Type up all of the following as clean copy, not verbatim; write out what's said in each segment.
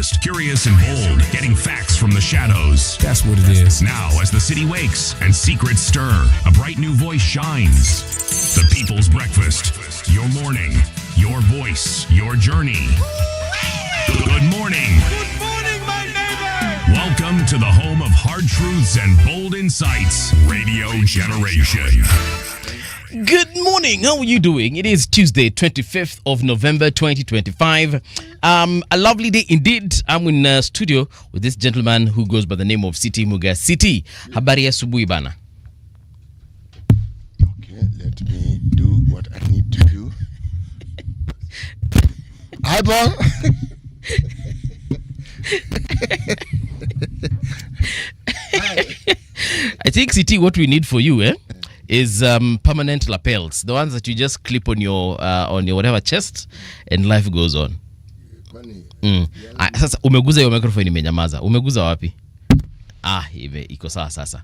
breakfast, curious and bold, getting facts from the shadows. That's what it is. Now, as the city wakes and secrets stir, a bright new voice shines. The People's Breakfast. Your morning, your voice, your journey. Good morning. Good morning, my neighbor. Welcome to the home of hard truths and bold insights, Radio Generation. Good morning. How are you doing? It is Tuesday, 25th of November, 2025. A lovely day indeed. I'm in studio with this gentleman who goes by the name of City Muga. City, habari ya asubuhi bana. Okay, let me do what I need to do. Hi, Paul. I think, City, what we need for you, is permanent lapels, the ones that you just clip on your whatever chest, and life goes on. Sasa umeguza hiyo microphone imenyamaza. Umeguza wapi? Iko sawa sasa.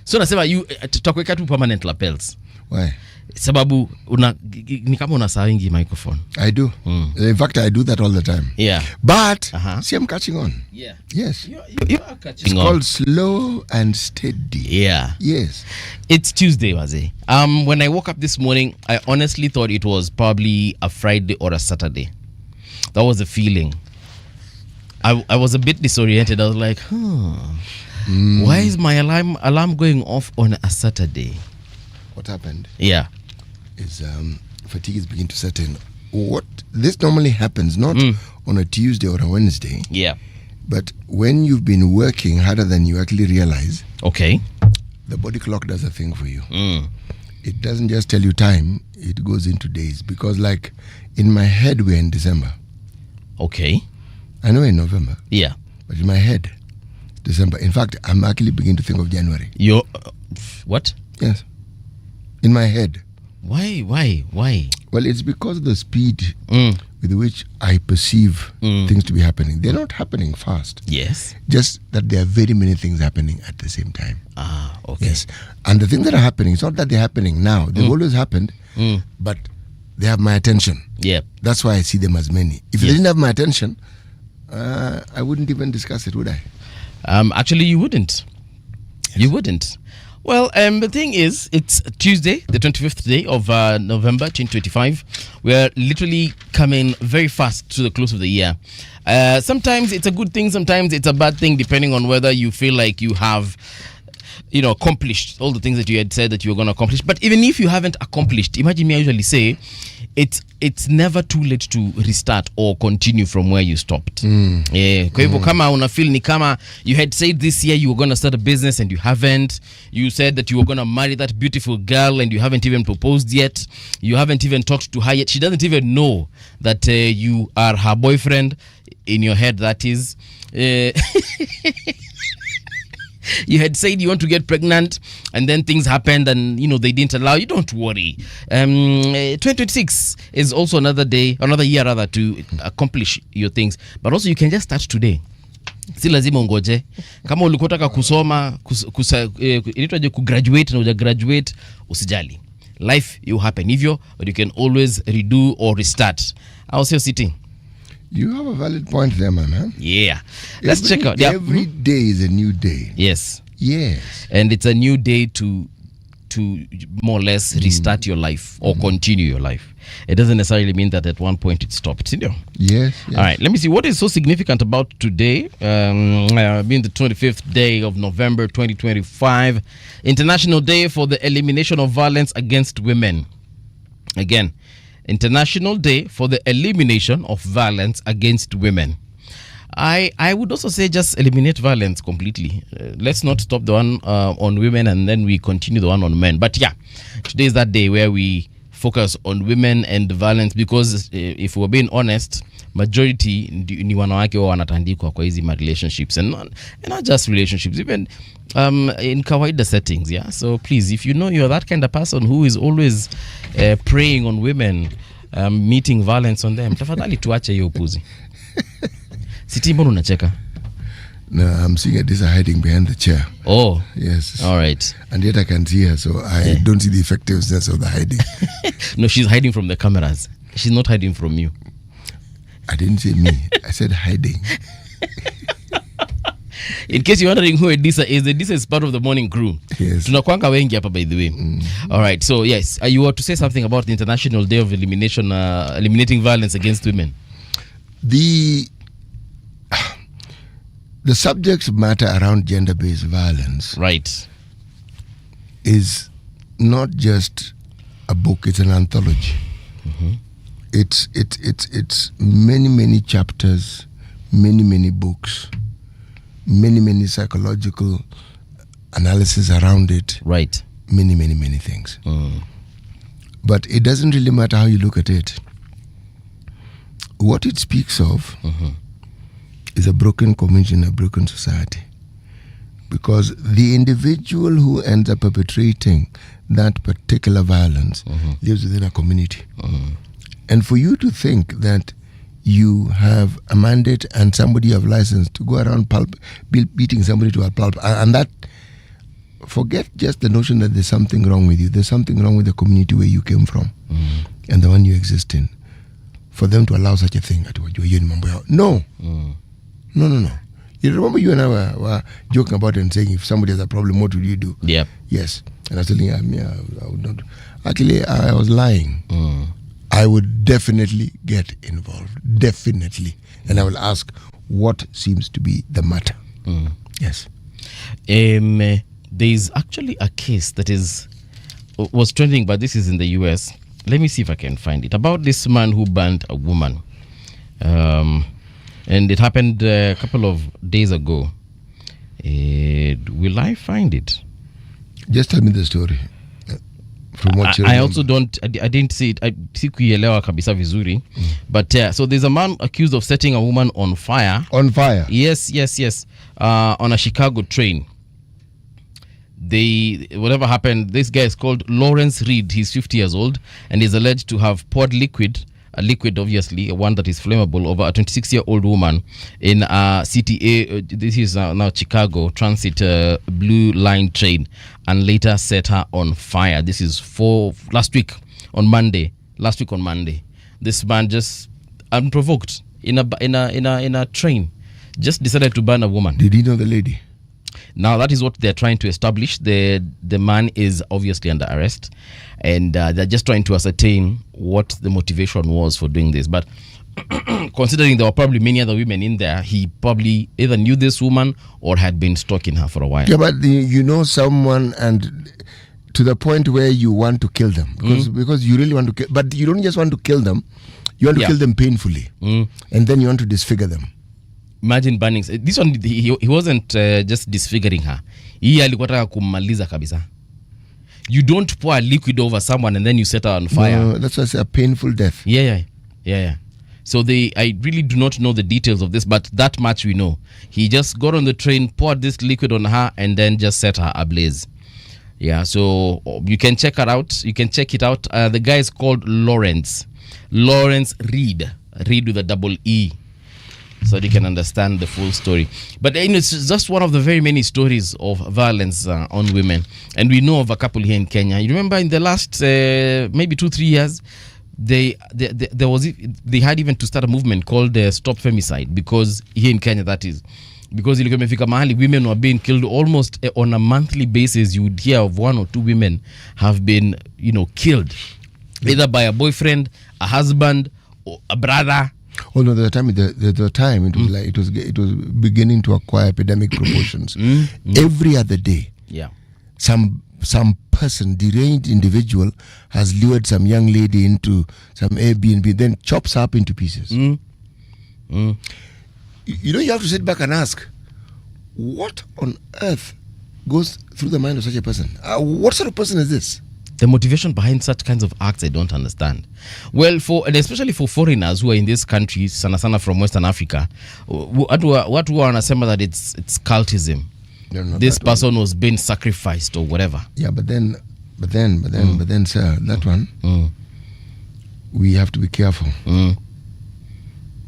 So nasema tutakuweka tu permanent lapels. Why? Sababu ni kama unasawingi microphone. I do. In fact, I do that all the time. Yeah. But see, I'm catching on. Yeah. Yes. You are catching It's on. called slow and steady. Yeah. Yes. It's Tuesday, Waze. When I woke up this morning, I honestly thought it was probably a Friday or a Saturday. That was the feeling. I was a bit disoriented. I was like, why is my alarm going off on a Saturday? What happened? Yeah. Is fatigue is beginning to set in. What this normally happens not on a Tuesday or a Wednesday. Yeah. But when you've been working harder than you actually realize, Okay. the body clock does a thing for you. It doesn't just tell you time, it goes into days. Because like in my head, we're in December. Okay. I know in November. Yeah. But in my head, December. In fact, I'm actually beginning to think of January. You're what? Yes. In my head. Why? Well, it's because of the speed with which I perceive things to be happening. They're not happening fast. Yes. Just that there are very many things happening at the same time. Okay. Yes. And the things that are happening, it's not that they're happening now. They've always happened, but they have my attention. Yeah. That's why I see them as many. If they didn't have my attention, I wouldn't even discuss it, would I? Actually, you wouldn't. Yes. You wouldn't. Well, the thing is, it's Tuesday, the 25th day of November 2025. We're literally coming very fast to the close of the year. Sometimes it's a good thing, sometimes it's a bad thing, depending on whether you feel like you have, accomplished all the things that you had said that you were going to accomplish. But even if you haven't accomplished, imagine me, I usually say, it's never too late to restart or continue from where you stopped. Yeah. Kwa hivyo kama una feel ni kama you had said this year you were going to start a business and you haven't. You said that you were going to marry that beautiful girl and you haven't even proposed yet. You haven't even talked to her yet. She doesn't even know that you are her boyfriend. In your head, that is. You had said you want to get pregnant and then things happened and they didn't allow you. Don't worry. 2026 is also another year rather, to accomplish your things, but also you can just start today. Si lazima ungoje. Kama ulikuwa unataka kusoma inaitwaje kugraduate na ujagraduate, usijali. Life you happen hivyo, but you can always redo or restart. How's your sitting? You have a valid point there, my man. Yeah. Let's check out. Every day is a new day. Yes. Yes. And it's a new day to more or less restart your life or continue your life. It doesn't necessarily mean that at one point it stopped. Yes. All right. Let me see what is so significant about today, being the 25th day of November 2025, International Day for the Elimination of Violence Against Women. Again, International Day for the Elimination of Violence Against Women. I would also say just eliminate violence completely. Let's not stop the one on women and then we continue the one on men. But yeah, today is that day where we focus on women and violence, because if we're being honest, majority ni wanawake wa wanatandikwa kwa hizi relationships and not just relationships, even in kawaida settings. Yeah, so please, if you know you're that kind of person who is always preying on women, meeting violence on them, tafadhali tuache hiyo upuzi. Siti, mbona unacheka? No, I'm seeing Ednah hiding behind the chair. Oh. Yes. All right. And yet I can see her, so I don't see the effectiveness of the hiding. No, she's hiding from the cameras. She's not hiding from you. I didn't say me. I said hiding. In case you're wondering who Ednah is part of the morning crew. Yes. Tunakwanga wengi hapa, by the way. All right. So yes, you were to say something about the International Day of eliminating violence against women. The subject matter around gender-based violence, right, is not just a book; it's an anthology. It's many chapters, many books, many psychological analysis around it. Right. Many things. But it doesn't really matter how you look at it. What it speaks of is a broken community and a broken society. Because the individual who ends up perpetrating that particular violence lives within a community. And for you to think that you have a mandate and somebody you have license to go around beating somebody to a pulp, and that, forget just the notion that there's something wrong with you. There's something wrong with the community where you came from and the one you exist in. For them to allow such a thing, no. You remember you and I were joking about it and saying, if somebody has a problem, what would you do? Yeah. Yes. And I was telling you, I would not. Actually, I was lying. I would definitely get involved. Definitely. And I will ask, what seems to be the matter? Yes. There is actually a case that was trending, but this is in the US. Let me see if I can find it. About this man who burned a woman. And it happened a couple of days ago. Will I find it? Just tell me the story. From what I also don't. I didn't see it. I sikuielewa kabisa vizuri. But so there's a man accused of setting a woman on fire. On fire? Yes. On a Chicago train. Whatever happened, this guy is called Lawrence Reed. He's 50 years old and is alleged to have poured a liquid, obviously, one that is flammable, over a 26-year-old woman in CTA. This is now Chicago Transit Blue Line train, and later set her on fire. This is last week on Monday. This man just unprovoked in a train just decided to burn a woman. Did he know the lady? Now that is what they're trying to establish. The man is obviously under arrest, and they're just trying to ascertain what the motivation was for doing this. But considering there were probably many other women in there, he probably either knew this woman or had been stalking her for a while. Yeah, but you know someone, and to the point where you want to kill them because you really want to kill, but you don't just want to kill them, you want to kill them painfully, and then you want to disfigure them. Imagine burning. This one, he wasn't just disfiguring her. He alikuwa anataka kummaliza kabisa. You don't pour a liquid over someone and then you set her on fire. No, that's why I say a painful death. Yeah. So I really do not know the details of this, but that much we know. He just got on the train, poured this liquid on her, and then just set her ablaze. Yeah, so you can check her out. You can check it out. The guy is called Lawrence Reed with a double E, so you can understand the full story. But it's just one of the very many stories of violence on women. And we know of a couple here in Kenya. You remember in the last maybe 2-3 years, they had even to start a movement called Stop Femicide, because here in Kenya, that is. Because ilikuwa imefika mahali women were being killed almost on a monthly basis. You would hear of 1 or 2 women have been, killed, either by a boyfriend, a husband, or a brother. Oh no! The time it was like it was beginning to acquire epidemic proportions. Every other day, some person, deranged individual, has lured some young lady into some Airbnb, then chops her up into pieces. You have to sit back and ask, what on earth goes through the mind of such a person? What sort of person is this? The motivation behind such kinds of acts, I don't understand. Well, and especially for foreigners who are in this country, sana from Western Africa, watu wanasema that it's cultism. This person was being sacrificed or whatever. Yeah, but then, sir, that one, we have to be careful.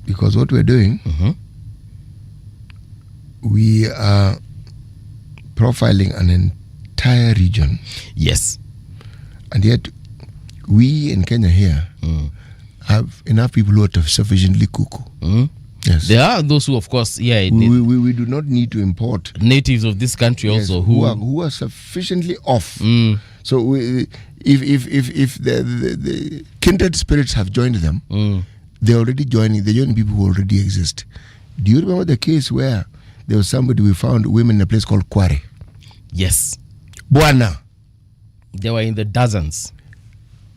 Because what we're doing, we are profiling an entire region. Yes. And yet, we in Kenya here have enough people who are sufficiently cuckoo Yes. There are those who, of course, we do not need to import natives of this country also who are sufficiently off. So if the kindred spirits have joined them, they're already joining people who already exist. Do you remember the case where there was somebody we found women in a place called Kware? Yes. Buana. They were in the dozens.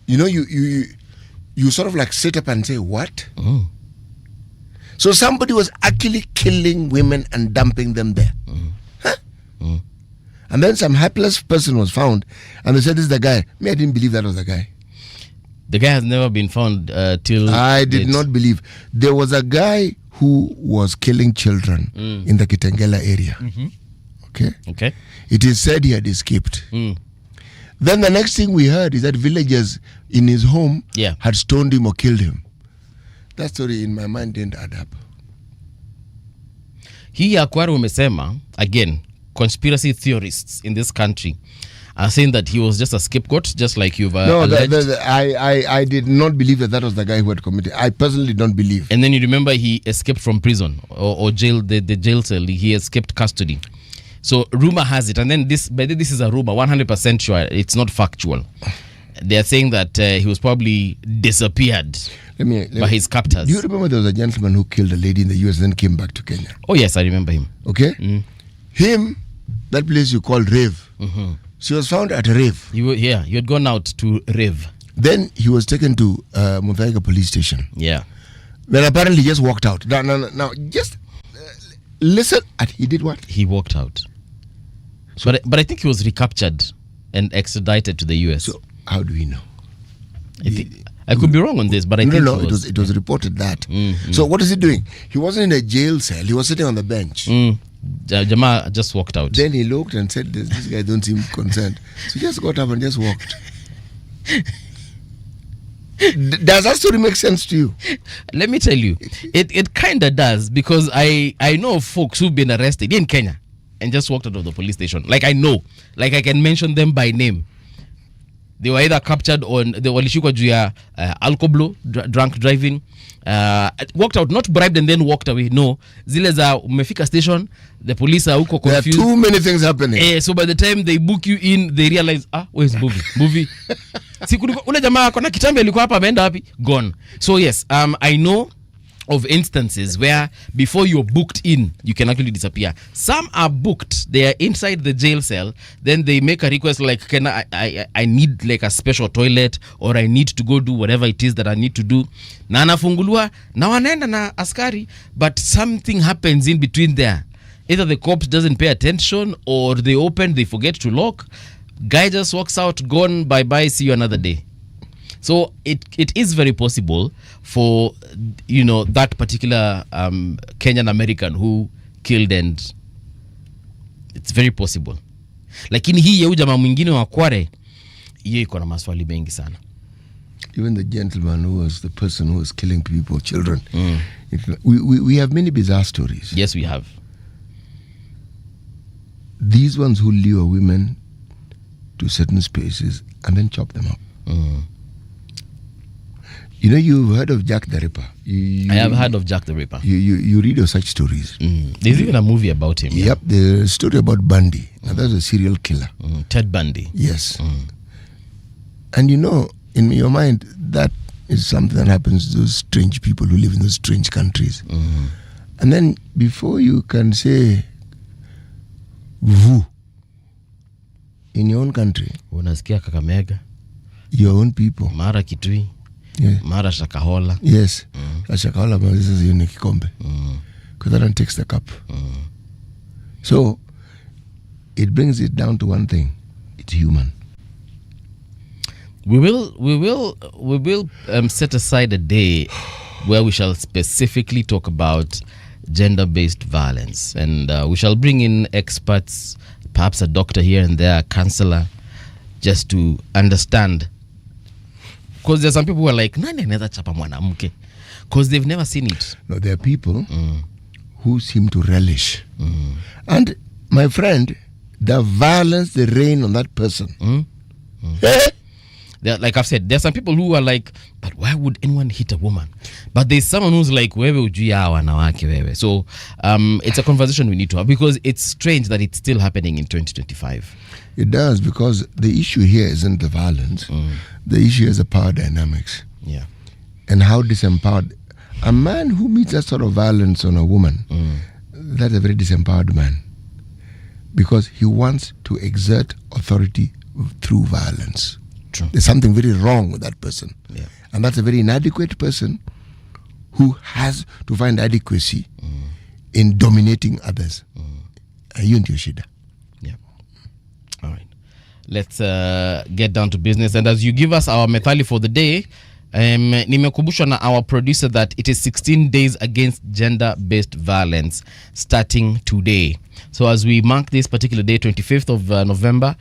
You know, you sort of like sit up and say, what? So somebody was actually killing women and dumping them there. And then some hapless person was found, and they said, this is the guy. I didn't believe that was the guy. The guy has never been found till... I did not believe. There was a guy who was killing children in the Kitengela area. Okay. It is said he had escaped. Then the next thing we heard is that villagers in his home had stoned him or killed him. That story in my mind didn't add up. Hii ya Kware umesema, again, conspiracy theorists in this country are saying that he was just a scapegoat, just like you've alleged. I did not believe that was the guy who had committed. I personally don't believe. And then you remember he escaped from prison or jail, the jail cell. He escaped custody. So rumor has it, and then this is a rumor, 100% sure. It's not factual. They are saying that he was probably disappeared by his captors. Do you remember there was a gentleman who killed a lady in the US and then came back to Kenya? Oh yes, I remember him. Okay. Him, that place you call Rave. She was found at Rave. You had gone out to Rave. Then he was taken to Muthaiga police station. Yeah. Then apparently he just walked out. Now just listen. He did what? He walked out. So, but I think he was recaptured and extradited to the US. So how do we know? I could be wrong on this, but I think it was reported that. So what is he doing? He wasn't in a jail cell. He was sitting on the bench. Jama just walked out. Then he looked and said, this guy don't seem concerned. So he just got up and just walked. Does that story make sense to you? Let me tell you, it kind of does, because I know folks who've been arrested in Kenya and just walked out of the police station. Like I can mention them by name. They were either captured on the walishikwa juu ya alcohol, drunk driving, walked out, not bribed and then walked away. No, zile za umefika station, the police are huko confused. There are too many things happening. So by the time they book you in, they realize, where's Mbuvi? Si ule jamaa kona kitambe alikuwa hapa, ameenda wapi? Gone. So yes, I know of instances where before you're booked in, you can actually disappear. Some are booked, they are inside the jail cell, then they make a request like, can I need like a special toilet, or I need to go do whatever it is that I need to do. Na anafungulua, na wanaenda na askari, but something happens in between there. Either the cops doesn't pay attention, or they open, they forget to lock. Guy just walks out, gone, bye-bye, see you another day. So it is very possible for, that particular Kenyan American who killed, and it's very possible. Lakini hii ya jamaa mwingine wa Kware, hiyo iko na maswali mengi sana. Even the gentleman who was the person who was killing people, children. We have many bizarre stories. Yes, we have. These ones who lure women to certain spaces and then chop them up. You've heard of Jack the Ripper. I have heard of Jack the Ripper. You read of such stories. There's even a movie about him. Yep, there's a story about Bundy. Now that's a serial killer. Ted Bundy. Yes. And in your mind, that is something that happens to those strange people who live in those strange countries. And then before you can say Vu in your own country, unasikia Kakamega, your own people, mara Kitui, mara Shakahola. Yes. Shakahola is unique Kikombe. Because that one takes the cup. So it brings it down to one thing: it's human. We will set aside a day where we shall specifically talk about gender-based violence, and we shall bring in experts, perhaps a doctor here and there, a counselor, just to understand. Because there's some people who are like, nani anaweza chapa mwanamke? Because they've never seen it. No, there are people who seem to relish. And my friend, the violence they rain on that person. like I've said, there's some people who are like, but why would anyone hit a woman? But there's someone who's like, wewe ujui hawa wanawake wewe. So it's a conversation we need to have, because it's strange that it's still happening in 2025. It does, because the issue here isn't the violence. The issue is the power dynamics. Yeah. And how disempowered. A man who meets that sort of violence on a woman, that's a very disempowered man. Because he wants to exert authority through violence. True. There's something very wrong with that person. Yeah. And that's a very inadequate person who has to find adequacy in dominating others. Hiyo ndio shida. Yeah. All right. Let's get down to business. And as you give us our methali for the day, nimekumbusha na our producer that it is 16 days against gender-based violence starting today. So as we mark this particular day, 25th of November,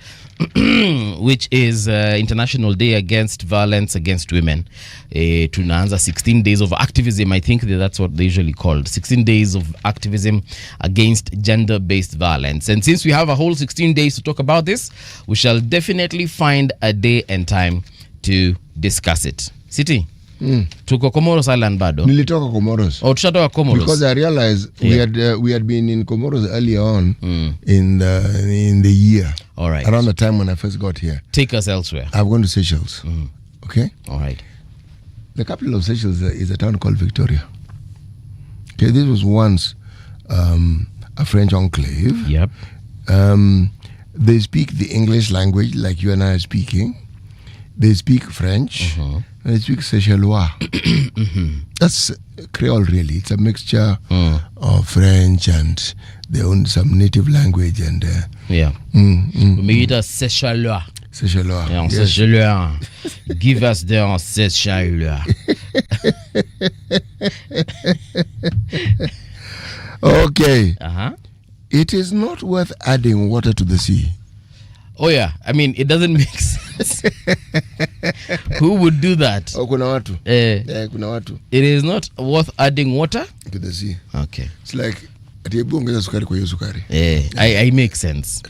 which is International Day Against Violence Against Women, tunaanza 16 days of activism. I think that's what they usually called, 16 days of activism against gender-based violence. And since we have a whole 16 days to talk about this, we shall definitely find a day and time to discuss it. City, tuko Comoros Island bado. Nilitoka Comoros. Oh, tushatoka Comoros. Because I realized we had been in Comoros earlier on in the year. All right. Around the time when I first got here. Take us elsewhere. I've gone to Seychelles. Okay? All right. The capital of Seychelles is a town called Victoria. Okay, this was once a French enclave. Yep. They speak the English language like you and I are speaking. They speak French. And they speak Seychellois. That's Creole, really. It's a mixture of French and their own some native language and yeah. Umeita Seychellois. Seychellois. Yeah, Yes. Seychellois. Give us the Seychellois. Okay. Uh-huh. It is not worth adding water to the sea. Oh yeah, I mean it doesn't make sense. Who would do that? Oh, kuna watu. Kuna watu. It is not worth adding water To the sea. Okay. It's like atibu ongeza sukari kwa hiyo sukari. I make sense.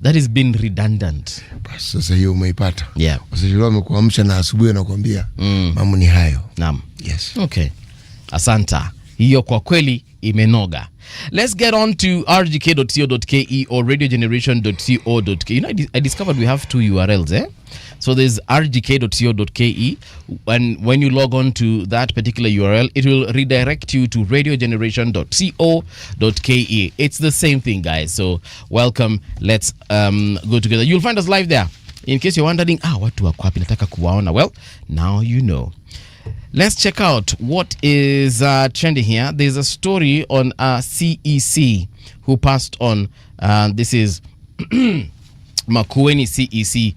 That has been redundant. Basi sasa hiyo umeipata. Yeah. Wasijua wamekuamsha na asubuhi anakuambia mambo ni hayo. Naam. Yes. Okay. Asanta. Hiyo kwa kweli imenoga. Let's get on to rgk.co.ke or radiogeneration.co.ke. You know, I discovered we have two URLs, eh? So there's rgk.co.ke, and when you log on to that particular URL, it will redirect you to radiogeneration.co.ke. It's the same thing, guys. So welcome. Let's go together. You'll find us live there. In case you're wondering, watu wako wapi nataka kuwaona. Well, now you know. Let's check out what is trending here. There's a story on CEC who passed on. This is Makueni CEC,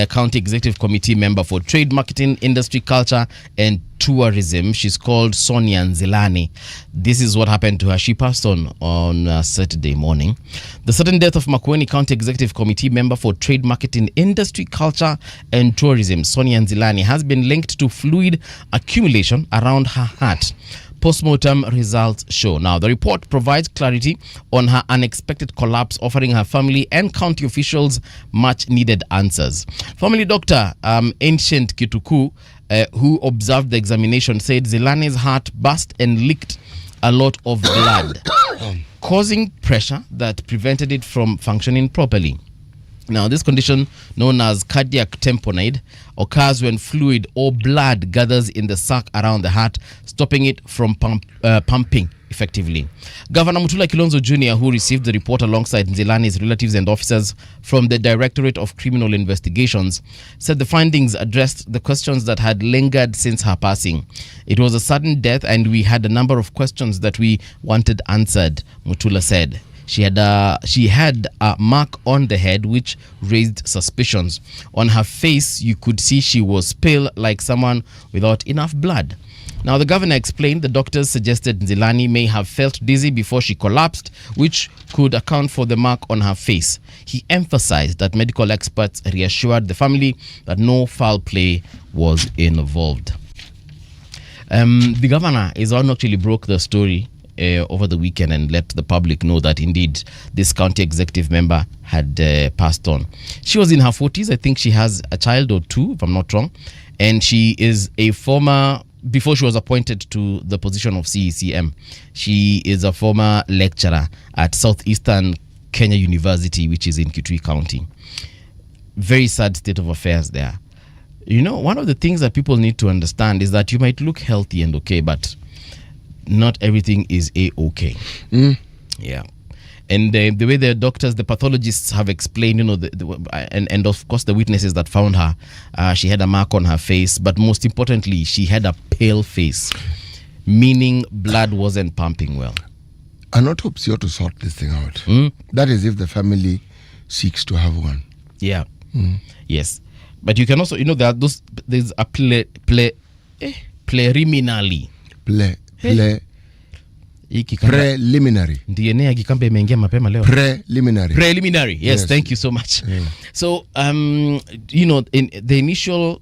County Executive Committee member for Trade, Marketing, Industry, Culture and Tourism. She's called Sonia Nzilani. This is what happened to her. She passed on Saturday morning. The sudden death of Makueni County Executive Committee member for Trade, Marketing, Industry, Culture and Tourism, Sonia Nzilani, has been linked to fluid accumulation around her heart. Postmortem results show. Now, the report provides clarity on her unexpected collapse, offering her family and county officials much-needed answers. Family doctor Ancient Kituku, who observed the examination, said Zilani's heart burst and leaked a lot of blood, causing pressure that prevented it from functioning properly. Now, this condition, known as cardiac tamponade, occurs when fluid or blood gathers in the sac around the heart, stopping it from pumping effectively. Governor Mutula Kilonzo Jr., who received the report alongside Nzilani's relatives and officers from the Directorate of Criminal Investigations, said the findings addressed the questions that had lingered since her passing. It was a sudden death and we had a number of questions that we wanted answered, Mutula said. She had a mark on the head which raised suspicions. On her face, you could see she was pale like someone without enough blood. Now, the governor explained the doctors suggested Nzilani may have felt dizzy before she collapsed, which could account for the mark on her face. He emphasized that medical experts reassured the family that no foul play was involved. The governor is the one who actually broke the story over the weekend and let the public know that indeed this county executive member had passed on. She was in her 40s. I think she has a child or two, if I'm not wrong. And she is a former, before she was appointed to the position of CECM, she is a former lecturer at Southeastern Kenya University, which is in Kitui County. Very sad state of affairs there. You know, one of the things that people need to understand is that you might look healthy and okay, but not everything is a-okay. Yeah. And the way the doctors, the pathologists have explained, you know, and of course the witnesses that found her, she had a mark on her face, but most importantly, she had a pale face, meaning blood wasn't pumping well. An autopsy ought to sort this thing out. That is if the family seeks to have one. Yeah. Yes. But you can also, you know, there's a preliminary. Preliminary. DNA ya Kikambe imeingia mapema leo. Preliminary. Yes, thank you so much. Yeah. So, you know, in the initial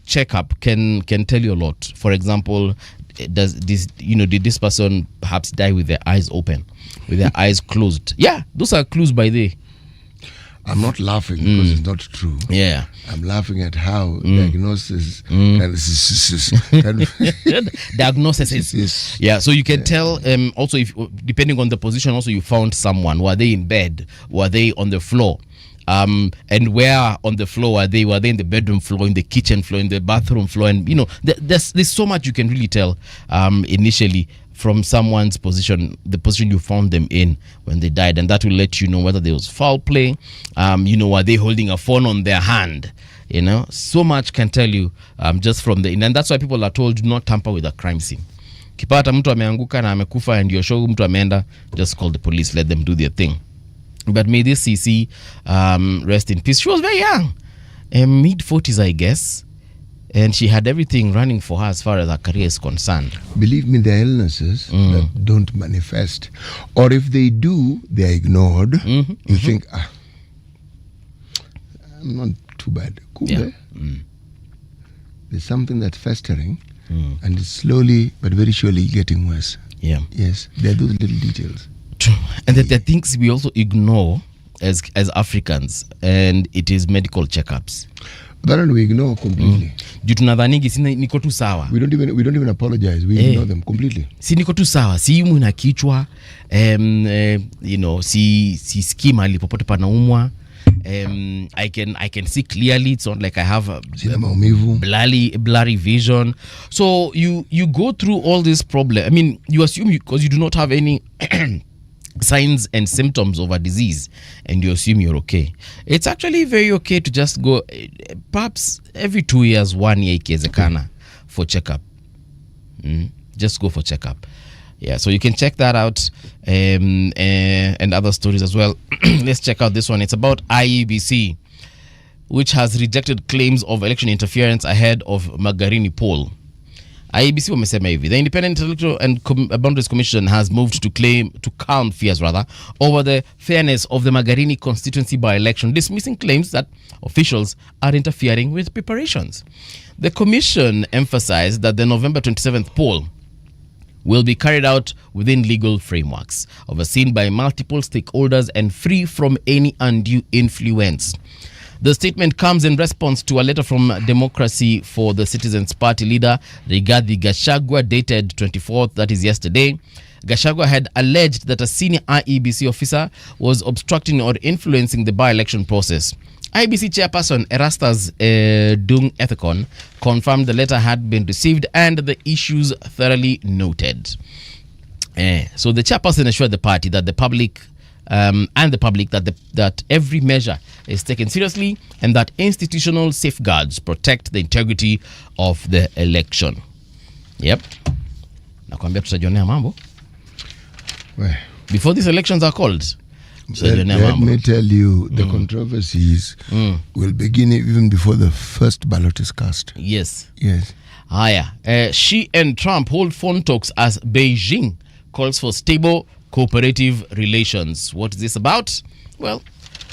checkup can tell you a lot. For example, did this person perhaps die with their eyes open, with their eyes closed? Yeah, those are clues by the. I'm not laughing because it's not true. Yeah. I'm laughing at how diagnosis diagnosis is. Yeah, so you can tell also, if depending on the position, also you found someone. Were they in bed? Were they on the floor? And where on the floor were they? Were they in the bedroom floor, in the kitchen floor, in the bathroom floor? And you know, there's so much you can really tell initially from someone's position, the position you found them in when they died, and that will let you know whether there was foul play. You know, were they holding a phone on their hand? You know, so much can tell you just from the, and that's why people are told do not tamper with a crime scene. Kipata mtu ameanguka na amekufa and you're sure mtu ameenda, just call the police, let them do their thing. But may this CC rest in peace. She was very young, mid-40s, I guess. And she had everything running for her as far as her career is concerned. Believe me, there are illnesses that don't manifest. Or if they do, they are ignored. You think, I'm not too bad. Yeah. There's something that's festering and it's slowly but very surely getting worse. Yeah. Yes, there are those little details. True. And that there are things we also ignore as Africans, and it is medical checkups. That we ignore completely. Juu tunadhanigi si niko tu sawa. We don't even apologize. We ignore them completely. Si niko tu sawa, si umu na kichwa, you know, si skima li popote panaumwa. I can see clearly. It's not like I have a blurry vision. So you go through all this problem. I mean, you assume because you do not have any signs and symptoms of a disease and you assume you're okay. It's actually very okay to just go perhaps every 2 years, 1 year ikiwezekana for checkup. Just go for checkup. Yeah, so you can check that out and other stories as well. Let's check out this one. It's about IEBC, which has rejected claims of election interference ahead of Magarini poll. IEBC wamesema hivi: the Independent Electoral and Boundaries Commission has moved to calm fears over the fairness of the Magarini constituency by-election, dismissing claims that officials are interfering with preparations. The commission emphasized that the November 27th poll will be carried out within legal frameworks, overseen by multiple stakeholders and free from any undue influence. The statement comes in response to a letter from Democracy for the Citizens Party leader Rigathi Gachagua dated 24th, that is yesterday. Gachagua had alleged that a senior IEBC officer was obstructing or influencing the by-election process. IEBC chairperson Erastus Dung Ethicon confirmed the letter had been received and the issues thoroughly noted. So the chairperson assured the party that the public that every measure is taken seriously and that institutional safeguards protect the integrity of the election. Yep. Nakwambia tutajionea mambo. Before these elections are called. Let me tell you, the controversies will begin even before the first ballot is cast. Yes. Yes. Xi and Trump hold phone talks as Beijing calls for stable cooperative relations. What is this about? Well,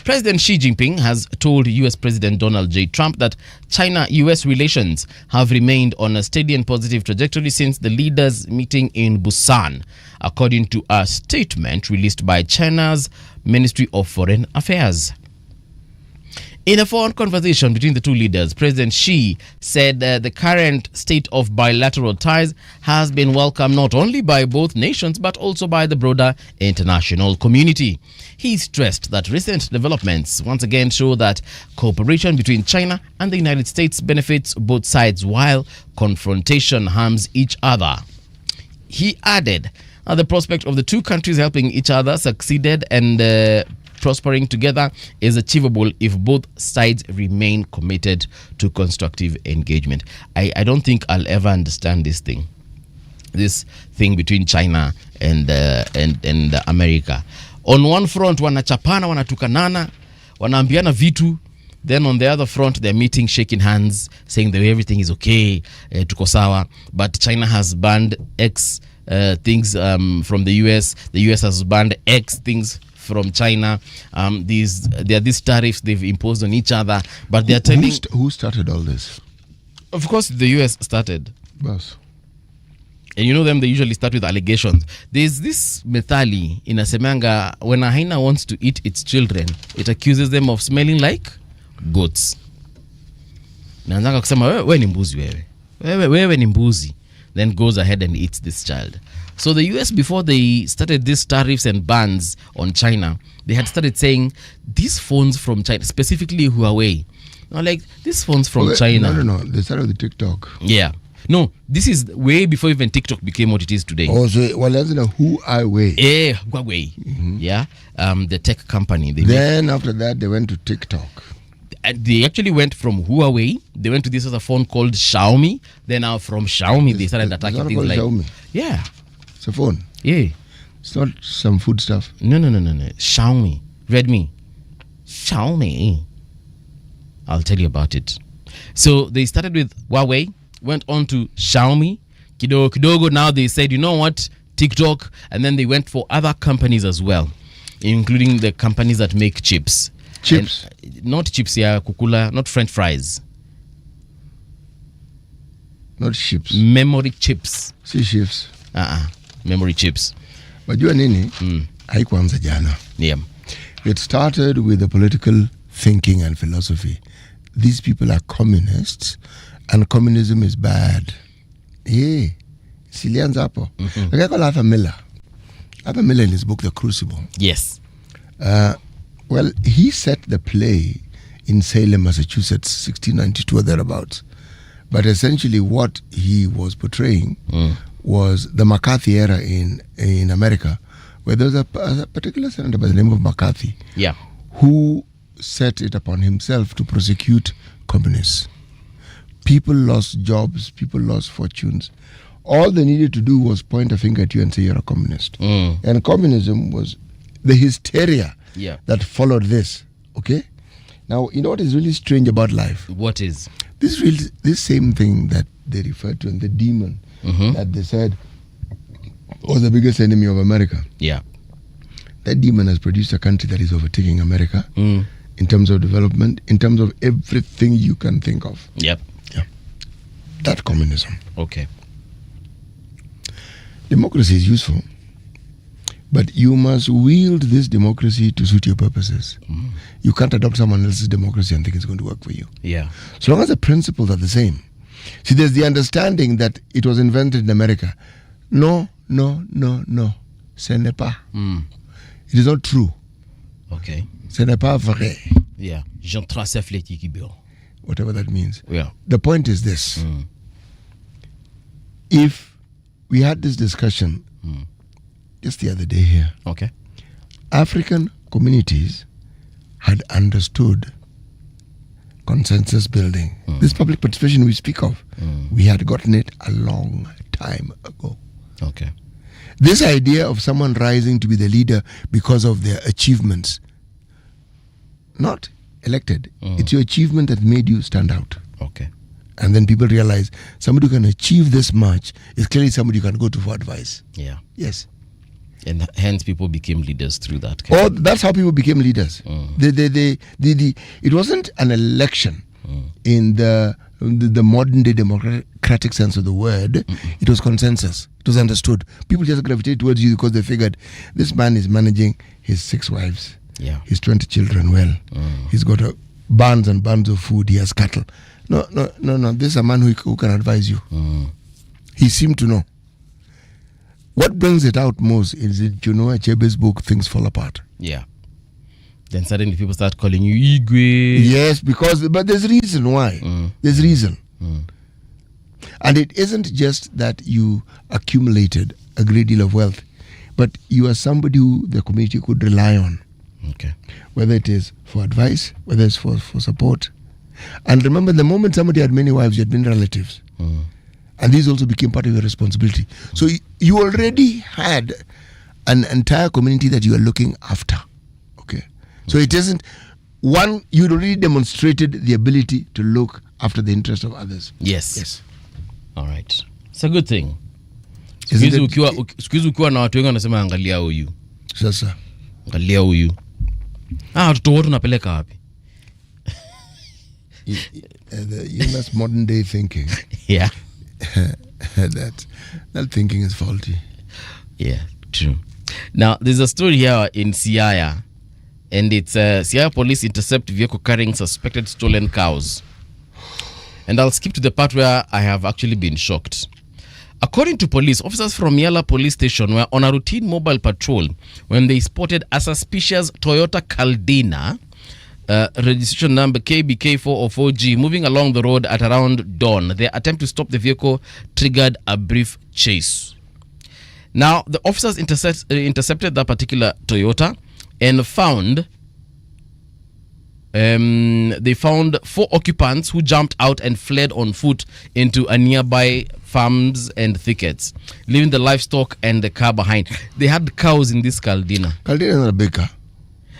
President Xi Jinping has told US President Donald J. Trump that China-US relations have remained on a steady and positive trajectory since the leaders' meeting in Busan, according to a statement released by China's Ministry of Foreign Affairs. In a phone conversation between the two leaders, President Xi said the current state of bilateral ties has been welcomed not only by both nations but also by the broader international community. He stressed that recent developments once again show that cooperation between China and the United States benefits both sides while confrontation harms each other. He added the prospect of the two countries helping each other succeeded and prospering together is achievable if both sides remain committed to constructive engagement. I don't think I'll ever understand this thing between China and America. On one front wanachapana, wanatukanana, wanaambiana vitu, then on the other front they're meeting, shaking hands, saying that everything is okay, tuko sawa. But China has banned X things from the US. The US has banned X things from China. There are these tariffs they've imposed on each other, but they're telling... Who started all this? Of course, the US started. Yes. And you know them, they usually start with allegations. There's this methali in Asemanga, when a hyena wants to eat its children, it accuses them of smelling like goats. Naanzanga kusema, wewe ni mbuzi wewe. Wewe ni mbuzi. Then goes ahead and eats this child. So the US, before they started these tariffs and bans on China, they had started saying, these phones from China, specifically Huawei. Now, like, these phones from China. No. They started with TikTok. Yeah. No, this is way before even TikTok became what it is today. Oh, so, well, that's Huawei. Huawei. Mm-hmm. Yeah. The tech company. Then after that, they went to TikTok. They actually went from Huawei. They went to this other phone called Xiaomi. Then now from Xiaomi, they started attacking things like... Xiaomi. Yeah. It's a phone. Yeah. It's not some food stuff. No. Xiaomi. Redmi. Xiaomi. I'll tell you about it. So they started with Huawei, went on to Xiaomi. Kidogo, now they said, you know what? TikTok. And then they went for other companies as well, including the companies that make chips. Chips? And not chips, yeah, kukula, not French fries. Not chips. Memory chips. Si chips. Memory chips. But you nini? Haikuanza jana. Yeah. It started with the political thinking and philosophy. These people are communists and communism is bad. Yeah. Silianza hapo. A guy called Arthur Miller in his book, The Crucible. Yes. Well, he set the play in Salem, Massachusetts, 1692 or thereabouts. But essentially what he was portraying was the McCarthy era in America, where there was a particular senator by the name of McCarthy, who set it upon himself to prosecute communists. People lost jobs, people lost fortunes. All they needed to do was point a finger at you and say you're a communist. And communism was the hysteria that followed this. Okay? Now, you know what is really strange about life? What is? This same thing that they referred to, and the demon that they said was the biggest enemy of America. Yeah. That demon has produced a country that is overtaking America in terms of development, in terms of everything you can think of. Yep. Yeah. That communism. Okay. Democracy is useful, but you must wield this democracy to suit your purposes. You can't adopt someone else's democracy and think it's going to work for you. Yeah. So long as the principles are the same. See, there's the understanding that it was invented in America. No. Ce n'est pas. It is not true. Okay. Ce n'est pas vrai. Yeah. Whatever that means. Yeah. The point is this. If we had this discussion just the other day here. Okay. African communities had understood consensus building. This public participation we speak of, we had gotten it a long time ago. Okay. This idea of someone rising to be the leader because of their achievements, not elected. It's your achievement that made you stand out. Okay. And then people realize somebody who can achieve this much is clearly somebody you can go to for advice. Yeah. Yes. And hence people became leaders through that. Oh, that's how people became leaders. It wasn't an election in the modern day democratic sense of the word. It was consensus. It was understood. People just gravitated towards you because they figured this man is managing his 6 wives, his 20 children well. He's got barns and barns of food. He has cattle. No. This is a man who can advise you. He seemed to know. What brings it out most is Junoa Achebe's book, Things Fall Apart. Yeah. Then suddenly people start calling you Igwe. Yes, but there's reason why. There's reason. And it isn't just that you accumulated a great deal of wealth, but you are somebody who the community could rely on. Okay. Whether it is for advice, whether it's for support. And remember, the moment somebody had many wives, you had many relatives. And these also became part of your responsibility. So you already had an entire community that you are looking after. Okay. So it isn't one, you'd already demonstrated the ability to look after the interest of others. Yes. All right. It's a good thing. Siku ukiwa na watu wengi wanasema angalia huyu. Sasa. Angalia huyu. Watoto wote unapeleka wapi? That's modern day thinking. Yeah. that thinking is faulty. Yeah, true. Now, there's a story here in Siaya, and it's Siaya police intercept vehicle carrying suspected stolen cows. And I'll skip to the part where I have actually been shocked. According to police, officers from Mung'ala police station were on a routine mobile patrol when they spotted a suspicious Toyota Caldina, registration number KBK404G, moving along the road at around dawn. Their attempt to stop the vehicle triggered a brief chase. Now, the officers intercepted that particular Toyota and found they found 4 occupants who jumped out and fled on foot into a nearby farms and thickets, leaving the livestock and the car behind. They had cows in this Caldina. Caldina is not a big car.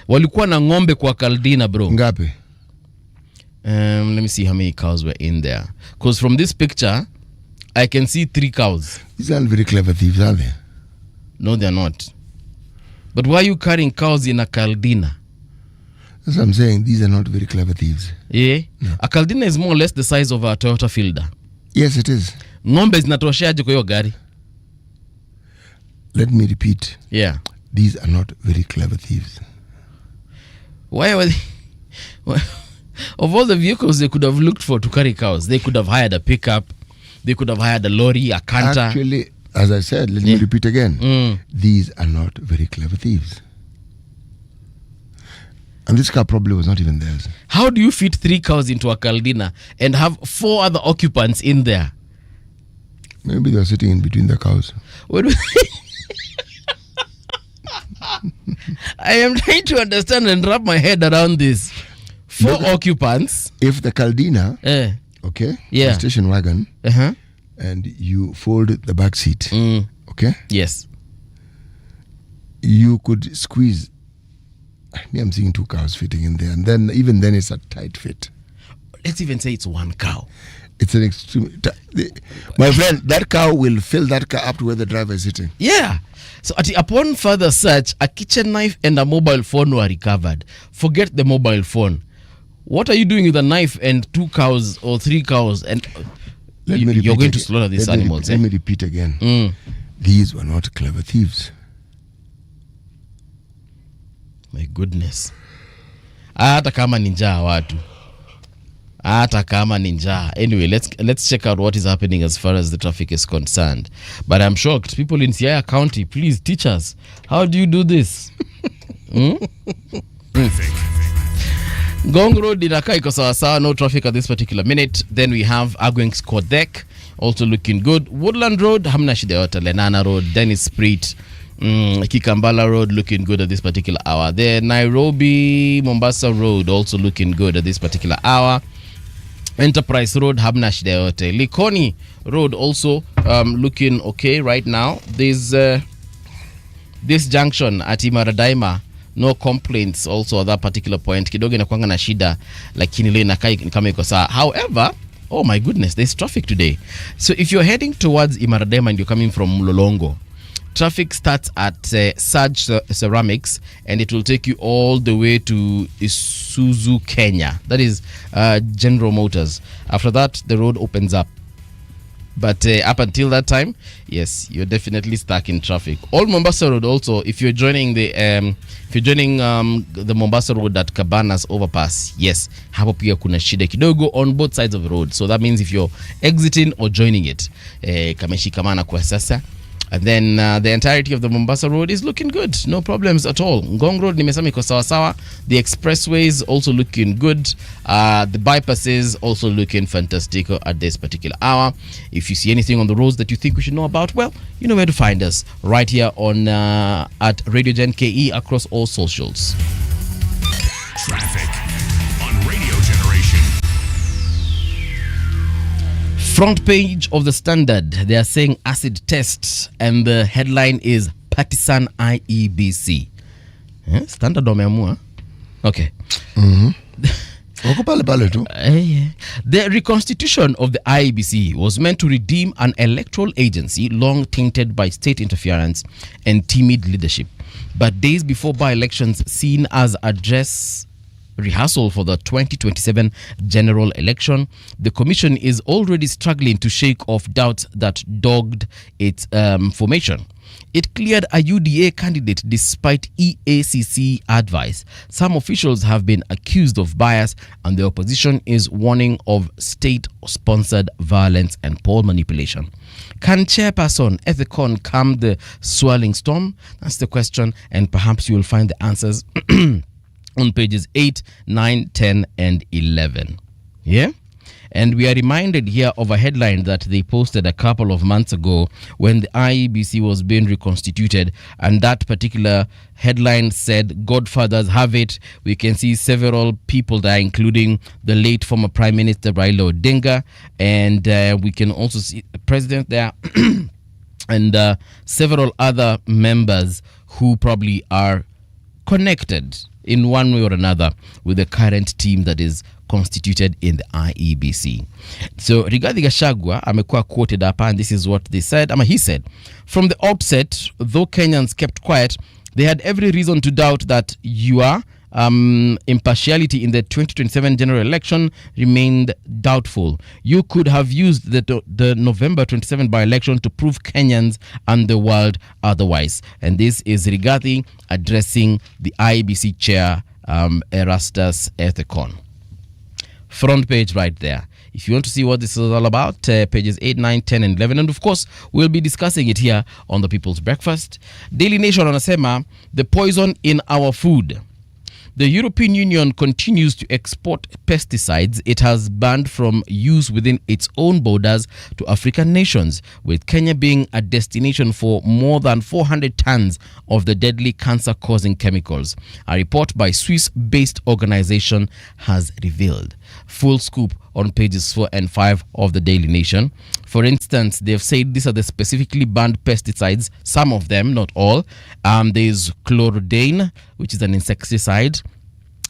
Walikuwa na ng'ombe kwa Caldina, bro. Ngapi? Let me see how many cows were in there. Because from this picture, I can see 3 cows. These aren't very clever thieves, are they? No, they're not. But why are you carrying cows in a Caldina? That's what I'm saying. These are not very clever thieves. Yeah? No. A Caldina is more or less the size of a Toyota Fielder. Yes, it is. Ng'ombe zinatoshaje kwa hiyo gari? Let me repeat. Yeah. These are not very clever thieves. Why were they... Of all the vehicles they could have looked for to carry cows, they could have hired a pickup, they could have hired a lorry, a canter. Actually, as I said, let me repeat again. These are not very clever thieves. And this car probably was not even theirs. How do you fit 3 cows into a Caldina and have 4 other occupants in there? Maybe they're sitting in between the cows. I am trying to understand and wrap my head around this. 4 occupants. If the Caldina, okay, yeah, a station wagon, and you fold the back seat, okay, yes, you could squeeze. I'm seeing 2 cows fitting in there, and then even then it's a tight fit. Let's even say it's 1 cow. It's an extreme. My friend, that cow will fill that car up to where the driver is sitting. Yeah. So upon further search, a kitchen knife and a mobile phone were recovered. Forget the mobile phone. What are you doing with a knife and 2 cows or 3 cows? And you're going to slaughter these animals. Let me repeat again. These were not clever thieves. My goodness. Hata kama ninja watu. Hata kama ninja. Anyway, let's check out what is happening as far as the traffic is concerned. But I'm shocked. People in Siaya County, please teach us. How do you do this? Ngong Road inakaa iko sawa sawa, no traffic at this particular minute. Then we have Agweng's Kodek, also looking good. Woodland Road, hamna shida yote. Lenana Road, Dennis Street, Kikambala Road looking good at this particular hour. The Nairobi Mombasa Road also looking good at this particular hour. Enterprise Road, hamna shida yote. Likoni Road also looking okay right now. There's this junction at Imaradaima, no complaints also at that particular point. Kidogo inakuanga na shida, lakini leo inakaa kama iko sawa. However, oh my goodness, there's traffic today. So if you're heading towards Imaradaima and you're coming from Mlolongo, Traffic starts at Surge Ceramics, and it will take you all the way to Isuzu, Kenya. That is General Motors. After that, the road opens up. But up until that time, yes, you're definitely stuck in traffic. All Mombasa Road also, if you're joining the Mombasa Road at Cabanas overpass, yes, hapo pia kuna shida kidogo on both sides of the road. So that means if you're exiting or joining it, kameshikamana kwa sasa. And then the entirety of the Mombasa Road is looking good. No problems at all. Ngong Road nimesema iko sawa sawa. The expressways also looking good. The bypasses also looking fantastic at this particular hour. If you see anything on the roads that you think we should know about, well, you know where to find us. Right here on at Radio Gen KE across all socials. Traffic on Radio Generation. Front page of the Standard, they are saying acid test, and the headline is Partisan IEBC. Standard wameamua. Okay. The reconstitution of the IEBC was meant to redeem an electoral agency long tainted by state interference and timid leadership. But days before by-elections seen as a dress rehearsal for the 2027 general election, the commission is already struggling to shake off doubts that dogged its formation. It cleared a UDA candidate despite EACC advice. Some officials have been accused of bias, and the opposition is warning of state-sponsored violence and poll manipulation. Can Chairperson Ethicon calm the swirling storm? That's the question, and perhaps you will find the answers on pages 8, 9, 10, and 11. Yeah? And we are reminded here of a headline that they posted a couple of months ago when the IEBC was being reconstituted, and that particular headline said, Godfathers have it. We can see several people there, including the late former Prime Minister Raila Odinga, and we can also see the President there and several other members who probably are connected in one way or another with the current team that is constituted in the IEBC. So Rigathi Gachagua amekuwa quoted up, and this is what they said. He said, from the outset, though Kenyans kept quiet, they had every reason to doubt that your impartiality in the 2027 general election remained doubtful. You could have used the November 27 by-election to prove Kenyans and the world otherwise. And this is Rigathi addressing the IEBC chair, Erastus Ethicon. Front page right there. If you want to see what this is all about, pages 8, 9, 10, and 11. And of course, we'll be discussing it here on the People's Breakfast. Daily Nation anasema, the poison in our food. The European Union continues to export pesticides it has banned from use within its own borders to African nations, with Kenya being a destination for more than 400 tons of the deadly cancer-causing chemicals. A report by Swiss-based organization has revealed. Full scoop on pages 4 and 5 of the Daily Nation. For instance, they've said these are the specifically banned pesticides, some of them, not all. There's chlorodane, which is an insecticide.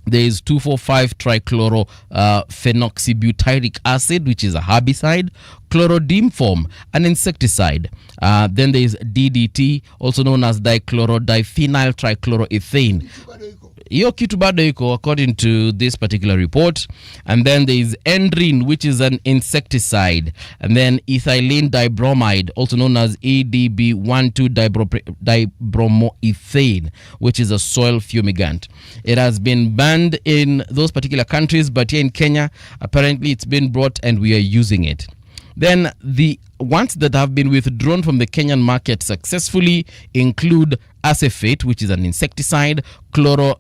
There is 2,4,5-trichlorophenoxybutyric acid, which is a herbicide. Chlorodimphem, an insecticide. Then there is DDT, also known as dichlorodiphenyl trichloroethane. Hiyo kitu bado iko according to this particular report. And then there is endrine, which is an insecticide. And then ethylene dibromide, also known as EDB12-dibromoethane, which is a soil fumigant. It has been banned in those particular countries, but here in Kenya, apparently it's been brought and we are using it. Then the ones that have been withdrawn from the Kenyan market successfully include acephate, which is an insecticide, chlorothalonil.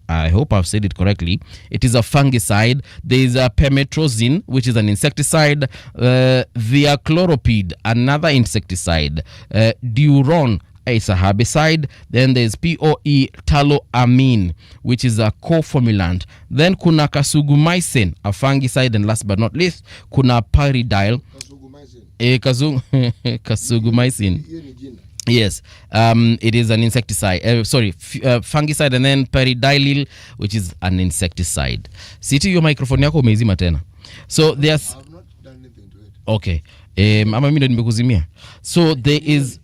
I hope I've said it correctly. It is a fungicide. There is a permetrozine, which is an insecticide. Viacloropide, another insecticide. Duron, it's a herbicide. Then there's POE taloamine, which is a co-formulant. Then kuna kasugumycin, a fungicide. And last but not least, kuna pyridyl. Kasugumycin. Yes, it is an insecticide. Fungicide, and then pyridyl, which is an insecticide. Siti, your microphone yako umeizima tena. So there's. I've not done anything to it. Okay. Ama mimi ndo nimekuzimia. So there is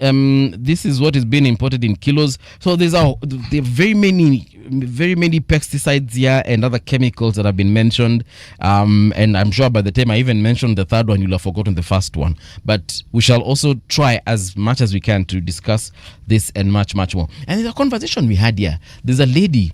this is what is being imported in kilos. So there are very many pesticides here and other chemicals that have been mentioned. And I'm sure by the time I even mentioned the third one, you'll have forgotten the first one. But we shall also try as much as we can to discuss this and much, much more. And there's a conversation we had here. There's a lady,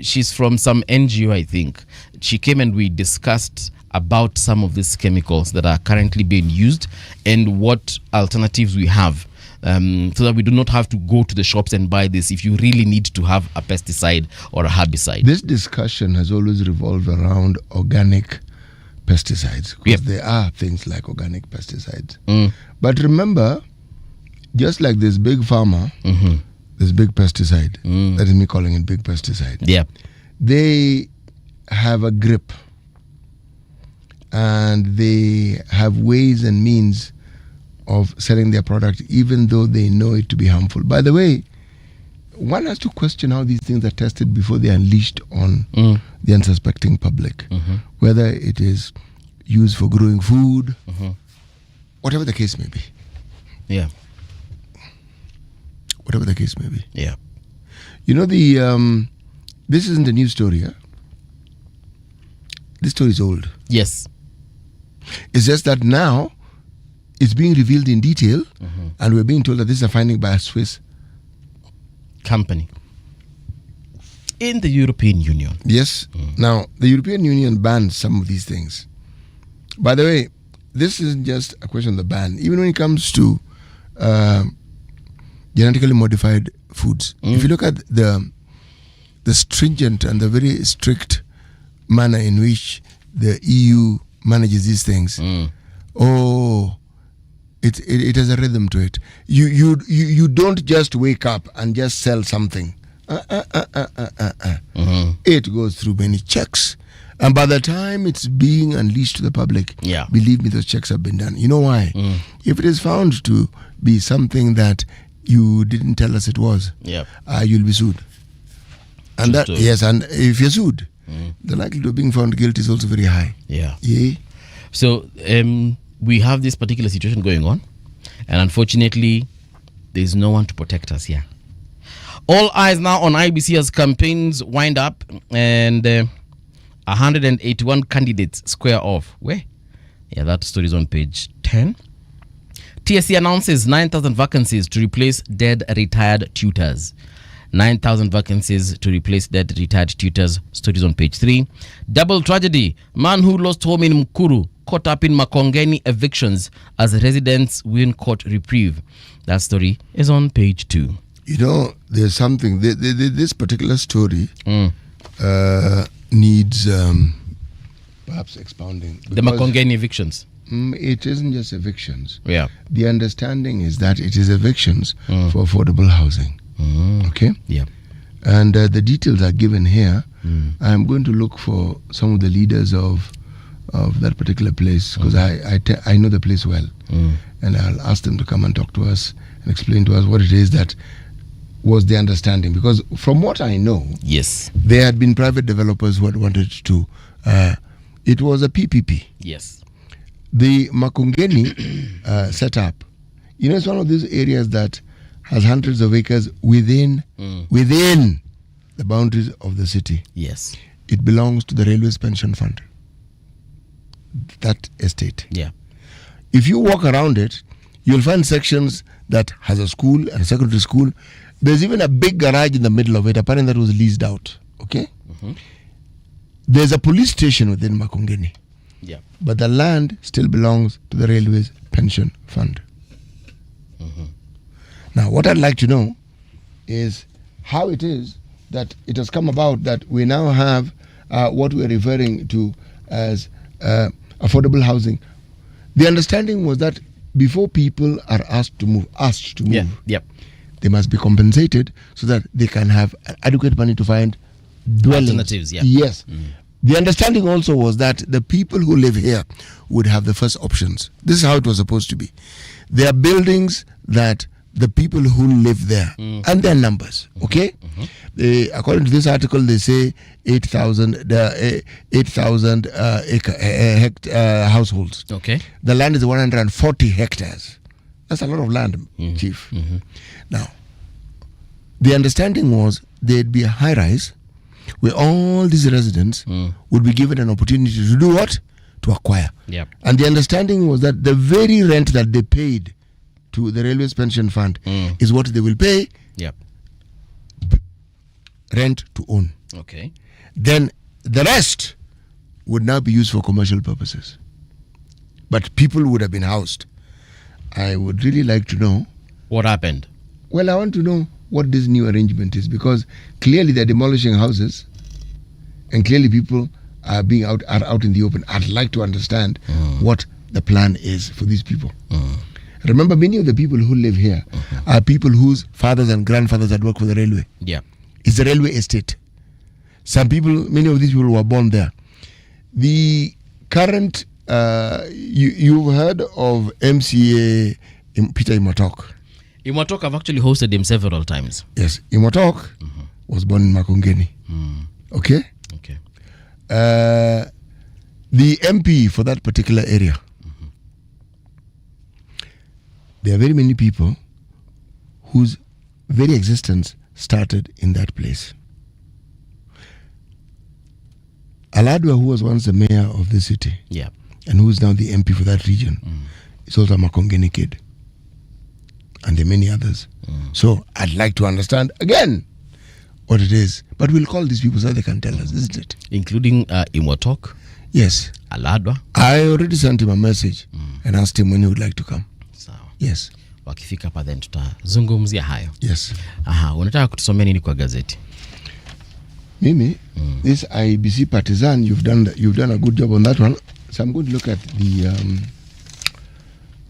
she's from some NGO, I think. She came and we discussed about some of these chemicals that are currently being used and what alternatives we have, so that we do not have to go to the shops and buy this if you really need to have a pesticide or a herbicide. This discussion has always revolved around organic pesticides, because there are things like organic pesticides. But remember, just like this big pharma, this big pesticide, that is me calling it big pesticide, they have a grip. And they have ways and means of selling their product, even though they know it to be harmful. By the way, one has to question how these things are tested before they are unleashed on the unsuspecting public. Whether it is used for growing food, whatever the case may be. Yeah. Whatever the case may be. Yeah. You know, this isn't a new story, huh? This story is old. Yes. It's just that now it's being revealed in detail, and we're being told that this is a finding by a Swiss company in the European Union. Yes. Now, the European Union banned some of these things. By the way, this isn't just a question of the ban. Even when it comes to genetically modified foods, if you look at the stringent and the very strict manner in which the EU manages these things, it has a rhythm to it. You don't just wake up and just sell something. It goes through many checks, and by the time it's being unleashed to the public, believe me, those checks have been done. You know why? If it is found to be something that you didn't tell us it was, you'll be sued. And that, yes, and if you're sued, the likelihood of being found guilty is also very high. So we have this particular situation going on, and unfortunately there's no one to protect us here. All eyes now on IBC as campaigns wind up, and 181 candidates square off. Where? That story is on page 10. TSC announces 9,000 vacancies to replace dead retired tutors. 9,000 vacancies to replace dead retired tutors. Stories on page 3. Double tragedy. Man who lost home in Mukuru caught up in Makongeni evictions as residents win court reprieve. That story is on page 2. You know, there's something. This particular story needs perhaps expounding. The Makongeni evictions. It isn't just evictions. The understanding is that it is evictions for affordable housing. Okay? And the details are given here. I'm going to look for some of the leaders of that particular place, because I know the place well. And I'll ask them to come and talk to us and explain to us what it is that was the understanding. Because from what I know, there had been private developers who had wanted to. It was a PPP. The Makongeni setup, you know, it's one of these areas that has hundreds of acres within the boundaries of the city. It belongs to the Railways Pension Fund, that estate. If you walk around it, you'll find sections that has a school and a secondary school. There's even a big garage in the middle of it. Apparently that was leased out. Okay? There's a police station within Makongeni. But the land still belongs to the Railways Pension Fund. Now, what I'd like to know is how it is that it has come about that we now have what we're referring to as affordable housing. The understanding was that before people are asked to move, they must be compensated so that they can have adequate money to find dwellings. Alternatives, The understanding also was that the people who live here would have the first options. This is how it was supposed to be. There are buildings that the people who live there and their numbers. Okay, according to this article, they say 8,000 households. Okay. The land is 140 hectares. That's a lot of land, Chief. Now, the understanding was there'd be a high rise where all these residents would be given an opportunity to do what? To acquire. Yep. And the understanding was that the very rent that they paid to the Railways Pension Fund is what they will pay Yep. rent to own. Okay. Then the rest would now be used for commercial purposes. But people would have been housed. I would really like to know. What happened? Well, I want to know what this new arrangement is, because clearly they're demolishing houses and clearly people are being out in the open. I'd like to understand what the plan is for these people. Remember, many of the people who live here are people whose fathers and grandfathers had worked for the railway. Yeah. It's the railway estate. Some people, many of these people were born there. The current, you've heard of MCA Peter Imotok. Imotok, I've actually hosted him several times. Yes, Imotok was born in Makongeni. Okay? Okay. The MP for that particular area. There are very many people whose very existence started in that place. Aladwa, who was once the mayor of the city, and who is now the MP for that region, is also a Makongeni kid. And there are many others. So I'd like to understand again what it is. But we'll call these people so they can tell us, isn't it? Including Imotok? Yes. Aladwa? I already sent him a message and asked him when he would like to come. Sawa. Yes. Wakifika hapa then tutazungumzia hayo. Yes. Aha, unataka kutusomea nini kwa gazeti? Mimi, this IBC partisan, you've done a good job on that one. So I'm going to look at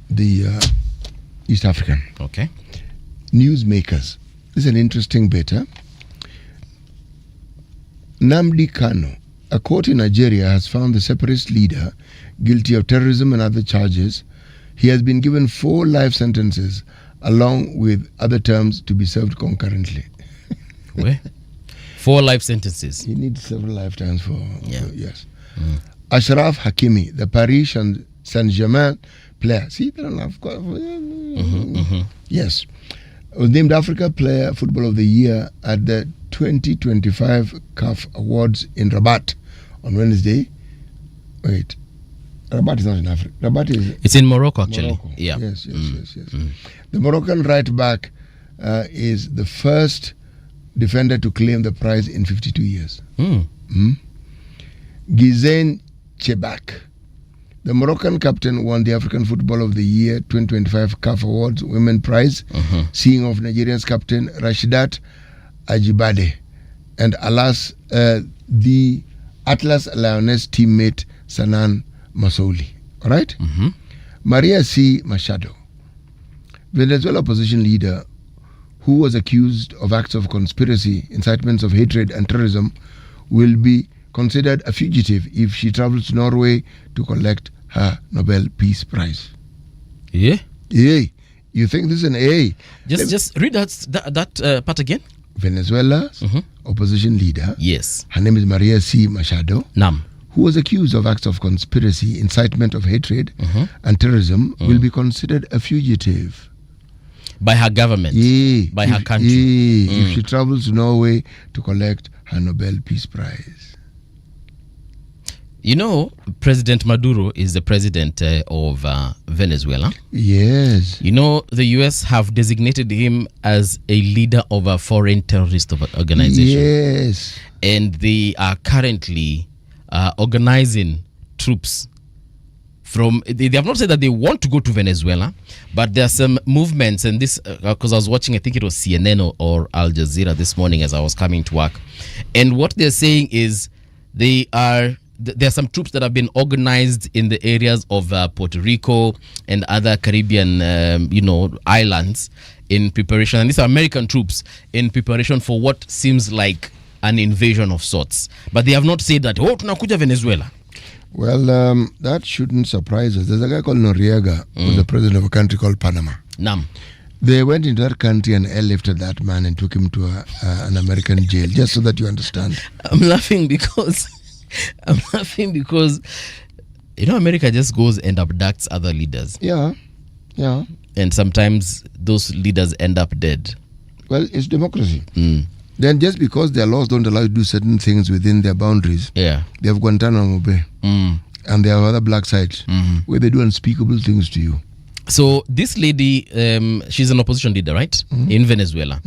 the East African. Okay. Newsmakers. This is an interesting bit. Nnamdi Kanu, a court in Nigeria has found the separatist leader guilty of terrorism and other charges. He has been given 4 life sentences along with other terms to be served concurrently. Where? 4 life sentences. He needs several lifetimes for yes. Ashraf Hakimi, the Paris Saint-Germain player. See, they don't have yes. Was named Africa Player Football of the Year at the 2025 CAF Awards in Rabat on Wednesday. Wait, Rabat is not in Africa. Rabat is... It's in Morocco, actually. Morocco. Yeah. Yes. The Moroccan right back is the first defender to claim the prize in 52 years. Gizain Chebak, the Moroccan captain, won the African Football of the Year 2025 CAF Awards Women Prize, seeing off Nigeria's captain Rashidat Ajibade and the Atlas Lioness teammate Sanan Masouli. All right? Maria C. Machado, Venezuela opposition leader who was accused of acts of conspiracy, incitements of hatred and terrorism, will be considered a fugitive if she travels to Norway to collect her Nobel Peace Prize. Yeah? Yeah. You think this is an A? Just read that part again. Venezuela's opposition leader. Yes. Her name is Maria C. Machado. Nam. Who was accused of acts of conspiracy, incitement of hatred and terrorism, will be considered a fugitive. By her government? By her country? If she travels to Norway to collect her Nobel Peace Prize. You know, President Maduro is the president of Venezuela. Yes. You know, the US have designated him as a leader of a foreign terrorist organization. Yes. And they are currently organizing troops from... They have not said that they want to go to Venezuela, but there are some movements, and this... Because I was watching, I think it was CNN or Al Jazeera this morning as I was coming to work. And what they're saying is there are some troops that have been organized in the areas of Puerto Rico and other Caribbean, islands in preparation. And these are American troops in preparation for what seems like an invasion of sorts. But they have not said that, tunakuja Venezuela. Well, that shouldn't surprise us. There's a guy called Noriega, who's the president of a country called Panama. Nam. They went into that country and airlifted that man and took him to an American jail, just so that you understand. I'm laughing because America just goes and abducts other leaders. Yeah. And sometimes those leaders end up dead. Well, it's democracy. Then just because their laws don't allow you to do certain things within their boundaries, they have Guantanamo Bay. And there are other black sites where they do unspeakable things to you. So this lady, she's an opposition leader, right? In Venezuela.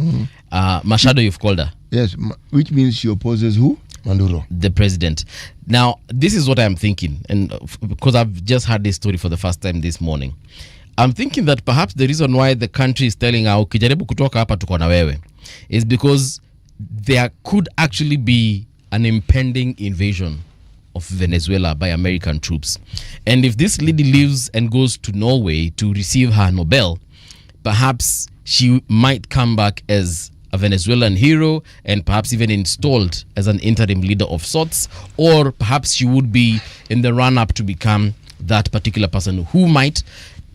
Machado, you've called her. Yes, which means she opposes who? Maduro. The president. Now, this is what I'm thinking, and because I've just heard this story for the first time this morning. I'm thinking that perhaps the reason why the country is telling her, ukijaribu kutoka hapa tuko na wewe, is because there could actually be an impending invasion of Venezuela by American troops. And if this lady leaves and goes to Norway to receive her Nobel, perhaps she might come back as a Venezuelan hero and perhaps even installed as an interim leader of sorts, or perhaps she would be in the run-up to become that particular person who might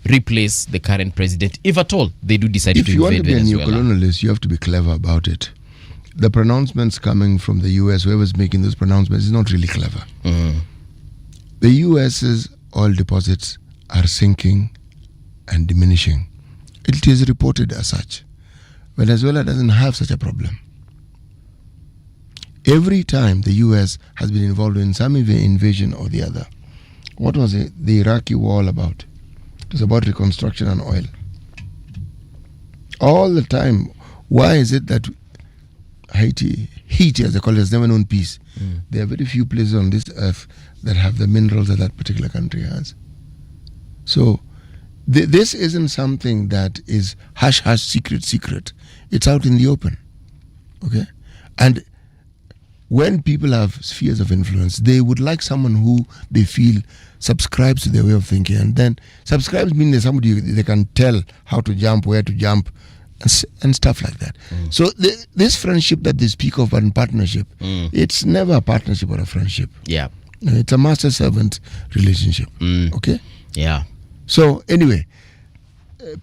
replace the current president, if at all they do decide to invade Venezuela. If you want to be a neo-colonialist, you have to be clever about it. The pronouncements coming from the US, whoever's making those pronouncements, is not really clever. The US's oil deposits are sinking and diminishing. It is reported as such. Venezuela doesn't have such a problem. Every time the US has been involved in some invasion or the other, what was it, the Iraqi war all about? It was about reconstruction and oil. All the time. Why is it that Haiti, as they call it, has never known peace? There are very few places on this earth that have the minerals that that particular country has. So this isn't something that is hush, secret. It's out in the open. Okay? And when people have spheres of influence, they would like someone who they feel subscribes to their way of thinking. And then subscribes means there's somebody they can tell how to jump, where to jump, and stuff like that. So this friendship that they speak of and partnership, it's never a partnership or a friendship. Yeah. It's a master-servant relationship. Okay? Yeah. So anyway,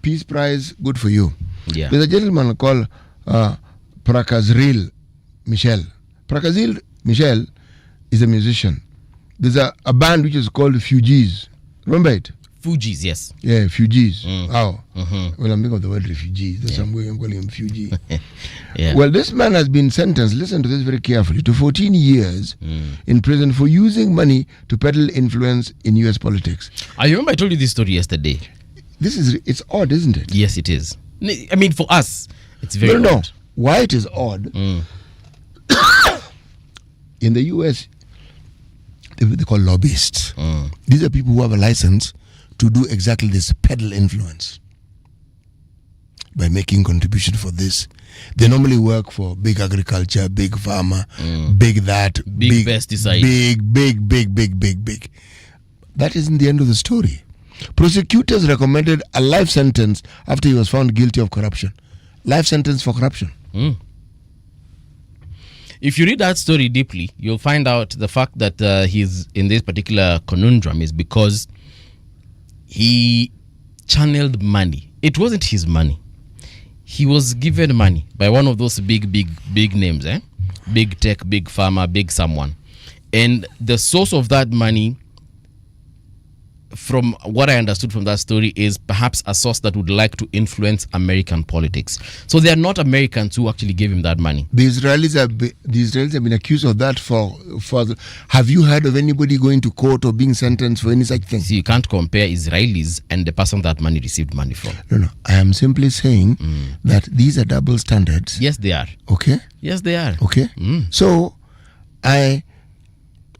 Peace Prize, good for you. Yeah. There's a gentleman called Prakazril Michel. Prakazril Michel is a musician. There's a band which is called Fugees. Remember it? Fugees, yes. Yeah, Fugees. Well, I'm thinking of the word refugees. That's some way I'm calling him Fugee. Yeah. Well, this man has been sentenced, listen to this very carefully, to 14 years in prison for using money to peddle influence in US politics. I remember I told you this story yesterday. It's odd, isn't it? Yes, it is. I mean, for us, it's very odd. No. Why it is odd, in the US, they call lobbyists. These are people who have a license to do exactly this, peddle influence by making contribution for this. They normally work for big agriculture, big farmer, big that, big pesticide, big. That isn't the end of the story. Prosecutors recommended a life sentence after he was found guilty of corruption. Life sentence for corruption. If you read that story deeply, you'll find out the fact that he's in this particular conundrum is because he channeled money. It wasn't his money. He was given money by one of those big names, big tech, big pharma, big someone. And the source of that money, from what I understood from that story, is perhaps a source that would like to influence American politics. So they are not Americans who actually gave him that money. The Israelis have been accused of that for. Have you heard of anybody going to court or being sentenced for any such thing? See, you can't compare Israelis and the person that money received money from. No. I am simply saying that these are double standards. Yes, they are. Okay? Yes, they are. Okay? So,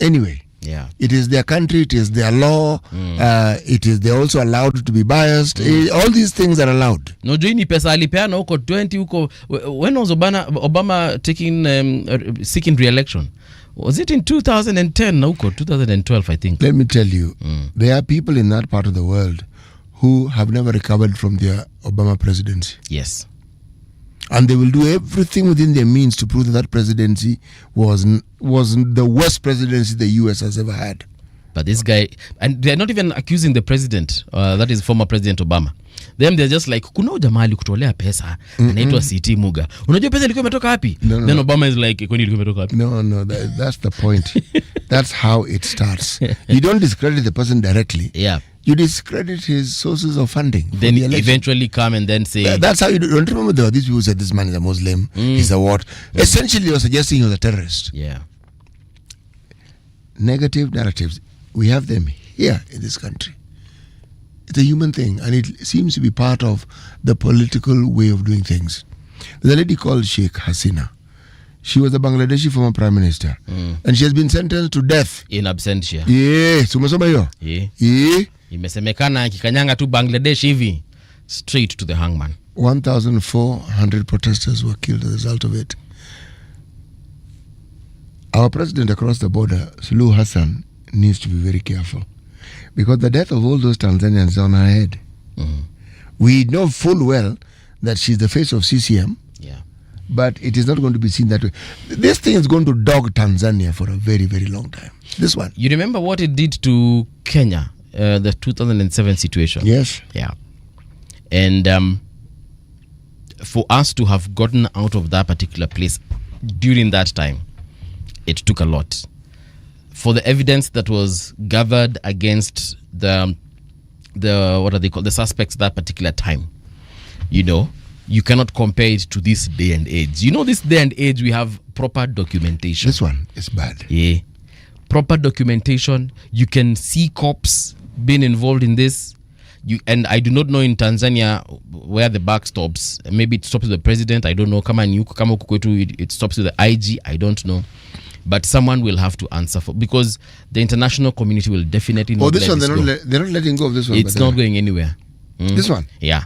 anyway. Yeah. It is their country, it is their law, they're also allowed to be biased. All these things are allowed. No, joini pesa alipeana huko 20 huko. When was Obama seeking re-election? Was it in 2010 huko 2012, I think? Let me tell you, there are people in that part of the world who have never recovered from their Obama presidency. Yes. And they will do everything within their means to prove that presidency was the worst presidency the US has ever had. But this guy, and they're not even accusing the president, that is former President Obama. Them they're just like, kuna jamaa alikutolea pesa anaitwa CT Muga. Unajua pesa ilikuwa imetoka wapi? Then Obama is like, kwani ilikuwa imetoka wapi? No, that's the point. That's how it starts. You don't discredit the person directly. Yeah. You discredit his sources of funding. Then eventually come and then say... That's how you do. Don't remember there were these people who said this man is a Muslim, he's a what? Essentially, you're suggesting he was a terrorist. Yeah. Negative narratives, we have them here in this country. It's a human thing, and it seems to be part of the political way of doing things. There's a lady called Sheikh Hasina. She was a Bangladeshi former prime minister, and she has been sentenced to death in absentia. Yes, umesoma hiyo? Yeah. Imesemekana akikanyanga tu Bangladesh hivi straight to the hangman. 1,400 protesters were killed as a result of it. Our president across the border, Suluhu Hassan, needs to be very careful, because the death of all those Tanzanians is on her head. We know full well that she's the face of CCM. Yeah. But it is not going to be seen that way. This thing is going to dog Tanzania for a very, very long time. This one. You remember what it did to Kenya, the 2007 situation? Yes. Yeah. And for us to have gotten out of that particular place during that time, it took a lot. For the evidence that was gathered against the what are they called, the suspects that particular time, you know, you cannot compare it to this day and age. You know, this day and age, we have proper documentation. This one is bad. Yeah. Proper documentation. You can see cops being involved in this. And I do not know in Tanzania where the buck stops. Maybe it stops with the president. I don't know. It stops with the IG. I don't know. But someone will have to answer for, because the international community will definitely not this one, let they're not letting go of this one. It's not going anywhere. This one? Yeah.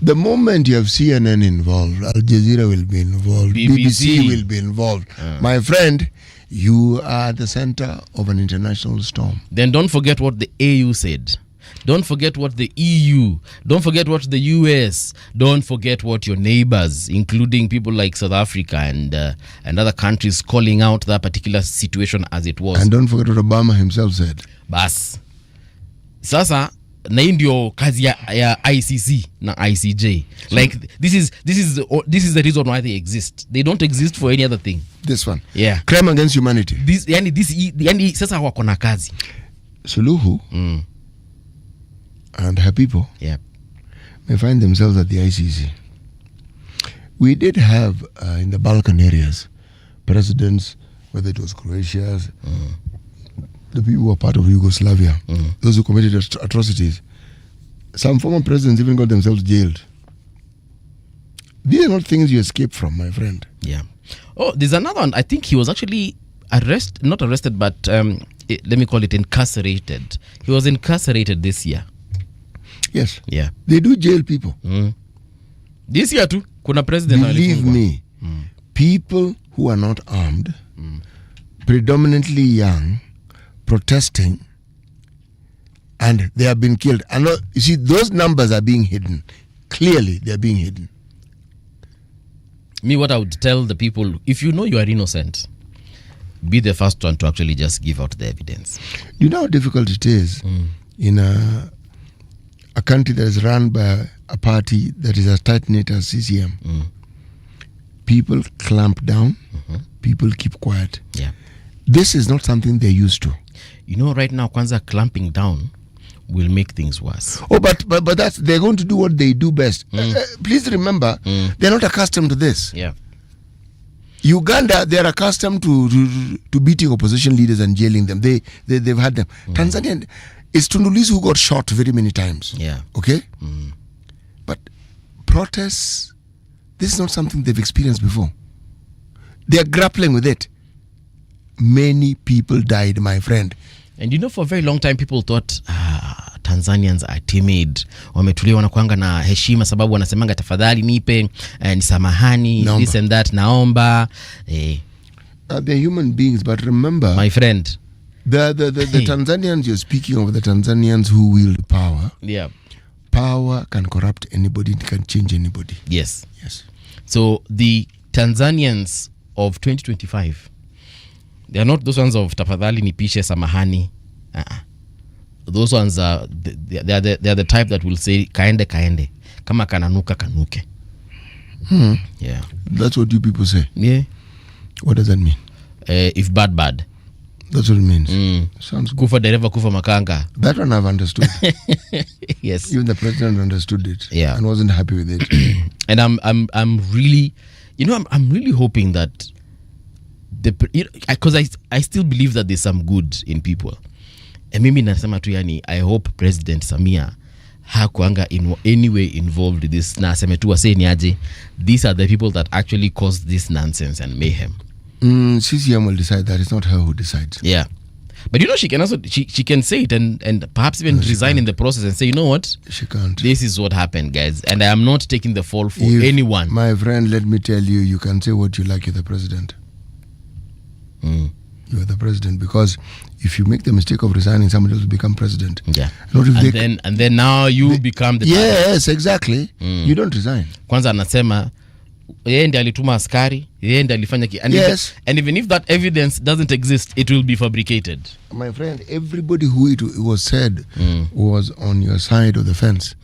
The moment you have CNN involved, Al Jazeera will be involved, BBC will be involved. My friend, you are the center of an international storm. Then don't forget what the AU said. Don't forget what the EU, don't forget what the US, don't forget what your neighbors, including people like South Africa and other countries, calling out that particular situation as it was. And don't forget what Obama himself said. Bas. Sasa, na ndio kazi ya ICC na ICJ. Like this is the reason why they exist. They don't exist for any other thing. This one. Yeah. Crime against humanity. Yani sasa wako na kazi. Suluhu and her people may find themselves at the ICC. We did have in the Balkan areas presidents, whether it was Croatia, the people who were part of Yugoslavia, those who committed atrocities. Some former presidents even got themselves jailed. These are not things you escape from, my friend. Yeah. Oh, there's another one. I think he was actually not arrested, but let me call it incarcerated. He was incarcerated this year. Yes. Yeah. They do jail people. This year too. Kuna president. Believe me, people who are not armed, predominantly young, protesting, and they have been killed. And you see, those numbers are being hidden. Clearly, they are being hidden. Me, what I would tell the people, if you know you are innocent, be the first one to actually just give out the evidence. You know how difficult it is in a country that is run by a party that is as tight-knit as CCM. People clamp down. People keep quiet. Yeah. This is not something they're used to. You know, right now, Kwanzaa clamping down will make things worse. Oh, but they're going to do what they do best. Please remember, they're not accustomed to this. Yeah. Uganda, they're accustomed to beating opposition leaders and jailing them. They've had them. Tanzania, it's Tundu Lissu who got shot very many times. Yeah. Okay? But protests, this is not something they've experienced before. They're grappling with it. Many people died, my friend. And you know, for a very long time, people thought Tanzanians are timid. Wametulia, wanakuanga na heshima sababu wanasemanga tafadhali nipe, nisamahani, naomba. This and that, naomba. They're human beings, but remember, my friend, the Tanzanians you're speaking of, the Tanzanians who wield power. Yeah. Power can corrupt anybody, it can change anybody. Yes. Yes. So the Tanzanians of 2025, they are not those ones of tafadhali nipishe samahani. those ones are they're the type that will say kaende kama kananuka kanuke. Yeah, that's what you people say. Yeah, what does that mean? If bad, that's what it means. Sounds good. Kufa dereva kufa makanga. That one I've understood. Yes, even the president understood it. Yeah, and wasn't happy with it. And I'm really, I'm really hoping that because I still believe that there's some good in people. And mimi nasema tu yani, I hope President Samia hakuanga in any way involved with this. Na aseme tu wase ni aje, these are the people that actually caused this nonsense and mayhem. CCM will decide that. It's not her who decides. Yeah, but she can also she can say it and perhaps even resign in the process and say, you know what, she can't. This is what happened, guys, and I am not taking the fall for anyone. My friend, let me tell you, you can say what you like. You're the president. You are the president, because if you make the mistake of resigning, somebody else will become president. Yeah, and then now you become the yes, exactly. You don't resign. Kwanza anasema yeye ndiye alituma askari, yeye ndiye alifanya and even if that evidence doesn't exist, it will be fabricated. My friend, everybody who it was said was on your side of the fence.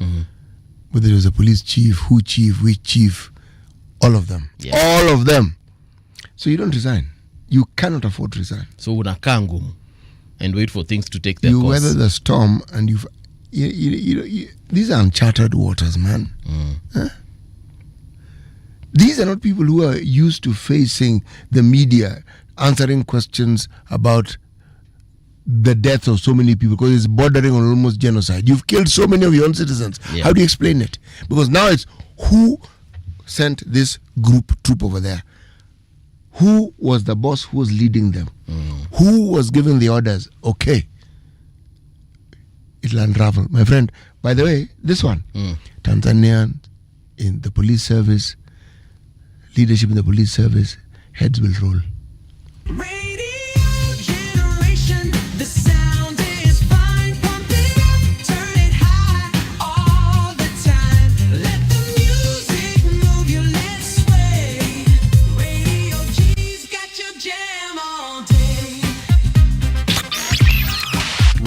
Whether it was a police chief, which chief, all of them. Yeah. All of them. So you don't resign. You cannot afford to resign. So unakaa ngumu and wait for things to take their course. You weather the storm, and you these are uncharted waters, man. Huh? These are not people who are used to facing the media, answering questions about the death of so many people, because it's bordering on almost genocide. You've killed so many of your own citizens. Yeah. How do you explain it? Because now it's who sent this troop over there? Who was the boss who was leading them? Who was giving the orders? Okay. It'll unravel. My friend, by the way, this one, Tanzanian in the police service, leadership in the police service, heads will roll.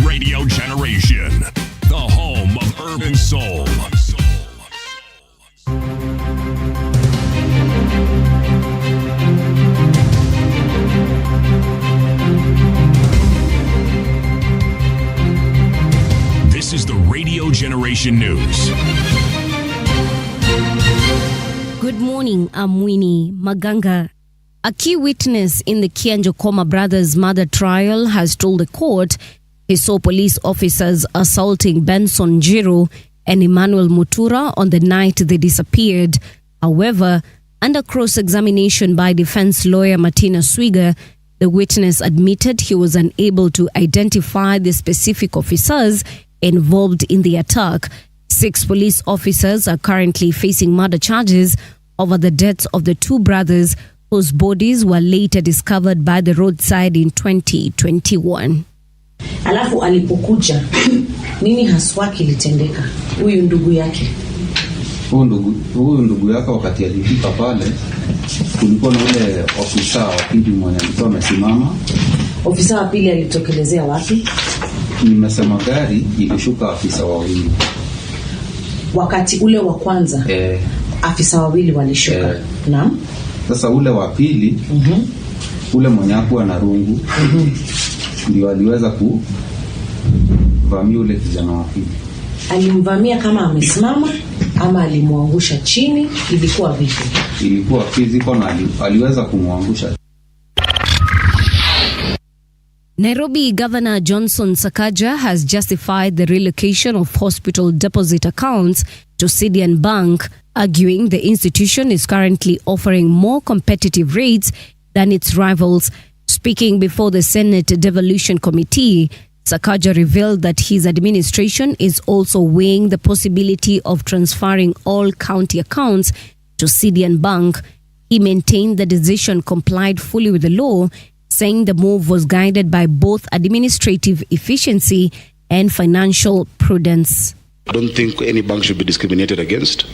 Radio Generation, the home of urban soul. This is the Radio Generation News. Good morning, I'm Winnie Maganga. A key witness in the Kianjokoma brothers' murder trial has told the court he saw police officers assaulting Benson Jiro and Emmanuel Mutura on the night they disappeared. However, under cross-examination by defense lawyer Martina Swiga, the witness admitted he was unable to identify the specific officers involved in the attack. 6 police officers are currently facing murder charges over the deaths of the 2 brothers whose bodies were later discovered by the roadside in 2021. Alafu alipokuja nini haswa kilitendeka? Huyu ndugu yake wakati alifika pale, kulikuwa na ule ofisa wa pili mwenye alikuwa amesimama. Ofisa wa pili alitokelezea wapi? Nimesema gari ilishuka afisa wawili. Wakati ule wa kwanza afisa wawili walishuka. Naam. Sasa ule wa pili ule mwenye hakuwa na rungu ndio aliweza kuvamia ule kijana wa pili. Alimvamia kama amesimama ama alimwangusha chini? Ilikuwa vipi? Ilikuwa physical na aliweza kumwangusha. Nairobi Governor Johnson Sakaja has justified the relocation of hospital deposit accounts to Sidian Bank, arguing the institution is currently offering more competitive rates than its rivals. Speaking before the Senate Devolution Committee, Sakaja revealed that his administration is also weighing the possibility of transferring all county accounts to Sidian Bank. He maintained the decision complied fully with the law, saying the move was guided by both administrative efficiency and financial prudence. I don't think any bank should be discriminated against.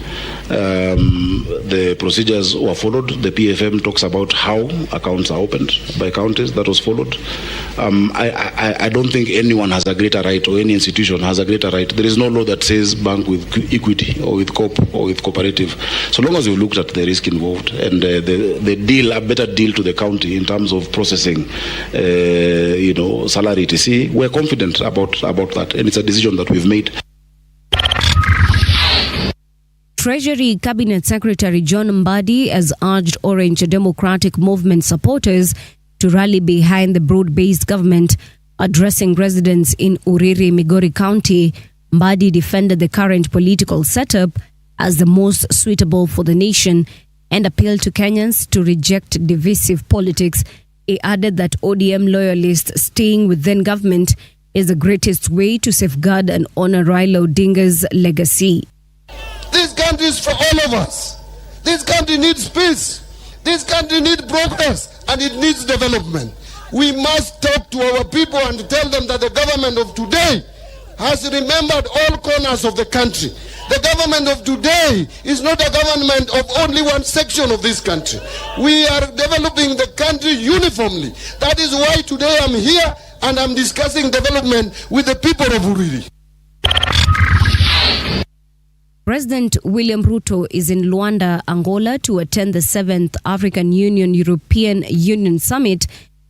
The procedures were followed. The PFM talks about how accounts are opened by counties. That was followed. I don't think anyone has a greater right, or any institution has a greater right. There is no law that says bank with equity or with co-op or with cooperative. So long as we looked at the risk involved and the deal, a better deal to the county in terms of processing, salary etc., we're confident about that, and it's a decision that we've made. Treasury Cabinet Secretary John Mbadi has urged Orange Democratic Movement supporters to rally behind the broad-based government addressing residents in Uriri, Migori County. Mbadi defended the current political setup as the most suitable for the nation and appealed to Kenyans to reject divisive politics. He added that ODM loyalists staying within government is the greatest way to safeguard and honor Raila Odinga's legacy. This country is for all of us. This country needs peace. This country needs progress, and it needs development. We must talk to our people and tell them that the government of today has remembered all corners of the country. The government of today is not a government of only one section of this country. We are developing the country uniformly. That is why today I'm here and I'm discussing development with the people of Uriri. President William Ruto is in Luanda, Angola to attend the 7th African Union-European Union Summit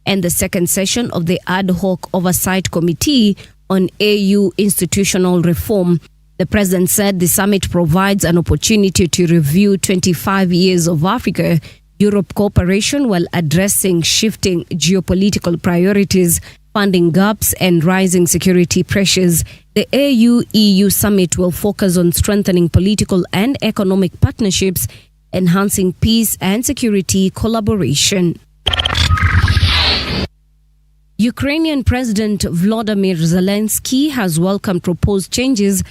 and the second session of the Ad Hoc Oversight Committee on AU Institutional Reform. The president said the summit provides an opportunity to review 25 years of Africa-Europe cooperation while addressing shifting geopolitical priorities, funding gaps, and rising security pressures. The AU-EU summit will focus on strengthening political and economic partnerships, enhancing peace and security collaboration. Ukrainian President Volodymyr Zelensky has welcomed proposed changes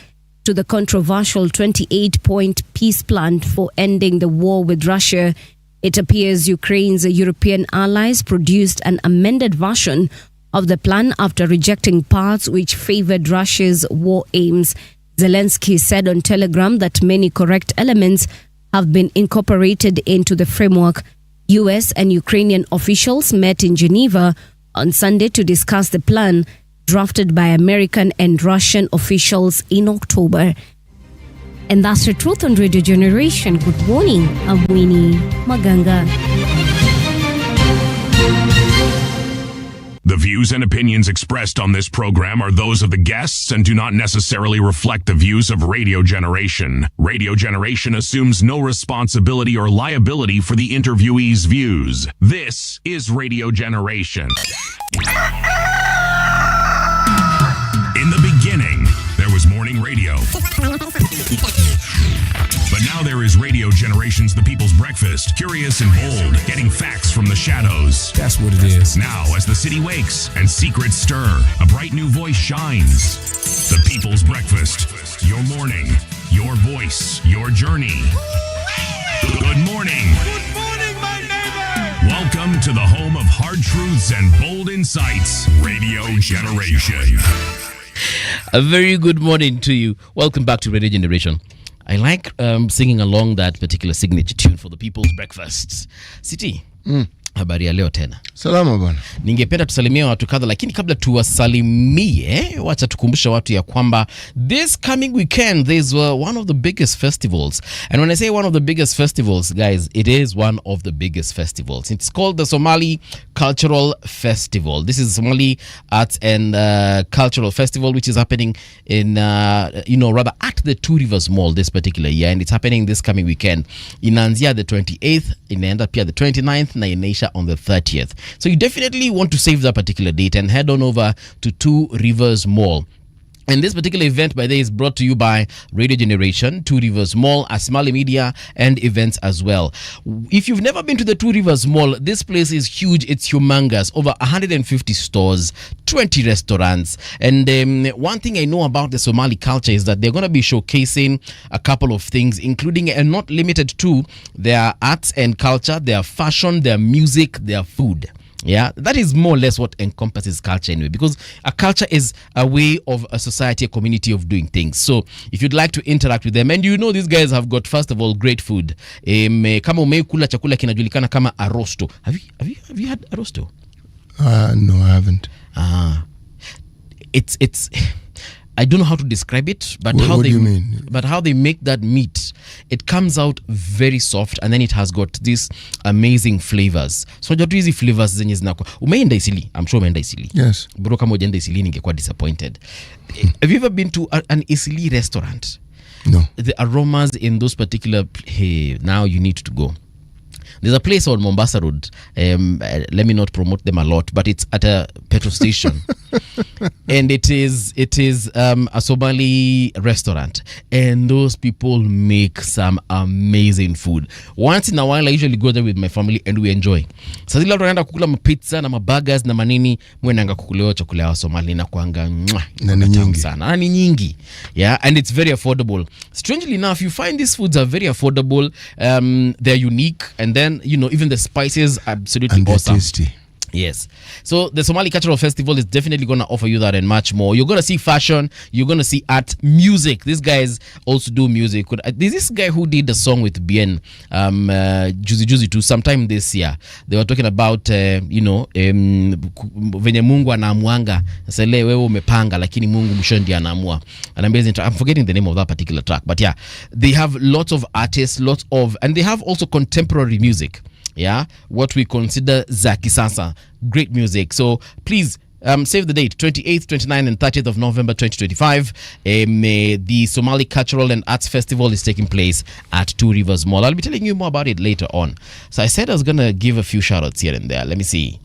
to the controversial 28-point peace plan for ending the war with Russia. It appears Ukraine's European allies produced an amended version of the plan after rejecting parts which favored Russia's war aims. Zelensky said on Telegram that many correct elements have been incorporated into the framework. US and Ukrainian officials met in Geneva on Sunday to discuss the plan drafted by American and Russian officials in October. And that's the truth on Radio Generation. Good morning. I'm Winnie Maganga. The views and opinions expressed on this program are those of the guests and do not necessarily reflect the views of Radio Generation. Radio Generation assumes no responsibility or liability for the interviewee's views. This is Radio Generation. In the beginning, there was morning radio. But now there is Radio Generation's The People's Breakfast, curious and bold, getting facts from the shadows. That's what it is. Now, as the city wakes and secrets stir, a bright new voice shines. The People's Breakfast, your morning, your voice, your journey. Good morning. Good morning, my neighbor. Welcome to the home of hard truths and bold insights, Radio Generation. A very good morning to you. Welcome back to Radio Generation. I like singing along that particular signature tune for the People's Breakfasts. City, habari ya leo tena. Salama bwana. Ningependa tusalimie watu kadha, lakini kabla tuwasalimie, wacha tukumbusha watu ya kwamba this coming weekend there's one of the biggest festivals. And when I say one of the biggest festivals, guys, it is one of the biggest festivals. It's called the Somali Cultural Festival. This is Somali Arts and Cultural Festival, which is happening in, rather at the Two Rivers Mall this particular year. And it's happening this coming weekend. Inaanzia the 28th, inaenda pia the 29th, na inaisha on the 30th. So you definitely want to save that particular date and head on over to Two Rivers Mall. And this particular event, by the way, is brought to you by Radio Generation, Two Rivers Mall, Asmali Media, and events as well. If you've never been to the Two Rivers Mall, this place is huge. It's humongous. Over 150 stores, 20 restaurants. And one thing I know about the Somali culture is that they're going to be showcasing a couple of things, including and not limited to their arts and culture, their fashion, their music, their food. Yeah, that is more or less what encompasses culture anyway, because a culture is a way of a society, a community of doing things. So if you'd like to interact with them, and you know these guys have got, first of all, great food. Kama umeikula chakula kinajulikana kama arosto. Have you had arosto? No, I haven't. It's I don't know how to describe it, but what do you mean? But how they make that meat, it comes out very soft, and then it has got these amazing flavors. So just easy flavors zenye zinako. Umeenda Isili? I'm sure umeenda Isili. Yes. Bro, kama ujaenda Isili ningekuwa disappointed. Have you ever been to an Isili restaurant? No. The aromas in those particular, hey, now you need to go. There's a place on Mombasa Road. Let me not promote them a lot, but it's at a petrol station, and it is a Somali restaurant, and those people make some amazing food. Once in a while, I usually go there with my family, and we enjoy. Sasa zile tunaenda kukula mapizza na maburgers na manini, mwenanga kukuleo chakula wa Somali na kuanga nyingi sana, ni nyingi. Yeah, and it's very affordable. Strangely enough, you find these foods are very affordable. They're unique, and then even the spices are absolutely and awesome. Tasty. Yes. So the Somali Cultural Festival is definitely going to offer you that and much more. You're going to see fashion. You're going to see art, music. These guys also do music. There's this guy who did a song with Bien, Juzi too, sometime this year. They were talking about, venye Mungu anamuanga. Sele wewe umepanga, lakini Mungu mwisho ndiye anaamua. And I'm forgetting the name of that particular track. But yeah, they have lots of artists, and they have also contemporary music. Yeah, what we consider za kisasa, great music. So please save the date, 28th, 29th and 30th of November 2025. The Somali Cultural and Arts Festival is taking place at Two Rivers Mall. I'll be telling you more about it later on. So I said I was going to give a few shout-outs here and there. Let me see.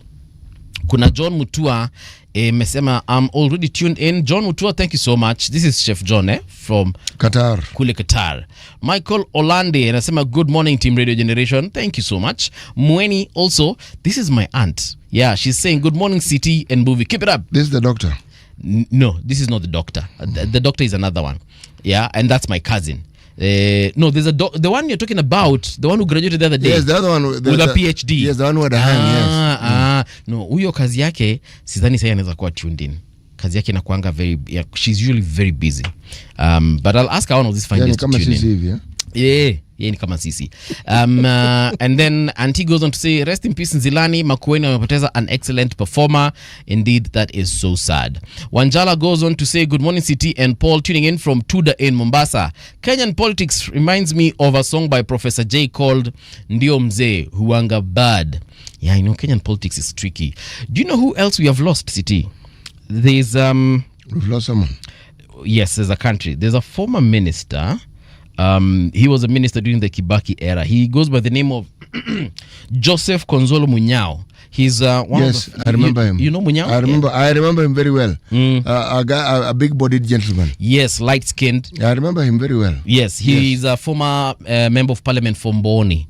Kuna John Mutua mesema I'm already tuned in. John Mutua, thank you so much. This is Chef John from Qatar. Kule Qatar. Michael Olande anasema good morning Team Radio Generation. Thank you so much. Mweni also, this is my aunt. Yeah, she's saying good morning CT and Mbuvi. Keep it up. This is the doctor. No, this is not the doctor. The doctor is another one. Yeah, and that's my cousin. No, there's the one you're talking about, the one who graduated the other day. Yes, the other one with a PhD. Yes, the one with the hand. Yes. No, huyo kazi yake sidhani sasa anaweza kuwa tuned in. Kazi yake inakuanga she's usually very busy. But I'll ask her one of these fine days to tune in. Yeah, ni kama sisi. And then Auntie goes on to say, rest in peace Nzilani, Makueni amepoteza an excellent performer. Indeed, that is so sad. Wanjala goes on to say, good morning CT and Paul, tuning in from Tuda in Mombasa. Kenyan politics reminds me of a song by Professor J called Ndio Mzee Huanga Bad. Yeah, I know Kenyan politics is tricky. Do you know who else we have lost, CT? We've lost someone. Yes, there's a country. There's a former minister. He was a minister during the Kibaki era. He goes by the name of Joseph Konzolo Munyao. He's one yes, of the, I remember him. You know Munyao? I remember him very well. A guy, a big-bodied gentleman. Yes, light-skinned. I remember him very well. Yes, he's a former member of parliament from Mboni.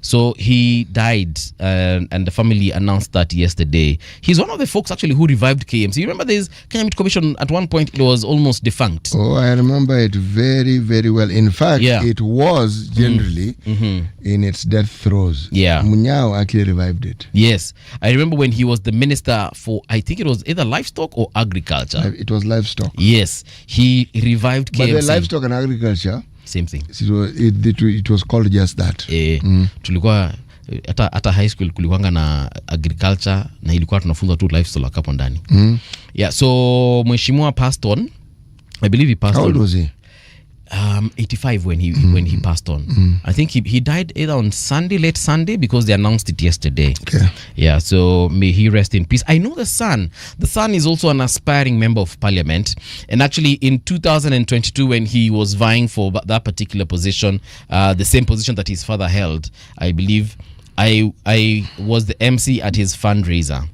So he died, and the family announced that yesterday. He's one of the folks actually who revived KMC. You remember this Kenya Meat Commission at one point, it was almost defunct. Oh, I remember it very, very well. In fact, it was generally in its death throes. Yeah. Munyao actually revived it. Yes. I remember when he was the minister for, I think it was either livestock or agriculture. It was livestock. Yes. He revived KMC. But the livestock and agriculture, same thing. It was called just that. Tulikuwa hata high school kulikuanga na agriculture na ilikuwa tunafunza tu livestock hapo ndani. Yeah, so mheshimiwa passed on. I believe he passed on. How old was he? 85 when he passed on. I think he died either on Sunday, late Sunday, because they announced it yesterday. Okay. Yeah, so may he rest in peace. I know the son is also an aspiring member of parliament, and actually in 2022 when he was vying for that particular position, the same position that his father held, I believe I was the MC at his fundraiser.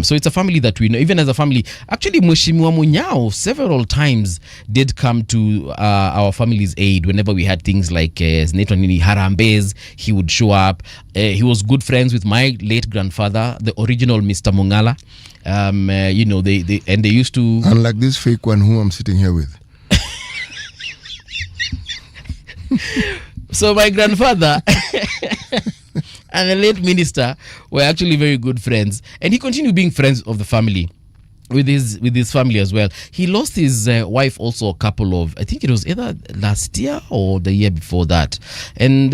So it's a family that we know, even as a family. Actually, Mheshimiwa Munyao several times did come to our family's aid whenever we had things like Harambes. He would show up. He was good friends with my late grandfather, the original Mr. Mung'ala. They used to. Unlike this fake one who I'm sitting here with. So my grandfather and the late minister were actually very good friends, and he continued being friends of the family. With his family as well. He lost his wife also a couple of, I think it was either last year or the year before that. And,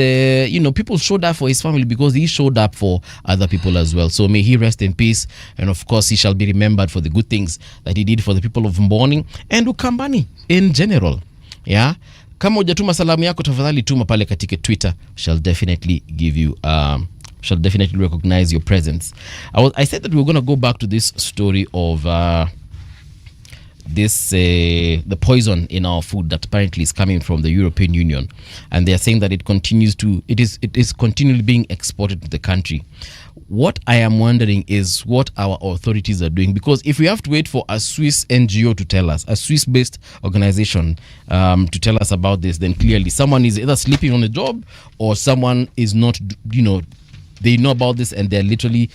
people showed up for his family because he showed up for other people as well. So may he rest in peace. And of course, he shall be remembered for the good things that he did for the people of Mboni and Ukambani in general. Yeah. Kama hujatuma salamu yako tafadhali tuma pale katika Twitter. Shall definitely give you shall definitely recognize your presence. I said that we were going to go back to this story of the poison in our food that apparently is coming from the European Union, and they are saying that it is continually being exported to the country. What I am wondering is what our authorities are doing, because if we have to wait for a Swiss NGO to tell us, a Swiss-based organization to tell us about this, then clearly someone is either sleeping on a job or someone is not, they know about this and they're literally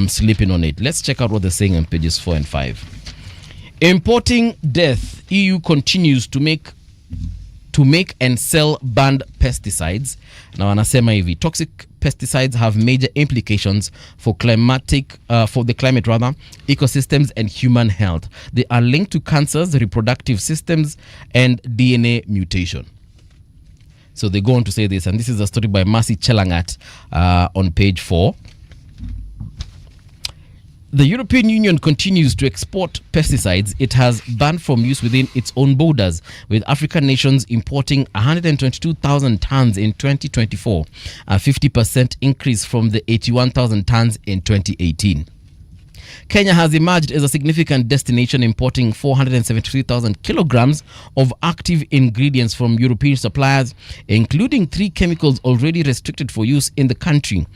sleeping on it. Let's check out what they're saying on pages 4 and 5. Importing death. EU continues to make and sell banned pesticides. Now anasema hivi, toxic pesticides have major implications for the climate, ecosystems and human health. They are linked to cancers, reproductive systems and DNA mutation. So they go on to say this, and this is a story by Mercy Chelangat on page 4. The European Union continues to export pesticides it has banned from use within its own borders, with African nations importing 122,000 tons in 2024, a 50% increase from the 81,000 tons in 2018. Kenya has emerged as a significant destination, importing 473,000 kilograms of active ingredients from European suppliers, including 3 chemicals already restricted for use in the country.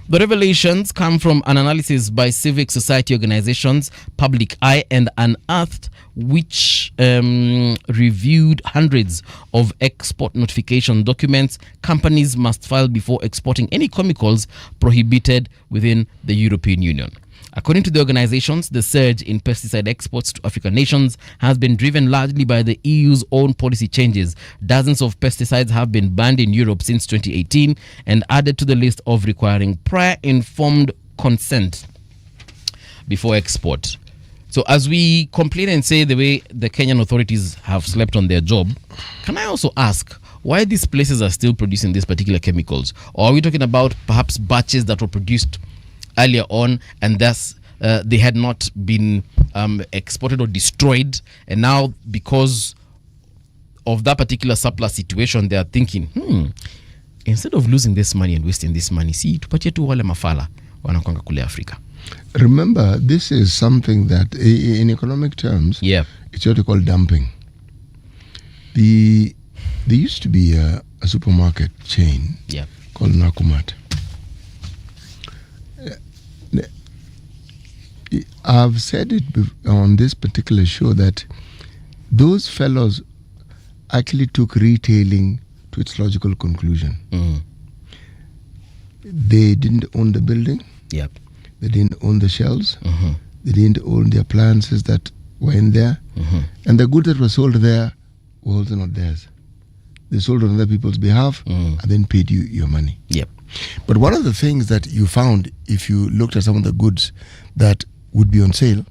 The revelations come from an analysis by civic society organizations, Public Eye and Unearthed, which reviewed hundreds of export notification documents companies must file before exporting any chemicals prohibited within the European Union. According to the organizations, the surge in pesticide exports to African nations has been driven largely by the EU's own policy changes. Dozens of pesticides have been banned in Europe since 2018 and added to the list of requiring prior informed consent before export. So as we complain and say the way the Kenyan authorities have slept on their job, can I also ask why these places are still producing these particular chemicals? Or are we talking about perhaps batches that were produced earlier on and thus they had not been exported or destroyed, and now because of that particular surplus situation they are thinking, instead of losing this money and wasting this money, tupatie tu wale mafala wanakwanga kule Afrika. Remember, this is something that in economic terms, it's what you call dumping. There used to be a supermarket chain called Nakumat. I've said it on this particular show that those fellows actually took retailing to its logical conclusion. They didn't own the building. They didn't own the shelves. They didn't own the appliances that were in there. And the goods that were sold there were also not theirs. They sold on other people's behalf and then paid you your money. But one of the things that you found, if you looked at some of the goods that would be on sale,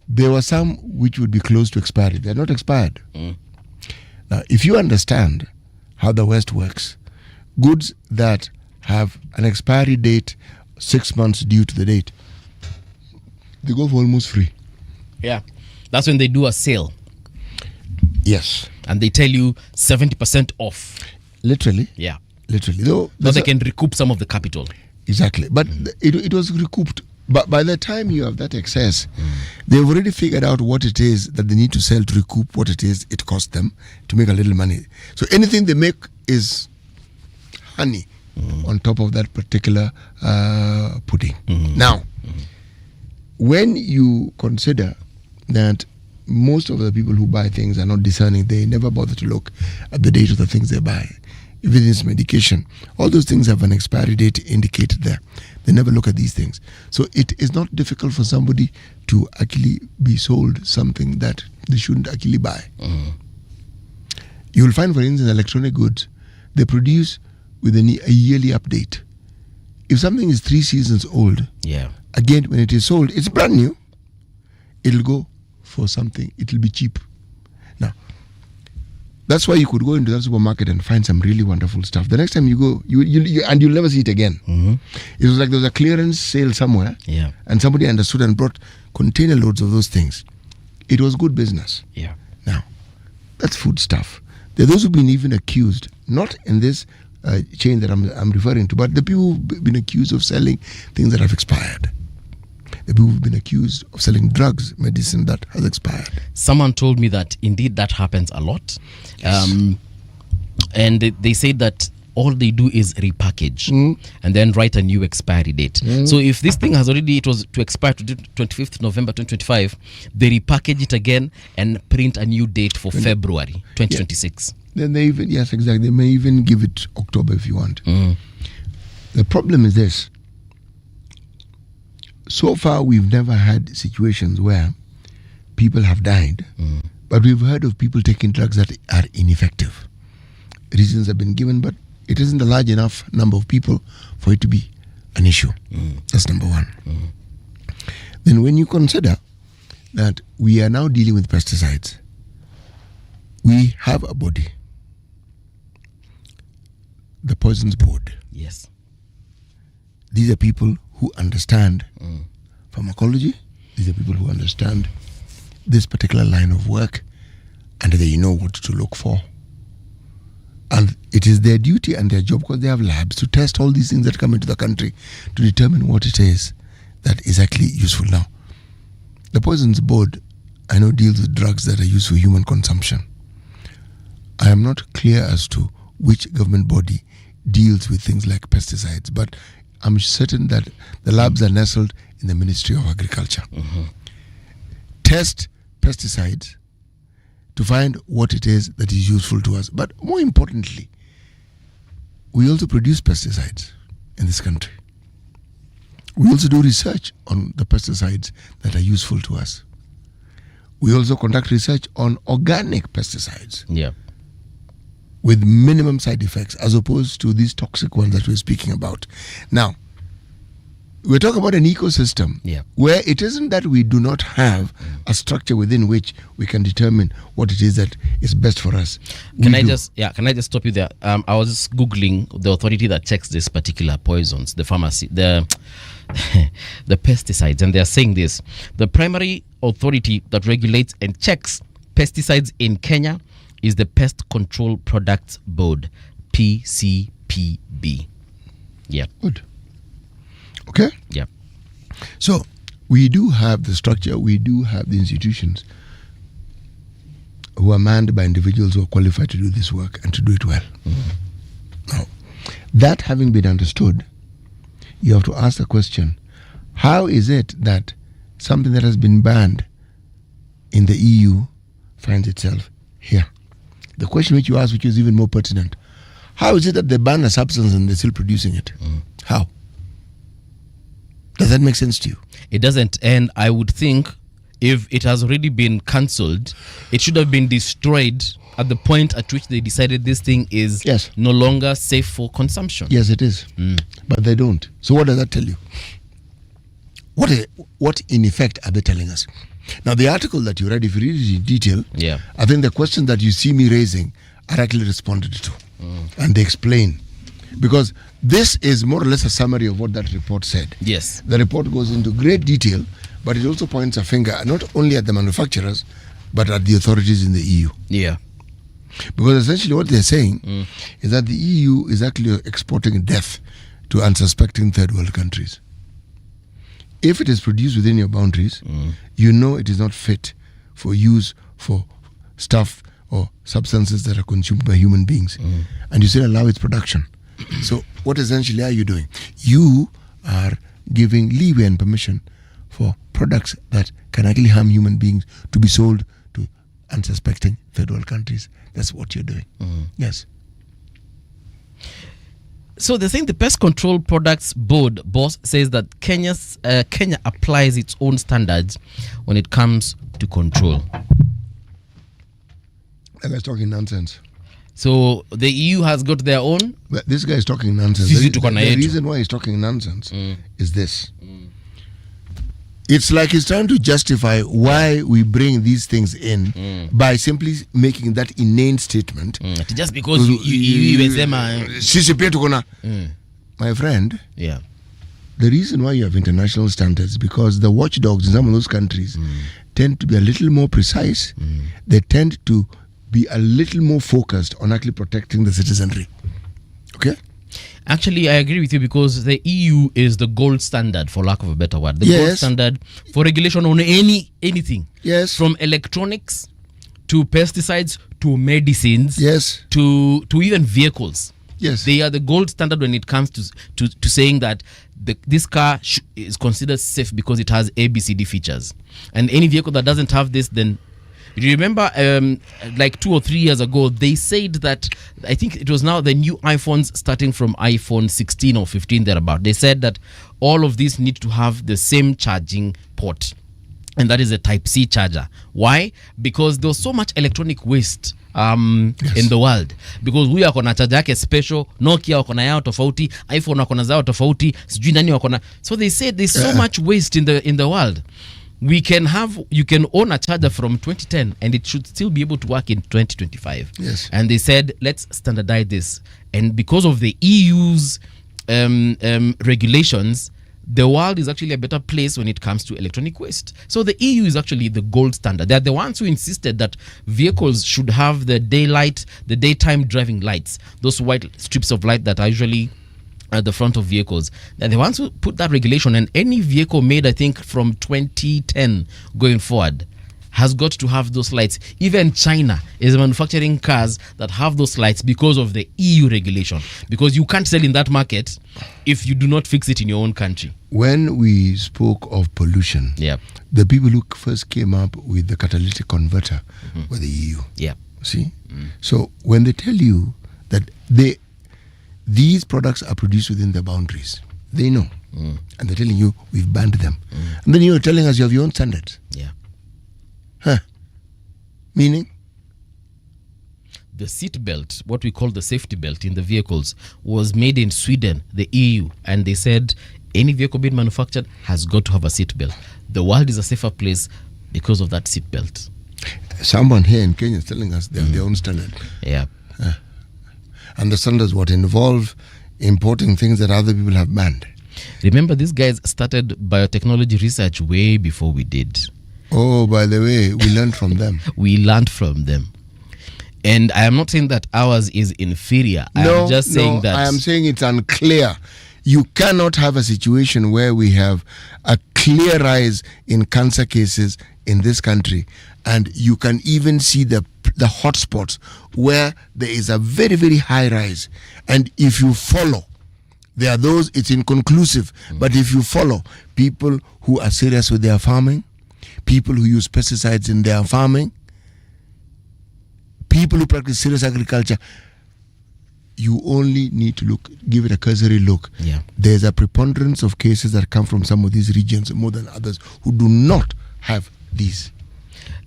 there were some which would be close to expiry. They're not expired. Now, if you understand how the West works, goods that have an expiry date 6 months due to the date, they go for almost free. That's when they do a sale. Yes. And they tell you 70% off. Literally. Literally. Though they can recoup some of the capital. Exactly. But it was recouped. But by the time you have that excess, they've already figured out what it is that they need to sell to recoup what it is it cost them to make a little money. So anything they make is honey on top of that particular pudding. Now, when you consider that most of the people who buy things are not discerning, they never bother to look at the date of the things they buy. If it is medication, all those things have an expiry date indicated there. They never look at these things. So it is not difficult for somebody to actually be sold something that they shouldn't actually buy. You will find, for instance, electronic goods, they produce with a yearly update. if something is 3 seasons old, Yeah. again, when it is sold, it's brand new. It'll go for something. It'll be cheap. Now, that's why you could go into that supermarket and find some really wonderful stuff. The next time you go, and you'll never see it again. Mm-hmm. It was like there was a clearance sale somewhere, Yeah. and somebody understood and brought container loads of those things. It was good business. Yeah. Now, that's food stuff. There are those who've been even accused, not in this chain that I'm referring to, but the people who've been accused of selling things that have expired. The people who've been accused of selling drugs, medicine that has expired. Someone told me that indeed that happens a lot. Yes. And they said that all they do is repackage and then write a new expiry date. So if this thing has already, it was to expire to 25th November 2025, they repackage it again and print a new date for February 2026. Then they even, yes, exactly. They may even give it October if you want. The problem is this. So far, we've never had situations where people have died, but we've heard of people taking drugs that are ineffective. Reasons have been given, but it isn't a large enough number of people for it to be an issue. That's number one. Then when you consider that we are now dealing with pesticides, we have a body, the Poisons Board. Yes. These are people who understand pharmacology. These are people who understand this particular line of work, and they know what to look for. And it is their duty and their job, because they have labs, to test all these things that come into the country to determine what it is that is actually useful. Now, the Poisons Board, I know, deals with drugs that are used for human consumption. I am not clear as to which government body deals with things like pesticides, but I'm certain that the labs are nestled in the Ministry of Agriculture. Test pesticides to find what it is that is useful to us. But more importantly, we also produce pesticides in this country. We also do research on the pesticides that are useful to us. We also conduct research on organic pesticides. Yeah. With minimum side effects, as opposed to these toxic ones that we're speaking about. Now, we're talking about an ecosystem where it isn't that we do not have a structure within which we can determine what it is that is best for us. Can I just stop you there? I was just Googling the authority that checks this particular poisons, the pharmacy, the pesticides, and they are saying this: the primary authority that regulates and checks pesticides in Kenya is the Pest Control Products Board, PCPB. Yeah. Good. Okay? Yeah. So, we do have the structure, we do have the institutions who are manned by individuals who are qualified to do this work and to do it well. Now, that having been understood, you have to ask the question, how is it that something that has been banned in the EU finds itself here? The question which you asked, which is even more pertinent, how is it that they ban a substance and they're still producing it? How? Does that make sense to you? It doesn't, and I would think if it has already been cancelled, it should have been destroyed at the point at which they decided this thing is no longer safe for consumption. Yes, it is. But they don't. So what does that tell you? What in effect are they telling us? Now, the article that you read, if you read it in detail, I think the questions that you see me raising are actually responded to. And they explain. Because this is more or less a summary of what that report said. Yes. The report goes into great detail, but it also points a finger not only at the manufacturers, but at the authorities in the EU. Yeah. Because essentially what they're saying is that the EU is actually exporting death to unsuspecting third world countries. If it is produced within your boundaries, you know it is not fit for use for stuff or substances that are consumed by human beings. And you still allow its production. So what essentially are you doing? You are giving leeway and permission for products that can actually harm human beings to be sold to unsuspecting third world countries. That's what you're doing. Yes. So they're saying the Pest Control Products Board boss says that Kenya applies its own standards when it comes to control. That guy's talking nonsense. So the EU has got their own. But this guy is talking nonsense. Sisi The tuko na yetu. reason why he's talking nonsense is this. It's like he's trying to justify why we bring these things in by simply making that inane statement. Just because you Sisi pia tuko na. My friend, yeah. the reason why you have international standards because the watchdogs in some of those countries tend to be a little more precise. They tend to be a little more focused on actually protecting the citizenry. Okay? Actually, I agree with you because the EU is the gold standard, for lack of a better word. The Yes. gold standard for regulation on anything. Yes. From electronics to pesticides to medicines. Yes. To even vehicles. Yes. They are the gold standard when it comes to saying that this car is considered safe because it has ABCD features. And any vehicle that doesn't have this, then... You remember, like 2 or 3 years ago, they said that, I think it was now the new iPhones starting from iPhone 16 or 15 thereabout. They said that all of these need to have the same charging port. And that is a Type-C charger. Why? Because there was so much electronic waste in the world. Because we are kona charger yake special, Nokia wako na yao tofauti, iPhone wako na zao tofauti, sijui nani wako na. So they said there's so much waste in the world. You can own a charger from 2010 and it should still be able to work in 2025. Yes. And they said, let's standardize this. And because of the EU's regulations, the world is actually a better place when it comes to electronic waste. So the EU is actually the gold standard. They're the ones who insisted that vehicles should have the daytime driving lights, those white strips of light that are usually at the front of vehicles. They're the ones who put that regulation, and any vehicle made, I think, from 2010 going forward has got to have those lights. Even China is manufacturing cars that have those lights because of the EU regulation. Because you can't sell in that market if you do not fix it in your own country. When we spoke of pollution, the people who first came up with the catalytic converter were the EU. Yeah. See? So when they tell you that these products are produced within the boundaries, they know. And they're telling you, we've banned them. And then you're telling us you have your own standards. Yeah. Huh. Meaning? The seat belt, what we call the safety belt in the vehicles, was made in Sweden, the EU. And they said any vehicle being manufactured has got to have a seat belt. The world is a safer place because of that seat belt. Someone here in Kenya is telling us they have their own standard. Yeah. And the standards what involve importing things that other people have banned. Remember, these guys started biotechnology research way before we did. Oh, by the way, we learned from them. We learned from them. And I am not saying that ours is inferior. I am just saying that... I am saying it's unclear. You cannot have a situation where we have a clear rise in cancer cases in this country, and you can even see the hotspots where there is a very, very high rise. And if you follow, there are those, it's inconclusive, but if you follow people who are serious with their farming, people who use pesticides in their farming, people who practice serious agriculture, you only need to give it a cursory look. Yeah. There's a preponderance of cases that come from some of these regions more than others who do not have these.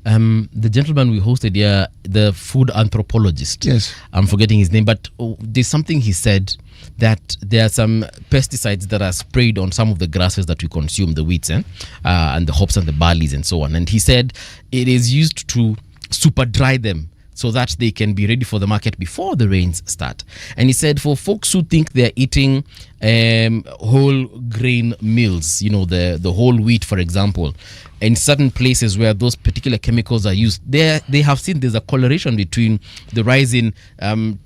The gentleman we hosted here, the food anthropologist. Yes. I'm forgetting his name, but there's something he said that there are some pesticides that are sprayed on some of the grasses that we consume, the wheats and the hops and the barleys and so on. And he said it is used to super dry them so that they can be ready for the market before the rains start. And he said for folks who think they're eating whole grain meals, you know, the whole wheat, for example, in certain places where those particular chemicals are used, they have seen there's a correlation between the rise in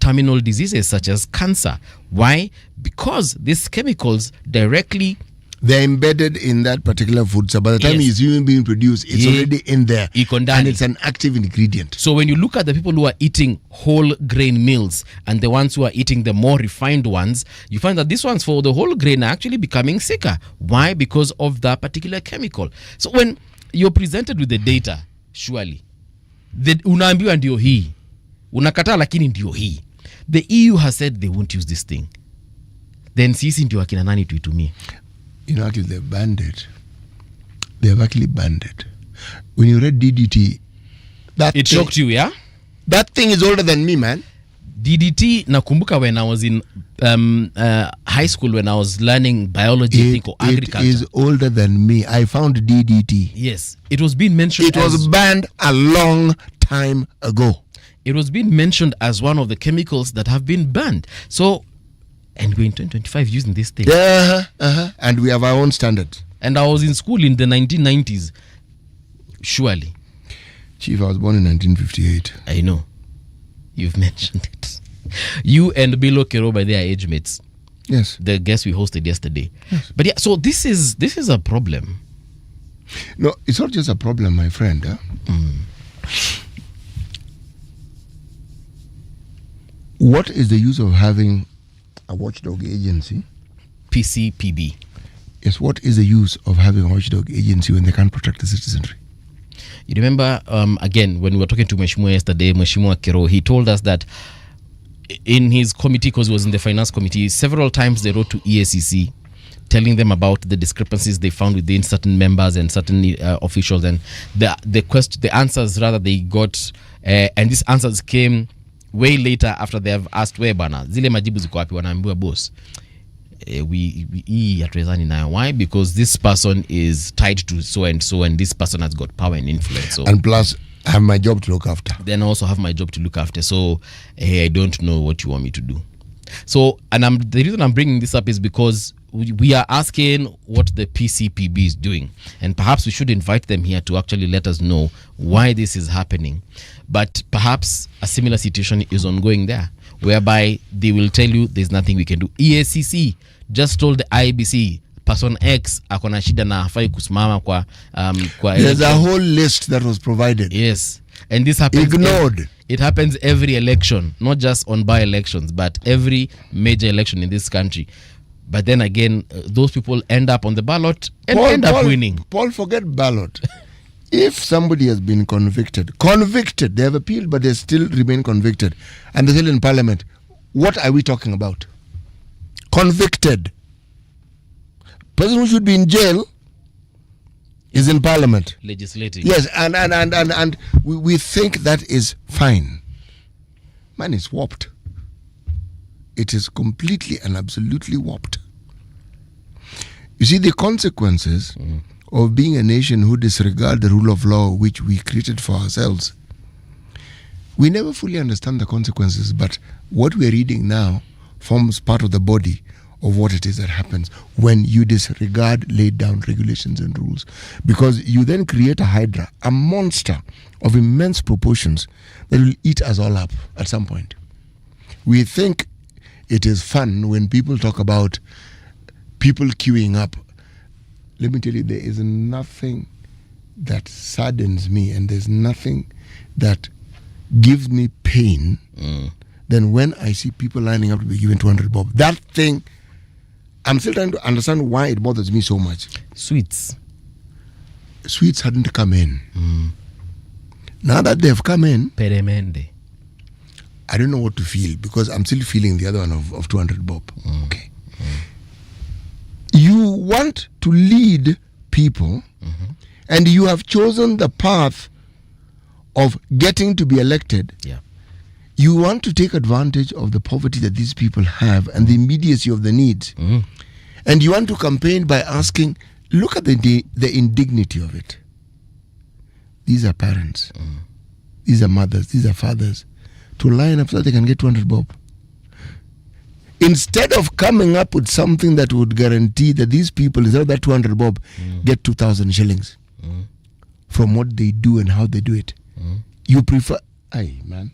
terminal diseases such as cancer. Why? Because these chemicals directly... They're embedded in that particular food. So by the time it's even being produced, it's already in there. And it's an active ingredient. So when you look at the people who are eating whole grain meals and the ones who are eating the more refined ones, you find that these ones for the whole grain are actually becoming sicker. Why? Because of that particular chemical. So when you're presented with the data, surely, unaambiwa ndio hii. Unakataa lakini ndio hii. The EU has said they won't use this thing. Then sisi ndio akina nani tuitumie? You know, actually, they've banned it. They have actually banned it. When you read DDT, it shocked you, yeah? That thing is older than me, man. DDT, nakumbuka when I was in high school, when I was learning biology, I think, or agriculture. It is older than me. I found DDT. Yes, it was being mentioned. It was banned a long time ago. It was being mentioned as one of the chemicals that have been banned. So, and we're in 2025 using this thing. And we have our own standards. And I was in school in the 1990s. Surely. Chief, I was born in 1958. I know. You've mentioned it. You and Bill Okeroba, they are age mates. Yes. The guest we hosted yesterday. Yes. But yeah, so this is a problem. No, it's not just a problem, my friend. What is the use of having a watchdog agency? PCPB. Yes, what is the use of having a watchdog agency when they can't protect the citizenry? You remember, again, when we were talking to Mheshimiwa yesterday, Mheshimiwa Kero, he told us that in his committee, because he was in the finance committee, several times they wrote to EACC telling them about the discrepancies they found within certain members and certain officials, and the answers rather they got, and these answers came way later after they have asked, where bana zile majibu ziko wapi, wanaambiwa boss, we hatuwezani nayo. Why? Because this person is tied to so and so, and this person has got power and influence. So, and plus, I have my job to look after. Then I also have my job to look after. So, I don't know what you want me to do. So, and the reason I'm bringing this up is because we are asking what the PCPB is doing, and perhaps we should invite them here to actually let us know why this is happening. But perhaps a similar situation is ongoing there, whereby they will tell you there's nothing we can do. EACC just told the IBC person X akona shida na hafai kusimama kwa there's a whole list that was provided. Yes, and this happens ignored. It happens every election, not just on by-elections, but every major election in this country. But then again, those people end up on the ballot and end up winning. Paul, forget ballot. If somebody has been convicted, they have appealed, but they still remain convicted, and they're still in parliament, what are we talking about? Convicted. Person who should be in jail is in parliament. Legislating. Yes, and we think that is fine. Man, it's warped. It is completely and absolutely warped. You see, the consequences of being a nation who disregard the rule of law which we created for ourselves, we never fully understand the consequences, but what we're reading now forms part of the body of what it is that happens when you disregard laid down regulations and rules. Because you then create a hydra, a monster of immense proportions that will eat us all up at some point. We think it is fun when people talk about people queuing up. Let me tell you, there is nothing that saddens me, and there's nothing that gives me pain than when I see people lining up to be given 200 bob. That thing, I'm still trying to understand why it bothers me so much. Sweets hadn't come in. Now that they've come in, Peremende. I don't know what to feel, because I'm still feeling the other one of 200 bob. Okay. You want to lead people, and you have chosen the path of getting to be elected. Yeah. You want to take advantage of the poverty that these people have and the immediacy of the needs. And you want to campaign by asking, look at the indignity of it. These are parents. These are mothers. These are fathers. To line up so that they can get 200 bob. Instead of coming up with something that would guarantee that these people, instead of that 200 bob, get 2,000 shillings from what they do and how they do it. You prefer... Aye, man.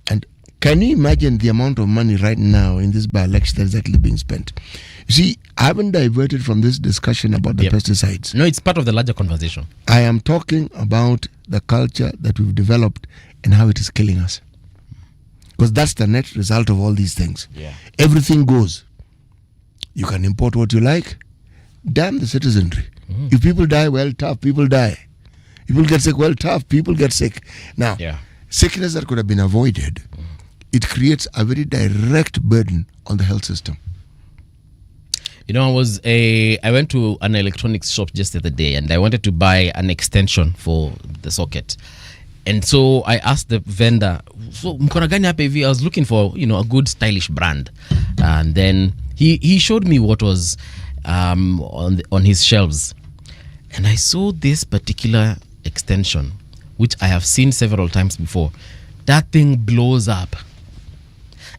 And can you imagine the amount of money right now in this by-election that is actually being spent? You see, I haven't diverted from this discussion about the pesticides. No, it's part of the larger conversation. I am talking about the culture that we've developed and how it is killing us. Because that's the net result of all these things. Yeah. Everything goes. You can import what you like. Damn the citizenry. If people die, well, tough, people die. People get sick, well, tough, people get sick. Now, sickness that could have been avoided, it creates a very direct burden on the health system. You know, I went to an electronics shop just the other day, and I wanted to buy an extension for the socket. And so I asked the vendor, so mkona gani hapa hivi? I was looking for, a good stylish brand. And then he showed me what was on his shelves. And I saw this particular extension, which I have seen several times before. That thing blows up.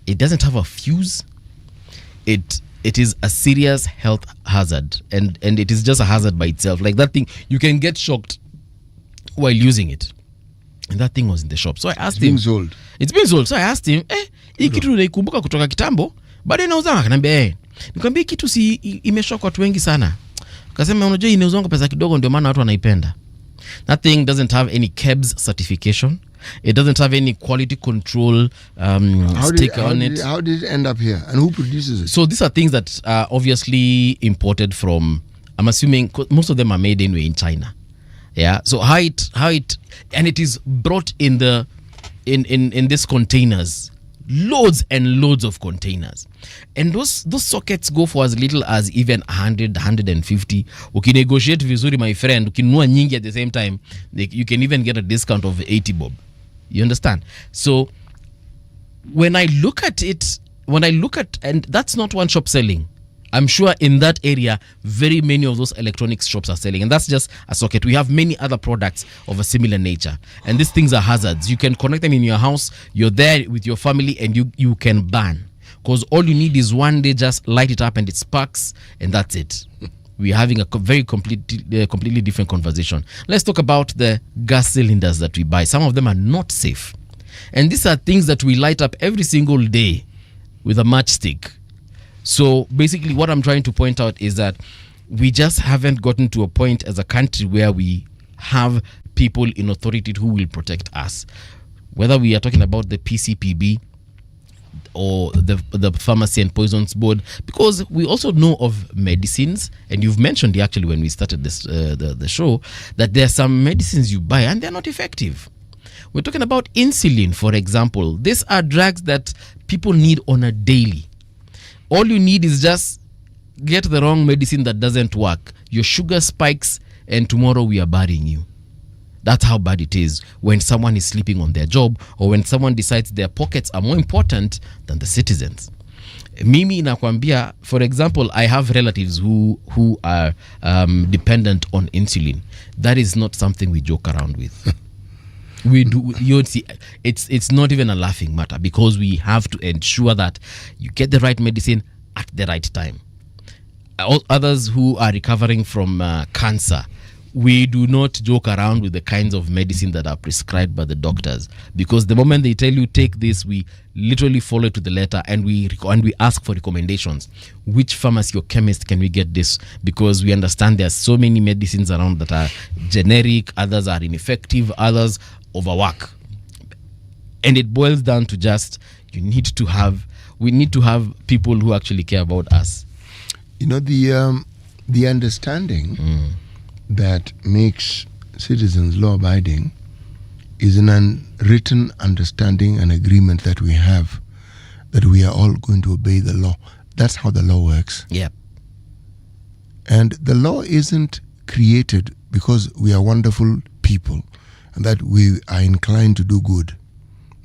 It doesn't have a fuse. It is a serious health hazard, and it is just a hazard by itself. Like that thing, you can get shocked while using it. And that thing was in the shop. So I asked him. It's being sold. So I asked him, hii kitu naikumbuka kutoka kitambo, bado inauzanga? Akaniambia, nikamwambia kitu si imeshock watu wengi sana. Akasema unajua inauzanga pesa kidogo ndio maana watu wanaipenda. That thing doesn't have any KEBS certification. It doesn't have any quality control sticker on it. How did it end up here? And who produces it? So these are things that are obviously imported from, I'm assuming most of them are made in China. Yeah. So how it and it is brought in in these containers, loads and loads of containers, and those sockets go for as little as even 100, 150. Ukinegotiate vizuri, my friend, ukinunua nyingi at the same time, you can even get a discount of 80 bob. You understand? So when I look at, and that's not one shop selling. I'm sure in that area, very many of those electronics shops are selling. And that's just a socket. We have many other products of a similar nature. And these things are hazards. You can connect them in your house. You're there with your family and you can burn. Because all you need is one day just light it up and it sparks and that's it. We're having a very completely different conversation. Let's talk about the gas cylinders that we buy. Some of them are not safe. And these are things that we light up every single day with a matchstick. So basically what I'm trying to point out is that we just haven't gotten to a point as a country where we have people in authority who will protect us. Whether we are talking about the PCPB or the Pharmacy and Poisons Board, because we also know of medicines, and you've mentioned actually when we started this the show, that there are some medicines you buy and they're not effective. We're talking about insulin, for example. These are drugs that people need on a daily. All you need is just get the wrong medicine that doesn't work. Your sugar spikes and tomorrow we are burying you. That's how bad it is when someone is sleeping on their job or when someone decides their pockets are more important than the citizens. Mimi nakwambia, for example, I have relatives who are dependent on insulin. That is not something we joke around with. We do. You see, it's not even a laughing matter because we have to ensure that you get the right medicine at the right time. All others who are recovering from cancer, we do not joke around with the kinds of medicine that are prescribed by the doctors, because the moment they tell you take this, we literally follow to the letter and we ask for recommendations. Which pharmacy or chemist can we get this? Because we understand there are so many medicines around that are generic, others are ineffective, others overwork. And it boils down to just we need to have people who actually care about us. You know, the understanding that makes citizens law abiding is an unwritten understanding and agreement that we have that we are all going to obey the law. That's how the law works. Yeah. And the law isn't created because we are wonderful people and that we are inclined to do good.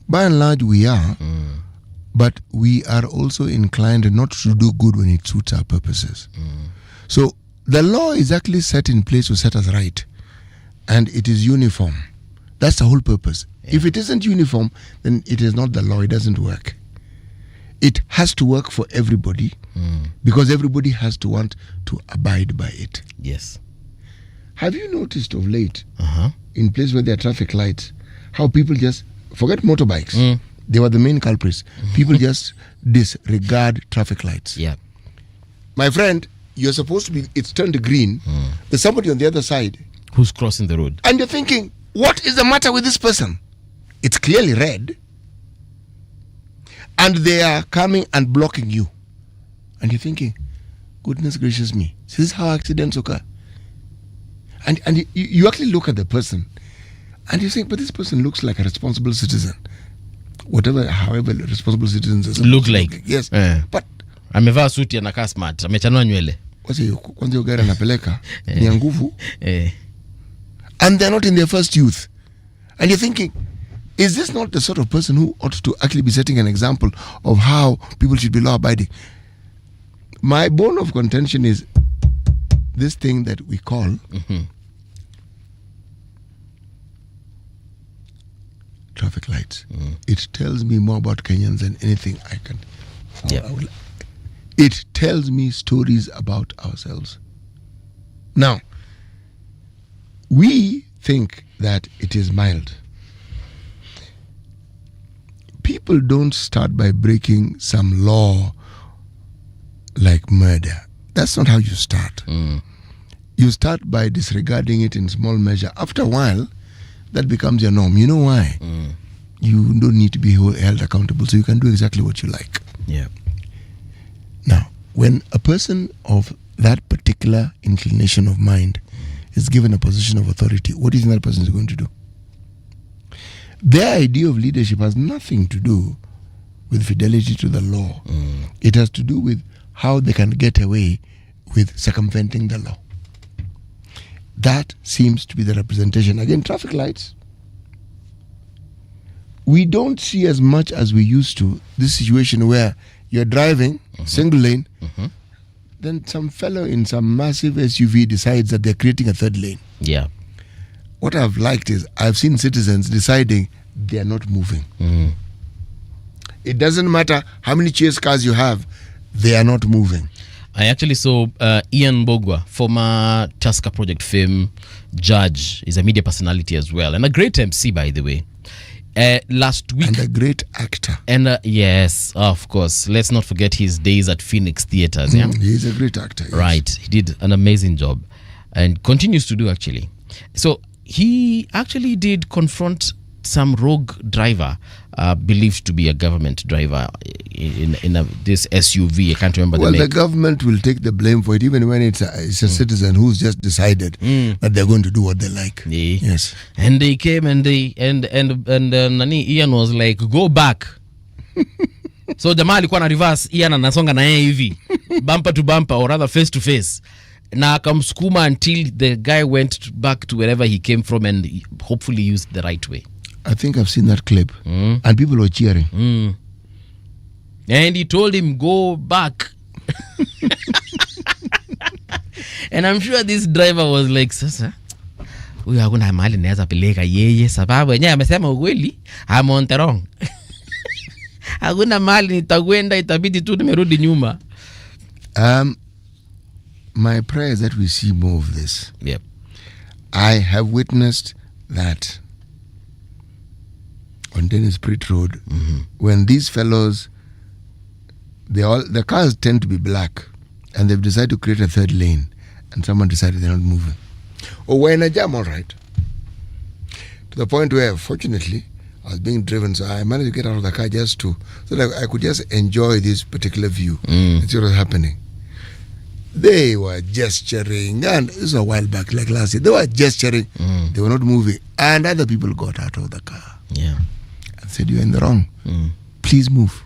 By and large, we are, but we are also inclined not to do good when it suits our purposes. So the law is actually set in place to set us right, and it is uniform. That's the whole purpose. Yeah. If it isn't uniform, then it is not the law. It doesn't work. It has to work for everybody because everybody has to want to abide by it. Yes. Have you noticed of late, in places where there are traffic lights, how people just forget motorbikes? They were the main culprits. People just disregard traffic lights. Yeah. My friend, you're supposed to be, it's turned green. There's somebody on the other side who's crossing the road. And you're thinking, what is the matter with this person? It's clearly red. And they are coming and blocking you. And you're thinking, goodness gracious me, this is how accidents occur. And you actually look at the person and you think, but this person looks like a responsible citizen. However responsible citizens look like. Yes. But amevaa suti anakaa smart, amechanua nywele. Kwanza hiyo gari anapeleka ni nguvu. And they're not in their first youth. And you're thinking, is this not the sort of person who ought to actually be setting an example of how people should be law-abiding? My bone of contention is this thing that we call traffic lights. It tells me more about Kenyans than anything I can. It tells me stories about ourselves. Now, we think that it is mild. People don't start by breaking some law like murder. That's not how you start. You start by disregarding it in small measure. After a while, that becomes your norm. You know why? You don't need to be held accountable, so you can do exactly what you like. Yeah. Now, when a person of that particular inclination of mind is given a position of authority, what do you think that person is going to do? Their idea of leadership has nothing to do with fidelity to the law. It has to do with how they can get away with circumventing the law. That seems to be the representation. Again, traffic lights. We don't see as much as we used to this situation where you're driving, single lane, then some fellow in some massive SUV decides that they're creating a third lane. Yeah. What I've liked is I've seen citizens deciding they're not moving. It doesn't matter how many chase cars you have, they are not moving. I actually saw Ian Mbogwa, former Tusker Project fame judge, is a media personality as well, and a great MC, by the way. Last week, and a great actor. And yes, of course, let's not forget his days at Phoenix Theatres. Yeah, he's a great actor. Yes. Right, he did an amazing job, and continues to do actually. So he actually did confront some rogue driver, believed to be a government driver in this SUV. I can't remember the name. Well, the government will take the blame for it, even when it's a citizen who's just decided that they're going to do what they like. Yeah. Yes. And they came and Ian was like, go back. So jamaa alikuwa na reverse, Ian anasonga na yeye hivi, bumper to bumper, or rather face to face, na akamsukuma until the guy went back to wherever he came from and hopefully used the right way. I think I've seen that clip, and people were cheering. And he told him, go back. And I'm sure this driver was like, sasa huyu hakuna mahali naweza peleka yeye, sababu yeye amesema ukweli, I'm on the wrong. Hakuna mahali nitakwenda, itabidi tu nimerudi nyuma. My prayer is that we see more of this. Yep. I have witnessed that on Dennis Pritt Road, when these fellows, the cars tend to be black, and they've decided to create a third lane, and someone decided they're not moving. Or we're in a jam, all right. To the point where, fortunately, I was being driven, so I managed to get out of the car so that I could just enjoy this particular view and see what was happening. They were gesturing, and this was a while back, like last year. They were gesturing, they were not moving, and other people got out of the car. Yeah. And said, you're in the wrong. Please move.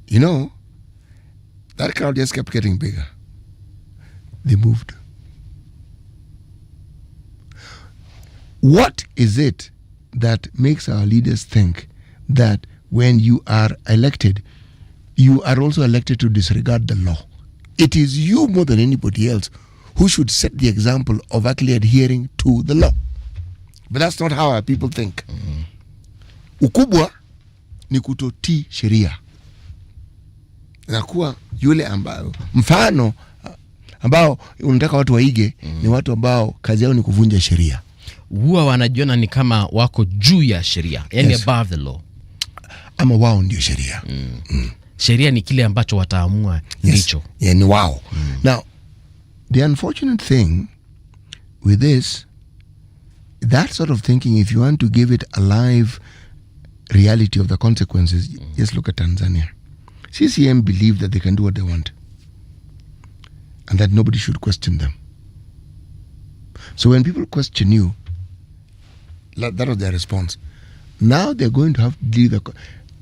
You know, that crowd just kept getting bigger. They moved. What is it that makes our leaders think that when you are elected, you are also elected to disregard the law? It is you more than anybody else who should set the example of actually adhering to the law. But that's not how our people think. Ukubwa ni kutotii sheria. Nakuwa yule ambao mfano ambao unataka watu waige ni watu ambao kazi yao ni kuvunja sheria. Huwa wanajiona ni kama wako juu ya sheria, yani above the law. Ama wao ndio sheria. Sheria ni kile ambacho wataamua ndicho. Yeah, ni wao. Now, the unfortunate thing with this, that sort of thinking, if you want to give it a live reality of the consequences, just look at Tanzania. CCM believe that they can do what they want and that nobody should question them. So when people question you, that was their response. Now they're going to have to deal with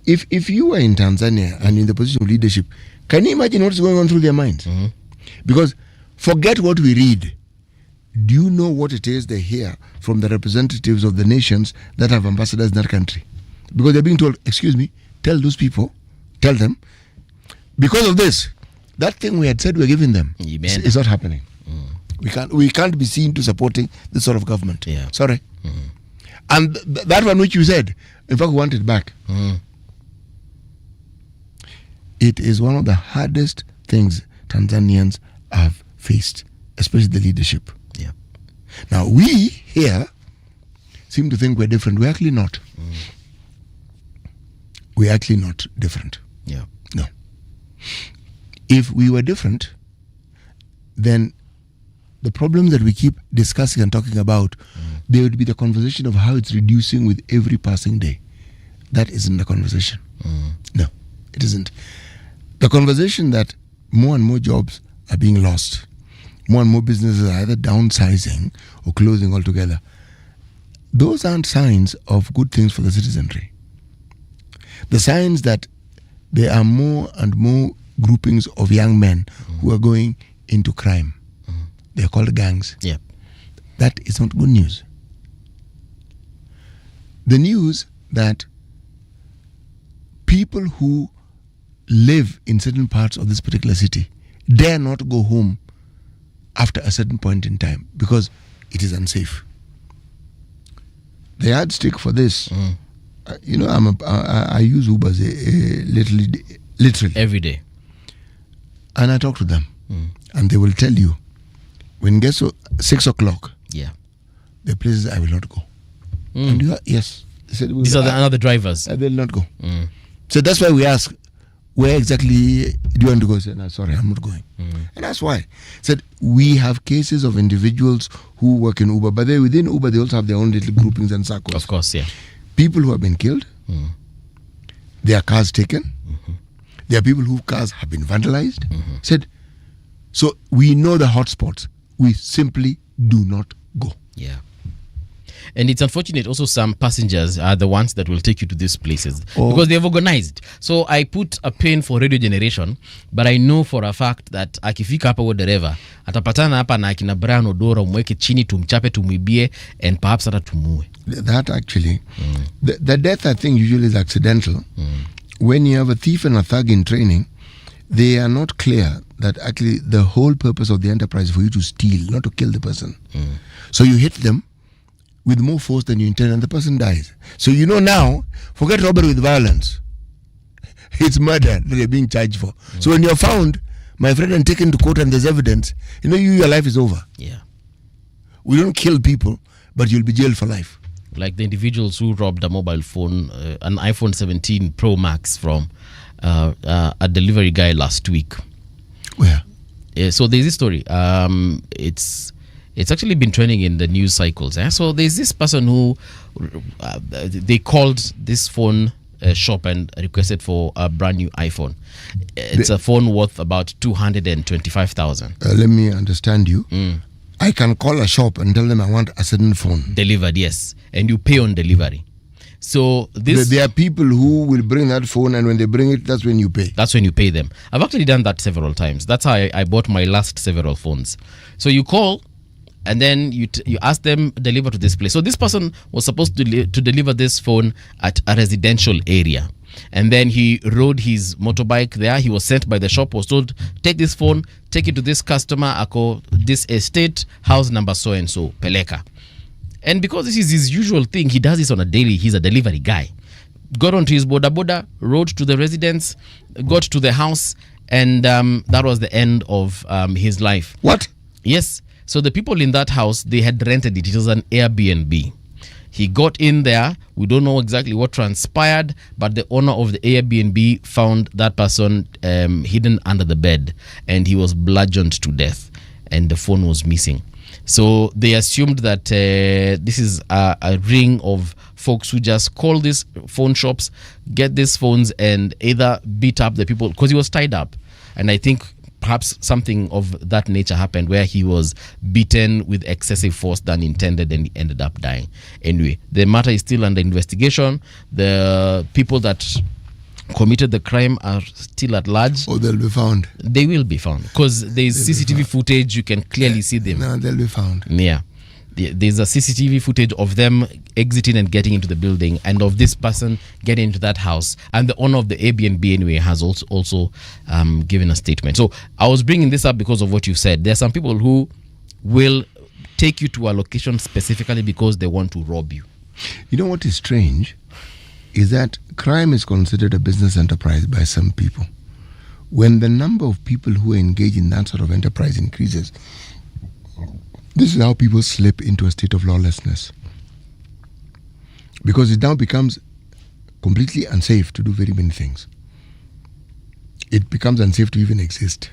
if you were in Tanzania and in the position of leadership, can you imagine what's going on through their minds? Because forget what we read. Do you know what it is they hear from the representatives of the nations that have ambassadors in that country? Because they're being told, excuse me, tell those people, tell them, because of this, that thing we had said we're giving them is not happening. We can't be seen to supporting this sort of government. Yeah. Sorry. And that one which you said, in fact, we want it back. It is one of the hardest things Tanzanians have faced, especially the leadership. Yeah. Now, we here seem to think we're different. We're actually not. We're actually not different. Yeah. No. If we were different, then the problems that we keep discussing and talking about, there would be the conversation of how it's reducing with every passing day. That isn't the conversation. No, it isn't. The conversation that more and more jobs are being lost, more and more businesses are either downsizing or closing altogether, those aren't signs of good things for the citizenry. The signs that there are more and more groupings of young men who are going into crime. They're called gangs. Yeah. That is not good news. The news that people who live in certain parts of this particular city dare not go home after a certain point in time because it is unsafe. The yardstick for this, I use Ubers literally Every day. and I talk to them, and they will tell you when it gets to 6 o'clock, Yeah. the places I will not go. And you are, yes, they said, These are the other drivers. I will not go. So that's why we ask, where exactly do you want to go? I said, no, sorry, I'm not going. And that's why. Said we have cases of individuals who work in Uber, but within Uber they also have their own little groupings and circles. Of course, yeah. People who have been killed, their cars taken. There are people whose cars have been vandalized. Said, so we know the hotspots. We simply do not go. Yeah. And it's unfortunate also some passengers are the ones that will take you to these places because they've organized. So I put a pin for radio generation, but I know for a fact that akifika hapa wa dereva atapatana hapa na akina Brian Odora, umweke chini, tumchape, tumwibie, and perhaps hata tumue. That actually, the death I think usually is accidental. When you have a thief and a thug in training, they are not clear that actually the whole purpose of the enterprise is for you to steal, not to kill the person. So you hit them with more force than you intend and the person dies. So you know now, forget robbery with violence. It's murder that you're being charged for. So when you're found, my friend, and taken to court and there's evidence, your life is over. Yeah. We don't kill people, but you'll be jailed for life. Like the individuals who robbed a mobile phone, an iPhone 17 Pro Max from a delivery guy last week. Where? So there's this story. It's actually been trending in the news cycles. So there's this person who they called this phone shop and requested for a brand new iPhone. It's a phone worth about 225,000. Let me understand you. I can call a shop and tell them I want a certain phone. Delivered, yes. And you pay on delivery. So there are people who will bring that phone, and when they bring it, that's when you pay. That's when you pay them. I've actually done that several times. That's how I bought my last several phones. So you call, and then you ask them, deliver to this place. So this person was supposed to deliver this phone at a residential area. And then he rode his motorbike there. He was sent by the shop, was told, take this phone, take it to this customer, ako this estate, house number so-and-so, peleka. And because this is his usual thing, he does this on a daily. He's a delivery guy. Got onto his boda, rode to the residence, got to the house, and that was the end of his life. What? Yes. So the people in that house, they had rented it. It was an Airbnb. He got in there. We don't know exactly what transpired, but the owner of the Airbnb found that person hidden under the bed, and he was bludgeoned to death, and the phone was missing. So they assumed that this is a ring of folks who just call these phone shops, get these phones, and either beat up the people, because he was tied up. And I think perhaps something of that nature happened where he was beaten with excessive force than intended, and he ended up dying. Anyway, the matter is still under investigation. The people that committed the crime are still at large. Or they'll be found. They will be found because there's CCTV footage. You can clearly see them. No, they'll be found. Yeah. There's a CCTV footage of them exiting and getting into the building, and of this person getting into that house. And the owner of the Airbnb anyway has also given a statement. So I was bringing this up because of what you said. There are some people who will take you to a location specifically because they want to rob you. You know what is strange is that crime is considered a business enterprise by some people. When the number of people who engage in that sort of enterprise increases, this is how people slip into a state of lawlessness. Because it now becomes completely unsafe to do very many things. It becomes unsafe to even exist.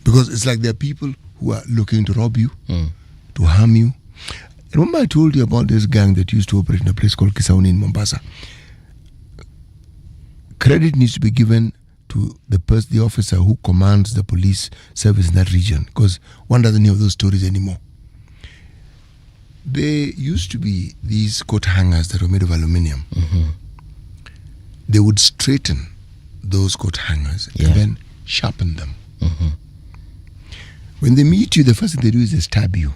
Because it's like there are people who are looking to rob you, to harm you. Remember I told you about this gang that used to operate in a place called Kisauni in Mombasa? Credit needs to be given to the officer who commands the police service in that region, because one doesn't hear those stories anymore. There used to be these coat hangers that were made of aluminium. They would straighten those coat hangers and then sharpen them. When they meet you, the first thing they do is they stab you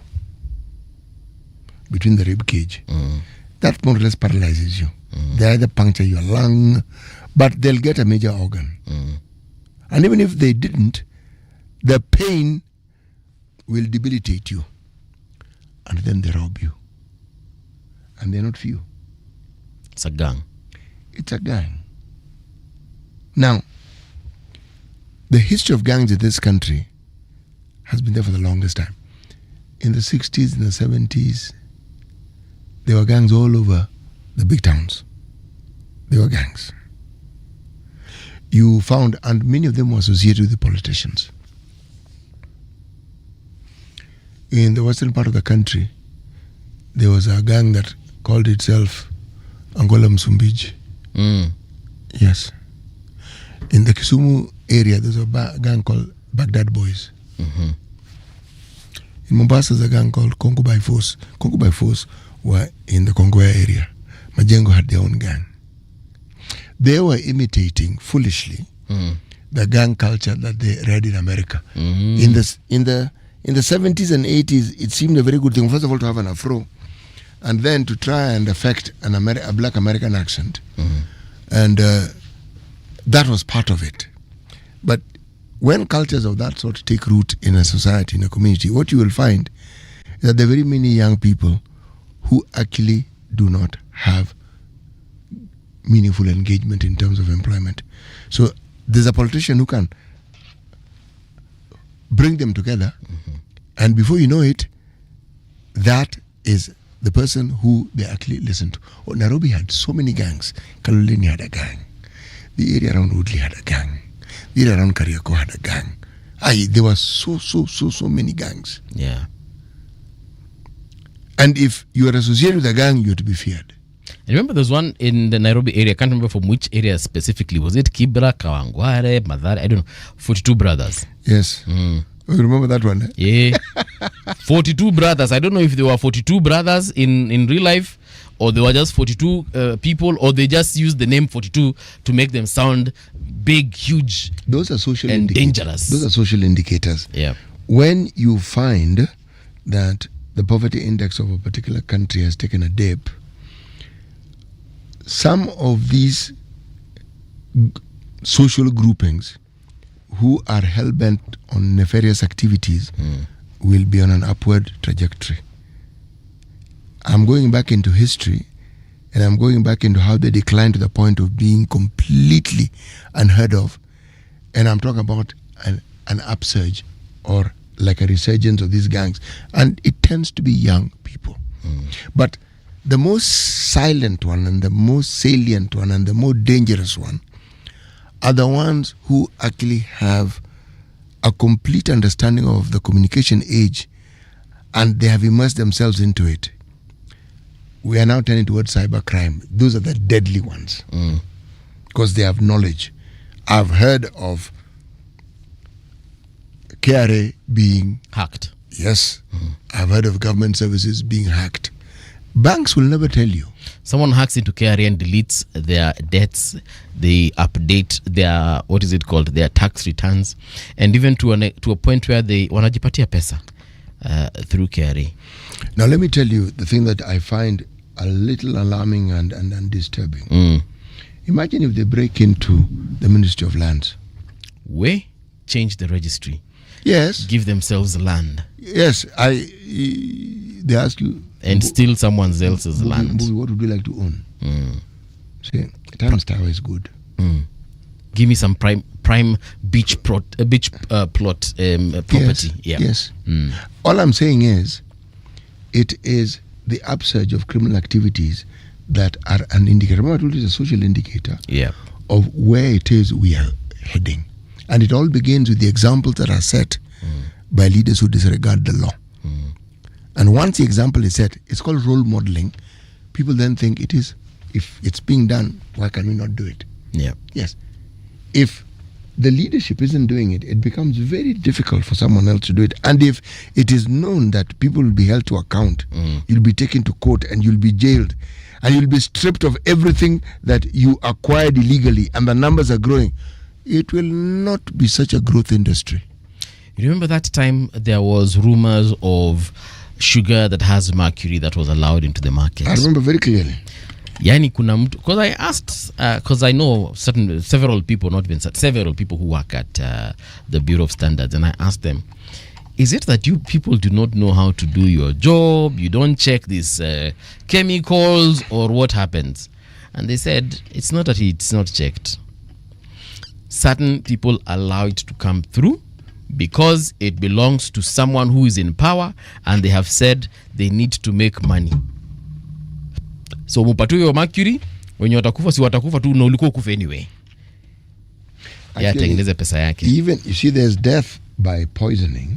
between the rib cage. That more or less paralyzes you. They either puncture your lung, but they'll get a major organ. And even if they didn't, the pain will debilitate you. And then they rob you. And they're not few. It's a gang. It's a gang. Now, the history of gangs in this country has been there for the longest time. In the 60s, in the 70s, there were gangs all over the big towns. There were gangs. You found, and many of them were associated with the politicians. In the western part of the country, there was a gang that called itself Angola Msumbiji. Yes. In the Kisumu area, there's a gang called Baghdad Boys. In Mombasa, there's a gang called Congo by Force. Congo by Force were in the Kongowea area. Majengo had their own gang. They were imitating, foolishly, the gang culture that they read in America. In the 70s and 80s, it seemed a very good thing, first of all, to have an afro, and then to try and affect a black American accent. And that was part of it. But when cultures of that sort take root in a society, in a community, what you will find is that there are very many young people who actually do not have meaningful engagement in terms of employment. So there's a politician who can bring them together, and before you know it, that is the person who they actually listen to. Oh, Nairobi had so many gangs. Kaloleni had a gang. The area around Woodley had a gang. The area around Kariako had a gang. There were so many gangs. Yeah. And if you are associated with a gang, you are to be feared. I remember there's one in the Nairobi area. I can't remember from which area specifically. Was it Kibra, Kawangware, Madhare? I don't know. 42 brothers. Yes. Oh, you remember that one? Yeah. 42 brothers. I don't know if there were 42 brothers in real life, or they were just 42 people, or they just used the name 42 to make them sound big, huge, those are social and dangerous. Those are social indicators. Yeah. When you find that the poverty index of a particular country has taken a dip, some of these social groupings who are hell-bent on nefarious activities will be on an upward trajectory. I'm going back into history, and I'm going back into how they declined to the point of being completely unheard of. And I'm talking about an upsurge or like a resurgence of these gangs. And it tends to be young people. But the most silent one and the most salient one and the more dangerous one are the ones who actually have a complete understanding of the communication age, and they have immersed themselves into it. We are now turning towards cybercrime. Those are the deadly ones because they have knowledge. I've heard of KRA being hacked. Yes. I've heard of government services being hacked. Banks will never tell you. Someone hacks into KRA and deletes their debts. They update their, what is it called, their tax returns, and even to a point where they wanajipatia pesa through KRA. Now let me tell you the thing that I find a little alarming and disturbing. Imagine if they break into the Ministry of Lands. We change the registry. Yes. Give themselves land. Yes. They ask you. And steal someone else's land. Mbuvi, what would you like to own? See, Times Tower is good. Give me some prime beach plot property. Yes. All I'm saying is, it is the upsurge of criminal activities that are an indicator. Remember, I told you it's a social indicator of where it is we are heading. And it all begins with the examples that are set by leaders who disregard the law. And once the example is set, it's called role modeling. People then think it is, if it's being done, why can we not do it? Yeah. Yes. If the leadership isn't doing it, it becomes very difficult for someone else to do it. And if it is known that people will be held to account, you'll be taken to court and you'll be jailed and you'll be stripped of everything that you acquired illegally, and the numbers are growing, it will not be such a growth industry. You remember that time there was rumors of sugar that has mercury that was allowed into the market? I remember very clearly. Yani kuna mtu, because I asked, because I know several people who work at the Bureau of Standards, and I asked them, is it that you people do not know how to do your job? You don't check these chemicals, or what happens? And they said, it's not that it's not checked. Certain people allow it to come through because it belongs to someone who is in power, and they have said they need to make money. So mupatu yo mercury, wenye watakufa si watakufa tu, na ulikuwa kufa anyway. Ya tengeneze pesa yake. Even, you see, there's death by poisoning.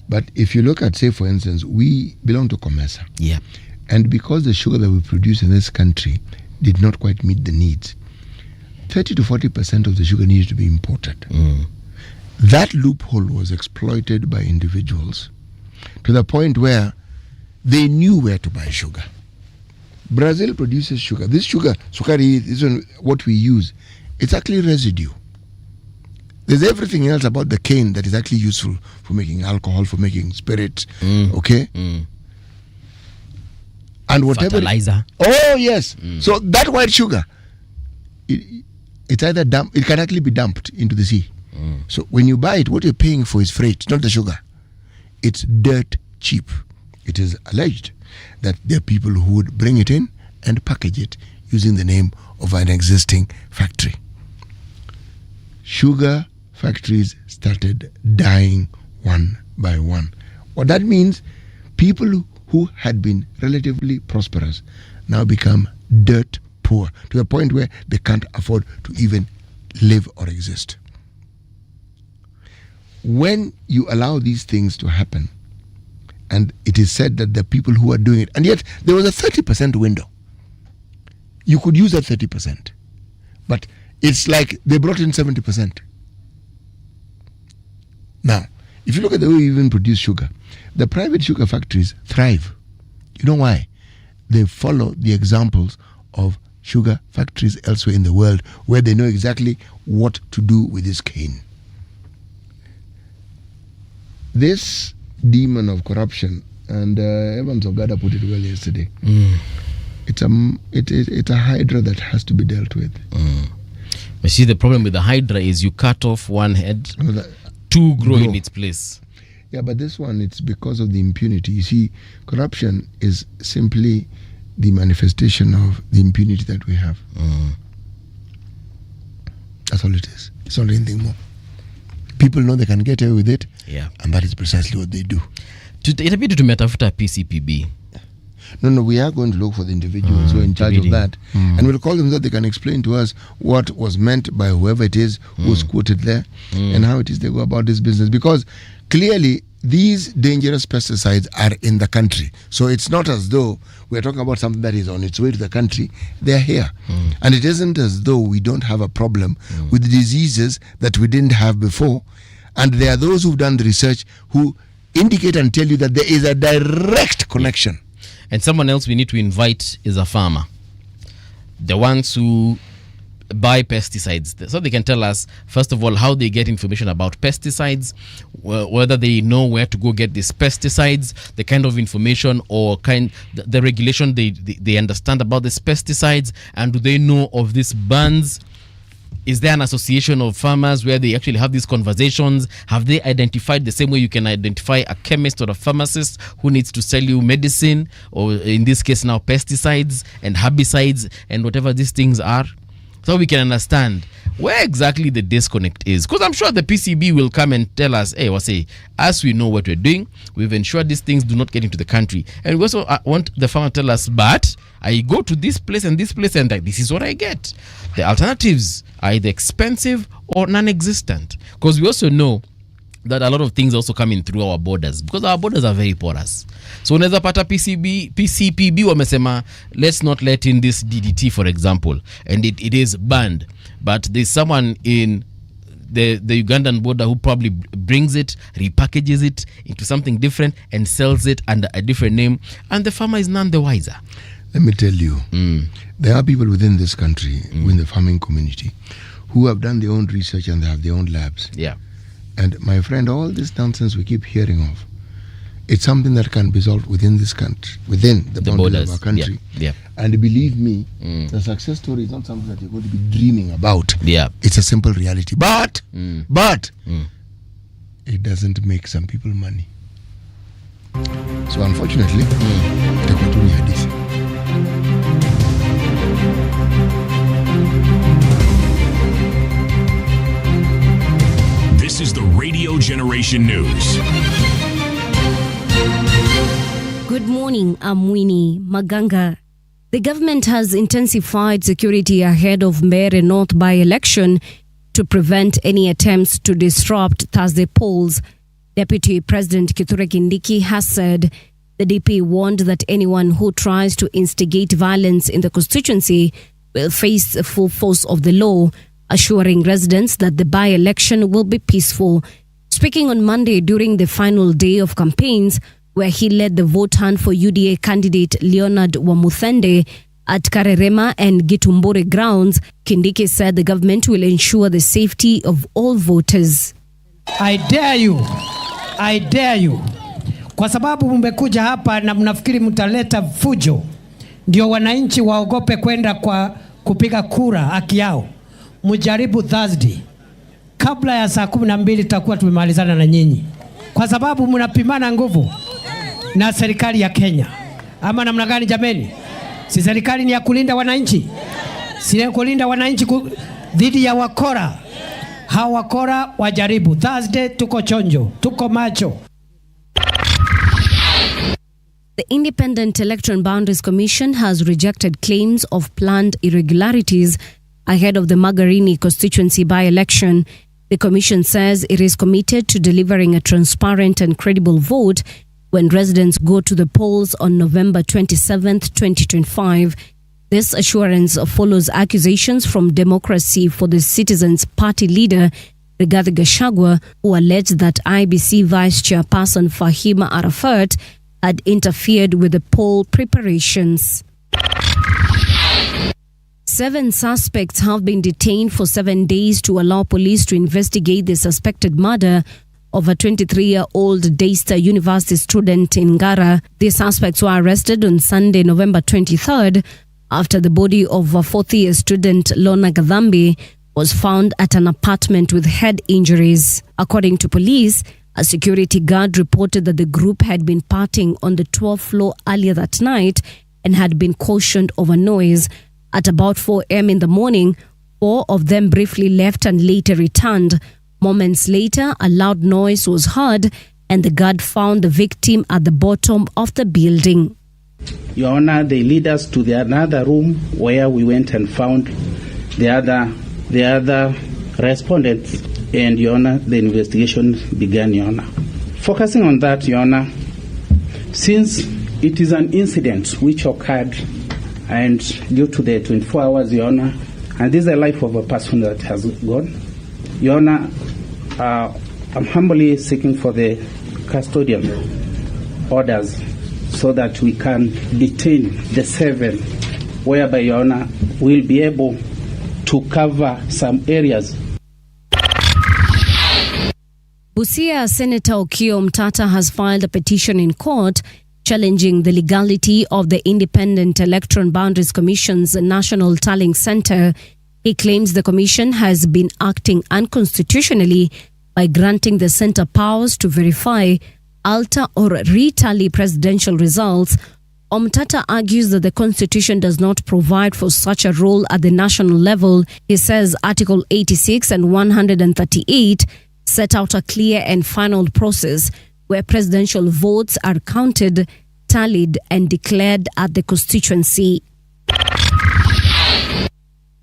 But if you look at, say, for instance, we belong to Comesa. Yeah. And because the sugar that we produce in this country did not quite meet the needs, 30 to 40% of the sugar needed to be imported. That loophole was exploited by individuals to the point where they knew where to buy sugar. Brazil produces sugar. This sugar, sukari, is what we use. It's actually residue. There's everything else about the cane that is actually useful for making alcohol, for making spirits. Okay? And whatever. Fertilizer. Oh, yes. So that white sugar, it's either dumped, it can actually be dumped into the sea. So when you buy it, what you're paying for is freight, not the sugar. It's dirt cheap. It is alleged that there are people who would bring it in and package it using the name of an existing factory. Sugar factories started dying one by one. What that means, people who had been relatively prosperous now become dirt poor to the point where they can't afford to even live or exist. When you allow these things to happen, and it is said that the people who are doing it, and yet there was a 30% window. You could use that 30%. But it's like they brought in 70%. Now, if you look at the way we even produce sugar, the private sugar factories thrive. You know why? They follow the examples of sugar factories elsewhere in the world where they know exactly what to do with this cane. This demon of corruption, and Evans Ogada put it well yesterday, it's a hydra that has to be dealt with. You see, the problem with the hydra is you cut off one head, two grow in its place. Yeah, but this one, it's because of the impunity. You see, corruption is simply the manifestation of the impunity that we have. That's all it is. It's not anything more. People know they can get away with it, and that is precisely what they do. Itabidi tumetafuta PCPB. No, we are going to look for the individuals who are in charge of that. And we'll call them so that they can explain to us what was meant by whoever it is who's quoted there and how it is they go about this business. Because clearly, these dangerous pesticides are in the country. So it's not as though we're talking about something that is on its way to the country. They're here. And it isn't as though we don't have a problem with diseases that we didn't have before. And there are those who've done the research who indicate and tell you that there is a direct connection. And someone else we need to invite is a farmer. The ones who buy pesticides, so they can tell us, first of all, how they get information about pesticides, whether they know where to go get these pesticides, the kind of information or the regulation they understand about these pesticides, and do they know of these bans? Is there an association of farmers where they actually have these conversations? Have they identified the same way you can identify a chemist or a pharmacist who needs to sell you medicine, or in this case now pesticides and herbicides and whatever these things are? So we can understand where exactly the disconnect is. Because I'm sure the PCB will come and tell us, hey, as we know what we're doing, we've ensured these things do not get into the country. And we also want the farmer to tell us, but I go to this place and this is what I get. The alternatives are either expensive or non-existent. Because we also know that a lot of things also come in through our borders, because our borders are very porous. So unaweza pata PCPB wamesema, let's not let in this DDT, for example, and it is banned. But there's someone in the Ugandan border who probably brings it, repackages it into something different and sells it under a different name, and the farmer is none the wiser. Let me tell you, there are people within this country, within the farming community, who have done their own research and they have their own labs. Yeah. And my friend, all this nonsense we keep hearing of, it's something that can be solved within this country, within the boundaries of our country. Yeah. And believe me, the success story is not something that you're going to be dreaming about. Yeah. It's a simple reality. But it doesn't make some people money. So unfortunately, This is the Radio Generation News. Good morning, I'm Winnie Maganga. The government has intensified security ahead of Mbeere North by-election to prevent any attempts to disrupt Thursday polls. Deputy President Kithure Kindiki has said the DP warned that anyone who tries to instigate violence in the constituency will face the full force of the law, assuring residents that the by-election will be peaceful. Speaking on Monday during the final day of campaigns, where he led the vote hunt for UDA candidate Leonard Wamuthende at Karerema and Gitumbore grounds, Kindiki said the government will ensure the safety of all voters. I dare you, kwa sababu mmekuja hapa na mnafikiri mtaleta fujo, ndio wananchi waogope kwenda kwa kupiga kura haki yao. Mujaribu Thursday, kabla ya saa 12 tutakuwa tumemalizana na nyinyi, kwa sababu mnapimana nguvu na serikali ya Kenya. Ama namna gani jameni? Si serikali ni ya kulinda wananchi? Si ya kulinda wananchi dhidi ya wakora? Hawa wakora wajaribu. Thursday tuko chonjo, tuko macho. The Independent Election Boundaries Commission has rejected claims of planned irregularities ahead of the Magarini constituency by-election. The commission says it is committed to delivering a transparent and credible vote when residents go to the polls on November 27th, 2025. This assurance follows accusations from Democracy for the Citizens Party leader Rigathi Gachagua, who alleged that IBC Vice Chairperson Fahima Arafat had interfered with the poll preparations. 7 suspects have been detained for 7 days to allow police to investigate the suspected murder of a 23-year-old Daystar University student in Ngara. The suspects were arrested on Sunday, November 23rd, after the body of a fourth-year student, Lona Gadhambi, was found at an apartment with head injuries. According to police, a security guard reported that the group had been partying on the 12th floor earlier that night and had been cautioned over noise. At about 4 a.m. in the morning, 4 of them briefly left and later returned. Moments later, a loud noise was heard and the guard found the victim at the bottom of the building. Your Honor, they lead us to another room where we went and found the other respondents, and Your Honor, the investigation began, Your Honor. Focusing on that, Your Honor, since it is an incident which occurred and due to the 24 hours, Your Honor, and this is the life of a person that has gone, Your Honor, I'm humbly seeking for the custodian orders so that we can detain the 7, whereby, Your Honor, we'll be able to cover some areas. Busia Senator Okiya Omtata has filed a petition in court challenging the legality of the Independent Electoral Boundaries Commission's National Tallying Center. He claims the commission has been acting unconstitutionally by granting the center powers to verify, alter or retally presidential results. Omtata argues that the constitution does not provide for such a role at the national level. He says Article 86 and 138 set out a clear and final process where presidential votes are counted, tallied, and declared at the constituency.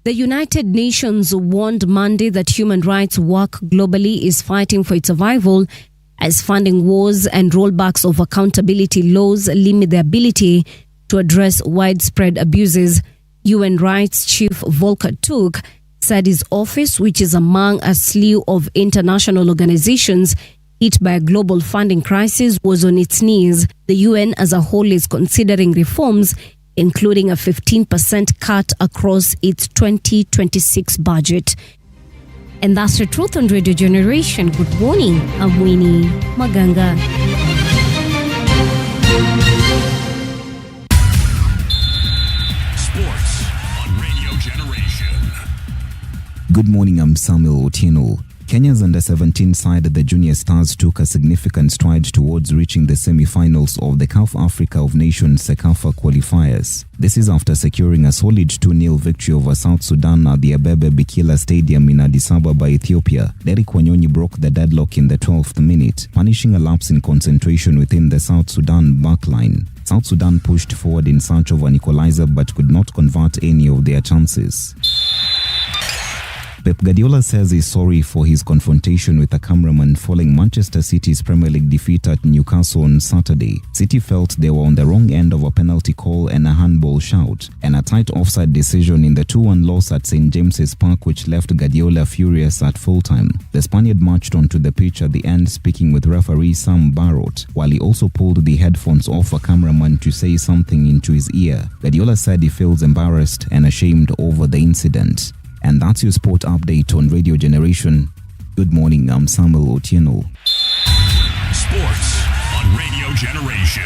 The United Nations warned Monday that human rights work globally is fighting for its survival as funding wars and rollbacks of accountability laws limit the ability to address widespread abuses. UN Rights Chief Volker Turk said his office, which is among a slew of international organizations hit by a global funding crisis, was on its knees. The UN as a whole is considering reforms, including a 15% cut across its 2026 budget. And that's the truth on Radio Generation. Good morning. I'm Winnie Maganga. Sports on Radio Generation. Good morning, I'm Samuel Otieno. Kenya's under-17 side, the Junior Stars, took a significant stride towards reaching the semi-finals of the CAF Africa of Nations CECAFA qualifiers. This is after securing a solid 2-0 victory over South Sudan at the Abebe Bikila Stadium in Addis Ababa, Ethiopia. Derek Wanyonyi broke the deadlock in the 12th minute, punishing a lapse in concentration within the South Sudan backline. South Sudan pushed forward in search of an equalizer but could not convert any of their chances. Pep Guardiola says he's sorry for his confrontation with a cameraman following Manchester City's Premier League defeat at Newcastle on Saturday. City felt they were on the wrong end of a penalty call and a handball shout, and a tight offside decision in the 2-1 loss at St. James's Park, which left Guardiola furious at full-time. The Spaniard marched onto the pitch at the end, speaking with referee Sam Barrott, while he also pulled the headphones off a cameraman to say something into his ear. Guardiola said he feels embarrassed and ashamed over the incident. And that's your sport update on Radio Generation. Good morning, I'm Samuel Otieno. Sports on Radio Generation.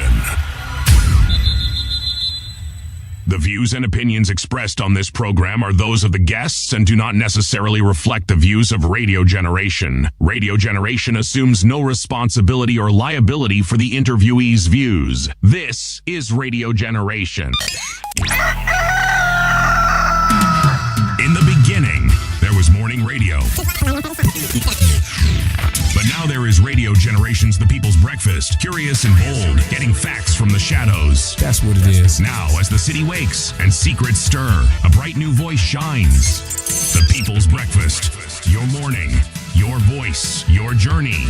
The views and opinions expressed on this program are those of the guests and do not necessarily reflect the views of Radio Generation. Radio Generation assumes no responsibility or liability for the interviewee's views. This is Radio Generation. In the beginning, there was morning radio. But now there is Radio Generation's The People's Breakfast, curious and bold, getting facts from the shadows. That's what it is. Now, as the city wakes and secrets stir, a bright new voice shines. The People's Breakfast, your morning, your voice, your journey.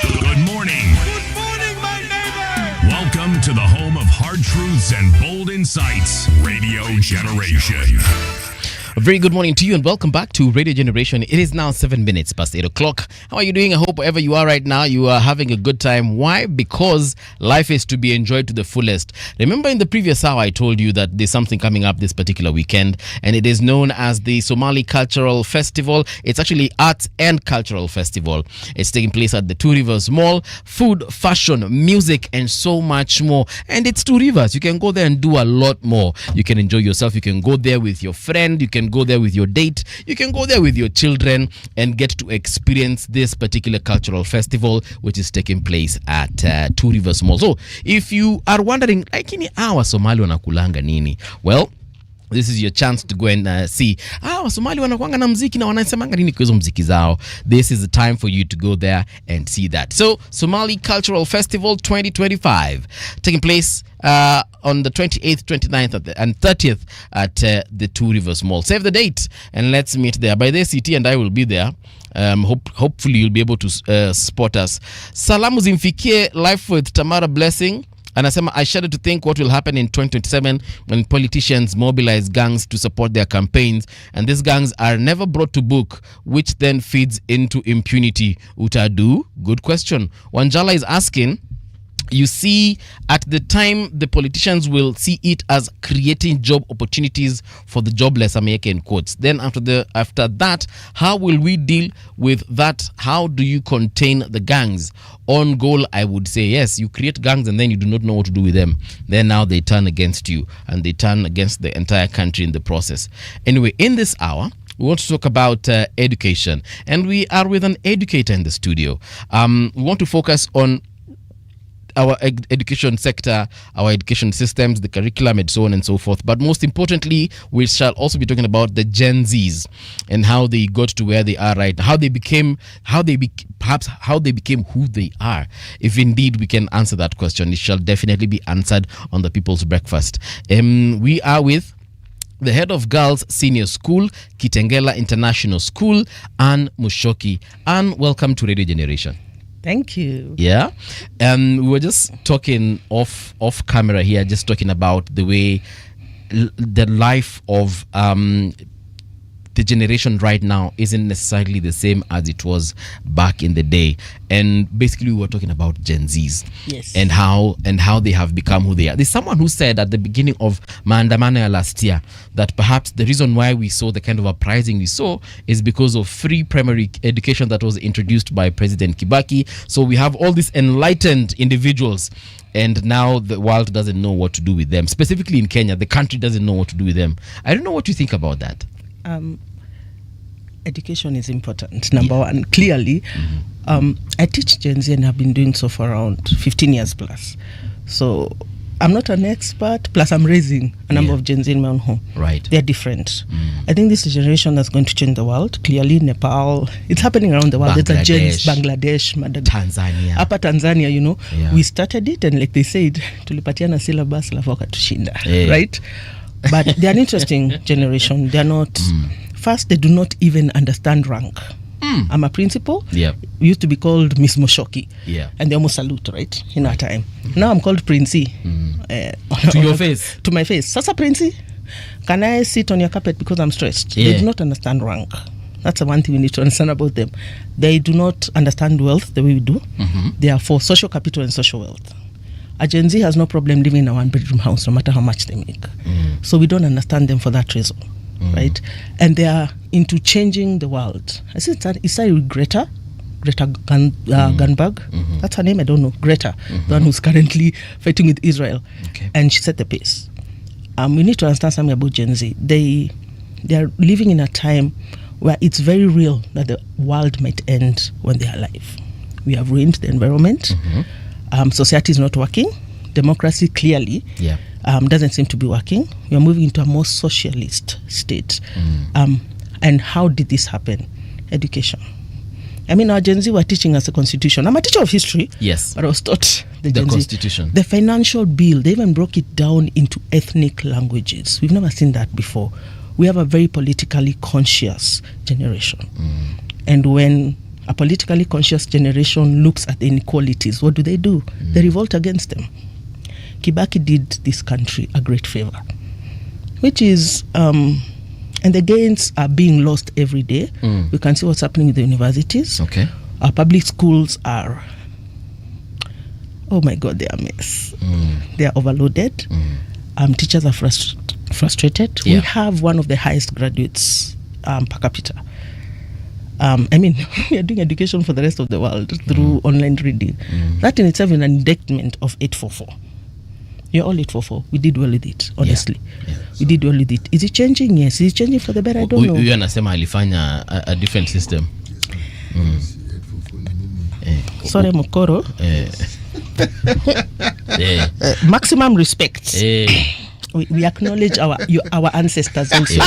Good morning. Good morning, my neighbor. Welcome to the home of hard truths and bold insights, Radio Generation. A very good morning to you and welcome back to Radio Generation. It is now 7 minutes past 8 o'clock. How are you doing? I hope wherever you are right now, you are having a good time. Why? Because life is to be enjoyed to the fullest. Remember in the previous hour, I told you that there's something coming up this particular weekend, and it is known as the Somali Cultural Festival. It's actually Arts and Cultural Festival. It's taking place at the Two Rivers Mall. Food, fashion, music, and so much more. And it's Two Rivers. You can go there and do a lot more. You can enjoy yourself. You can go there with your friend. You can go there with your date. You can go there with your children and get to experience this particular cultural festival, which is taking place at Two Rivers Mall. So if you are wondering, like in our Somali wanakulanga nini? Well, this is your chance to go and see. Somali wanakuanga na mziki na wanasemanga nini kwa hizo mziki zao. This is the time for you to go there and see that. So, Somali Cultural Festival 2025 taking place on the 28th, 29th and 30th at the Two Rivers Mall. Save the date and let's meet there. By the CT and I will be there. Hopefully you'll be able to spot us. Salamu zimfikie Life with Tamara Blessing. Anasema, I shudder to think what will happen in 2027 when politicians mobilize gangs to support their campaigns, and these gangs are never brought to book, which then feeds into impunity. Utadu? Good question. Wanjala is asking, you see, at the time, the politicians will see it as creating job opportunities for the jobless, I'm making quotes. Then after that, how will we deal with that? How do you contain the gangs? On goal, I would say, yes, you create gangs and then you do not know what to do with them. Then now they turn against you and they turn against the entire country in the process. Anyway, in this hour, we want to talk about education, and we are with an educator in the studio. We want to focus on our education sector, our education systems, the curriculum, and so on and so forth. But most importantly, we shall also be talking about the Gen Zs and how they got to where they are right now, how they became who they are. If indeed we can answer that question, it shall definitely be answered on the People's Breakfast. We are with the head of Girls Senior School, Kitengela International School, Anne Mushoki. Anne, welcome to Radio Generation. Thank you. Yeah. We were just talking off camera here, just talking about the way the life of the generation right now isn't necessarily the same as it was back in the day. And basically we were talking about Gen Zs. Yes. And how they have become who they are. There's someone who said at the beginning of Maandamano last year that perhaps the reason why we saw the kind of uprising we saw is because of free primary education that was introduced by President Kibaki. So we have all these enlightened individuals, and now the world doesn't know what to do with them. Specifically in Kenya, the country doesn't know what to do with them. I don't know what you think about that. Education is important, number one. Clearly, I teach Gen Z and have been doing so for around 15 years plus. So I'm not an expert, plus I'm raising a number of Gen Z in my own home. Right. They're different. I think this is a generation that's going to change the world. Clearly, Nepal, it's happening around the world. There's a Gen Z, Bangladesh, Tanzania. Upper Tanzania, we started it, and like they said, tulipatiana syllabus, alafu wakatushinda, right? But they're an interesting generation. They're not... First, they do not even understand rank. I'm a principal. Yeah. We used to be called Miss Moshoki. Yeah. And they almost salute, right? In our time. Now I'm called Princey. To your face? To my face. Sasa Princey, can I sit on your carpet because I'm stressed? Yeah. They do not understand rank. That's the one thing we need to understand about them. They do not understand wealth the way we do. They are for social capital and social wealth. A Gen Z has no problem living in a one-bedroom house no matter how much they make. So we don't understand them for that reason. Right? And they are into changing the world. I see it's with Greta Thunberg. That's her name, I don't know. Greta, the one who's currently fighting with Israel. Okay. And she set the pace. We need to understand something about Gen Z. They are living in a time where it's very real that the world might end when they are alive. We have ruined the environment. Society is not working. Democracy clearly doesn't seem to be working. We are moving into a more socialist state. And how did this happen? Education. I mean, our Gen Z were teaching us the Constitution. I'm a teacher of history. Yes. But I was taught the Gen Constitution. Z. The financial bill, they even broke it down into ethnic languages. We've never seen that before. We have a very politically conscious generation. And when a politically conscious generation looks at the inequalities, what do? They revolt against them. Kibaki did this country a great favor, which is, and the gains are being lost every day. We can see what's happening with the universities. Okay. Our public schools are, oh my God, they are a mess. They are overloaded. Teachers are frustrated. Yeah. We have one of the highest graduates per capita. I mean, we are doing education for the rest of the world through online reading. That in itself is an indictment of 844. You're all 844. We did well with it, honestly. Yeah. We did well with it. Is it changing? Yes. Is it changing for the better? I don't know. Huyu anasema alifanya a different system. Sorry, Mokoro. Maximum respect. We acknowledge our ancestors also.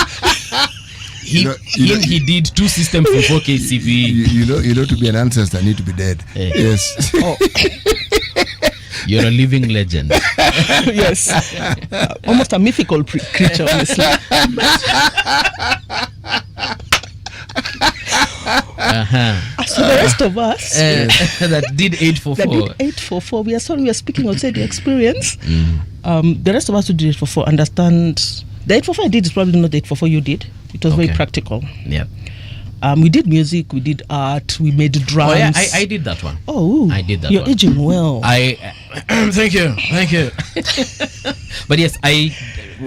He did 2 systems for 4KCP. You know, to be an ancestor, need to be dead. Yes. Oh. You're a living legend. Yes. Almost a mythical creature, honestly. So the rest of us that did 844. We are sorry, we are speaking outside the experience. The rest of us who did 844 understand. The 844 I did is probably not the 844 you did. It was very practical. Yeah. We did music, we did art, we made drums. Oh yeah, I did that one. Oh, I did that you're one. aging well. Thank you. But yes, I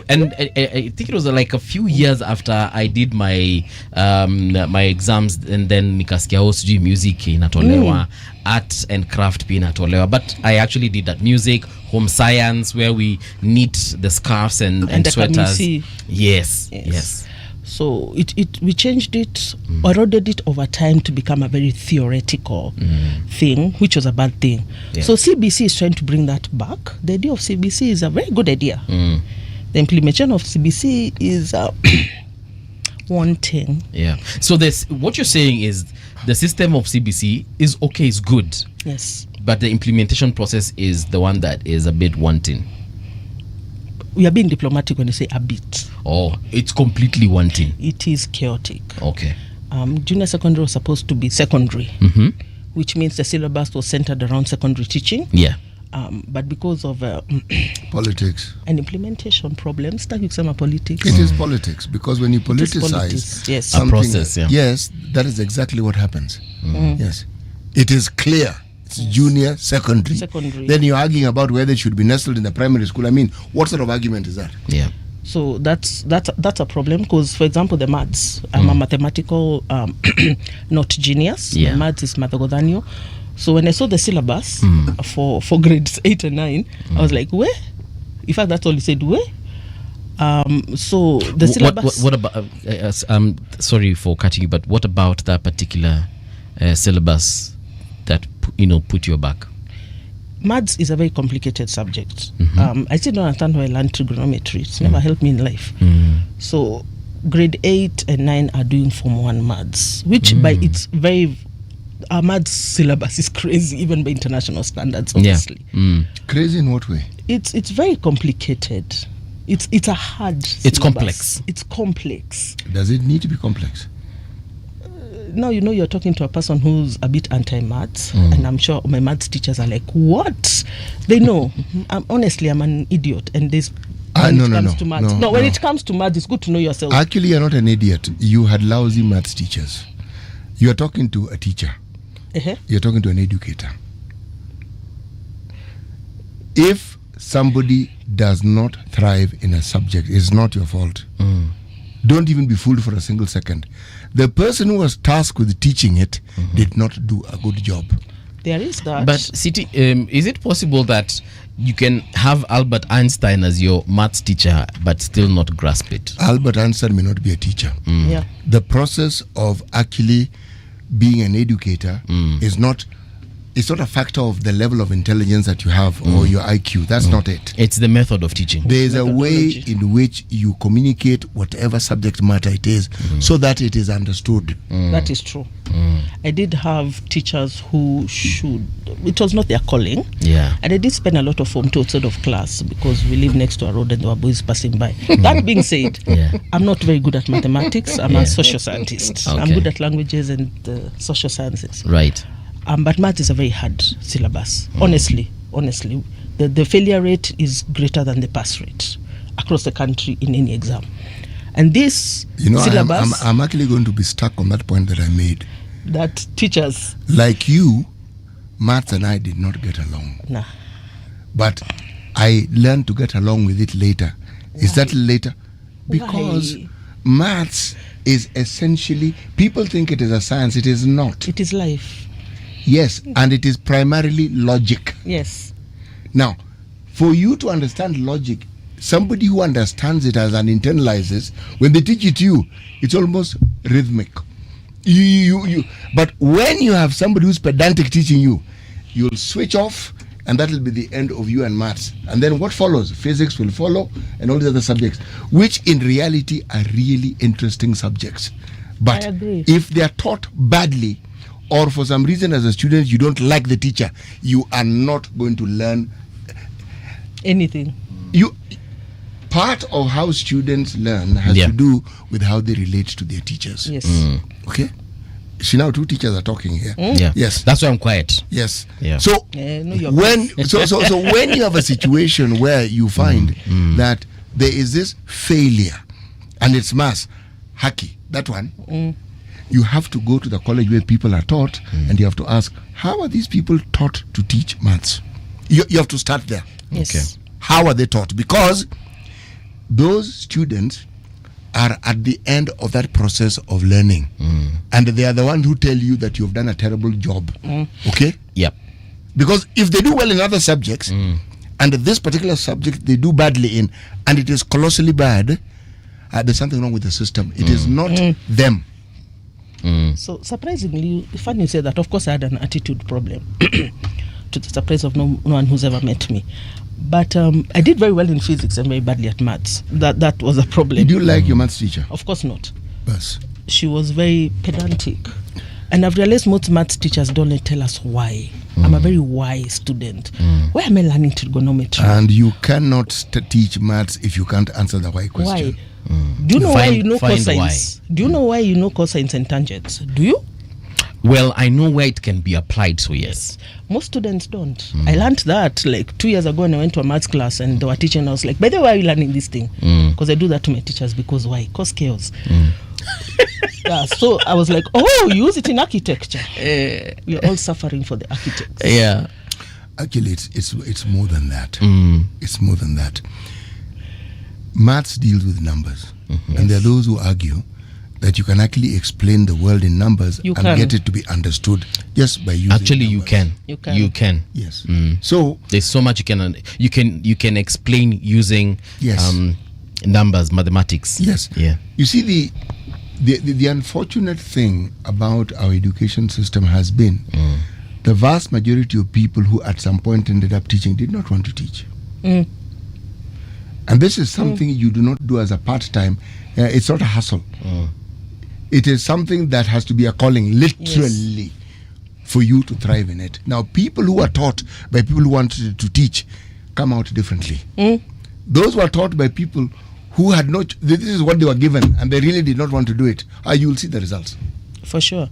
think it was like a few years after I did my my exams, and then nikasikia sijui music inatolewa, art and craft pia inatolewa. But I actually did that, music, home science, where we knit the scarves and sweaters. Yes. So we changed it, eroded it over time to become a very theoretical thing, which was a bad thing. Yeah. So CBC is trying to bring that back. The idea of CBC is a very good idea. The implementation of CBC is wanting. Yeah. So what you're saying is the system of CBC is okay, it's good. Yes. But the implementation process is the one that is a bit wanting. We are being diplomatic when you say a bit. Oh, it's completely wanting. It is chaotic. Okay. Junior secondary was supposed to be secondary, which means the syllabus was centered around secondary teaching. Yeah. But because of politics and implementation problems, that you say politics. It is politics, because when you politicize yes, something, a process, yes, that is exactly what happens. Yes, it is clear. It's junior, secondary. Then you're arguing about whether it should be nestled in the primary school. I mean, what sort of argument is that? Yeah. So that's a problem, because, for example, the maths, I'm a mathematical not genius. Yeah. My maths is mathogodhanio. So when I saw the syllabus for grades 8 and 9, I was like, where? In fact, that's all he said, where? So the syllabus. What about? Sorry for cutting you, but what about that particular syllabus that put you back? Maths is a very complicated subject. I still don't understand why I learned trigonometry. It's never helped me in life. So grade 8 and 9 are doing Form 1 maths, which by its very our maths syllabus is crazy, even by international standards, obviously. Crazy in what way? It's very complicated. It's a hard syllabus. It's complex. It's complex. Does it need to be complex? Now you're talking to a person who's a bit anti-maths, and I'm sure my maths teachers are like, what? They know. Honestly, I'm an idiot, and this when it comes to maths, it's good to know yourself. Actually, you're not an idiot. You had lousy maths teachers. You are talking to a teacher. You're talking to an educator. If somebody does not thrive in a subject, it's not your fault. Don't even be fooled for a single second. The person who was tasked with teaching it did not do a good job. There is that. But City, is it possible that you can have Albert Einstein as your maths teacher but still not grasp it? Albert Einstein may not be a teacher. Yeah. The process of actually being an educator is not. It's not a factor of the level of intelligence that you have or your IQ. That's not it. It's the method of teaching. There is a way in which you communicate whatever subject matter it is so that it is understood. That is true. I did have teachers who it was not their calling. Yeah. And I did spend a lot of Form 2 outside of class because we live next to a road and there were boys passing by. That being said, I'm not very good at mathematics. I'm a social scientist. Okay. I'm good at languages and social sciences. Right. But math is a very hard syllabus. Honestly, the failure rate is greater than the pass rate across the country in any exam. And this syllabus, I'm actually going to be stuck on that point that I made. That teachers like you, maths and I did not get along. Nah. But I learned to get along with it later. Is that later? Because maths is essentially, people think it is a science. It is not. It is life. Yes, and it is primarily logic. Yes. Now, for you to understand logic, somebody who understands it as and internalizes, when they teach it to you, it's almost rhythmic. But when you have somebody who's pedantic teaching you, you'll switch off, and that will be the end of you and maths. And then what follows? Physics will follow, and all the other subjects, which in reality are really interesting subjects. But I agree. If they are taught badly, or for some reason as a student you don't like the teacher, you are not going to learn anything. Part of how students learn has to do with how they relate to their teachers. Yes. Okay. See, now two teachers are talking here. Yeah. Yes. That's why I'm quiet. Yes. Yeah. So when you have a situation where you find that there is this failure and it's mass, Haki, that one. you have to go to the college where people are taught, and you have to ask, how are these people taught to teach maths? You have to start there. Yes. Okay. How are they taught? Because those students are at the end of that process of learning, and they are the ones who tell you that you've done a terrible job. Okay? Yep. Because if they do well in other subjects, and this particular subject they do badly in, and it is colossally bad, there's something wrong with the system. It is not them. So surprisingly, funny you say that. Of course, I had an attitude problem, to the surprise of no one who's ever met me. But I did very well in physics and very badly at maths. That was a problem. Did you like your maths teacher? Of course not. Yes. She was very pedantic, and I've realized most maths teachers don't tell us why. I'm a very why student. Why am I learning trigonometry? And you cannot teach maths if you can't answer the why question. Why? Do you know why you know cosines? Do you know why you know cosines and tangents? Do you? Well, I know where it can be applied, so yes. Most students don't. I learned that like 2 years ago when I went to a maths class and they were teaching. I was like, by the way, why are you learning this thing? Because I do that to my teachers. Because why? Cause chaos. Yeah, so I was like, oh, you use it in architecture. We're all suffering for the architects. Yeah. Actually, it's more than that. It's more than that. Maths deals with numbers, and there are those who argue that you can actually explain the world in numbers and get it to be understood just by using Actually, numbers. You can. Yes. So there's so much you can explain using numbers, mathematics. Yes. Yeah. You see, the unfortunate thing about our education system has been the vast majority of people who at some point ended up teaching did not want to teach. And this is something you do not do as a part-time. It's not a hustle. It is something that has to be a calling, literally, for you to thrive in it. Now, people who are taught by people who want to teach come out differently. Those who are taught by people who had this is what they were given, and they really did not want to do it, you will see the results. For sure.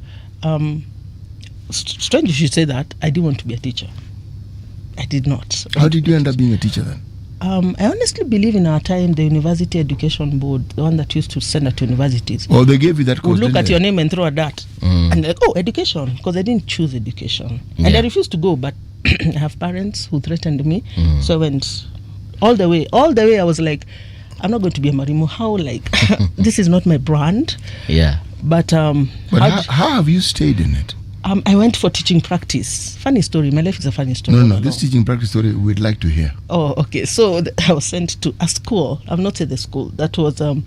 Strange you should say that. I didn't want to be a teacher. I did not. How did you end up being a teacher then? I honestly believe in our time, the University Education Board, the one that used to send us to universities. Oh, they gave you that course. Would look at your name and throw a dart. And like, oh, education, because I didn't choose education. And I refused to go, but I have parents who threatened me. So I went all the way. I was like, I'm not going to be a marimo. How, like, this is not my brand. Yeah. But how have you stayed in it? I went for teaching practice. Funny story. My life is a funny story. No. This teaching practice story we'd like to hear. Oh, okay. So I was sent to a school. I've not said the school. That was in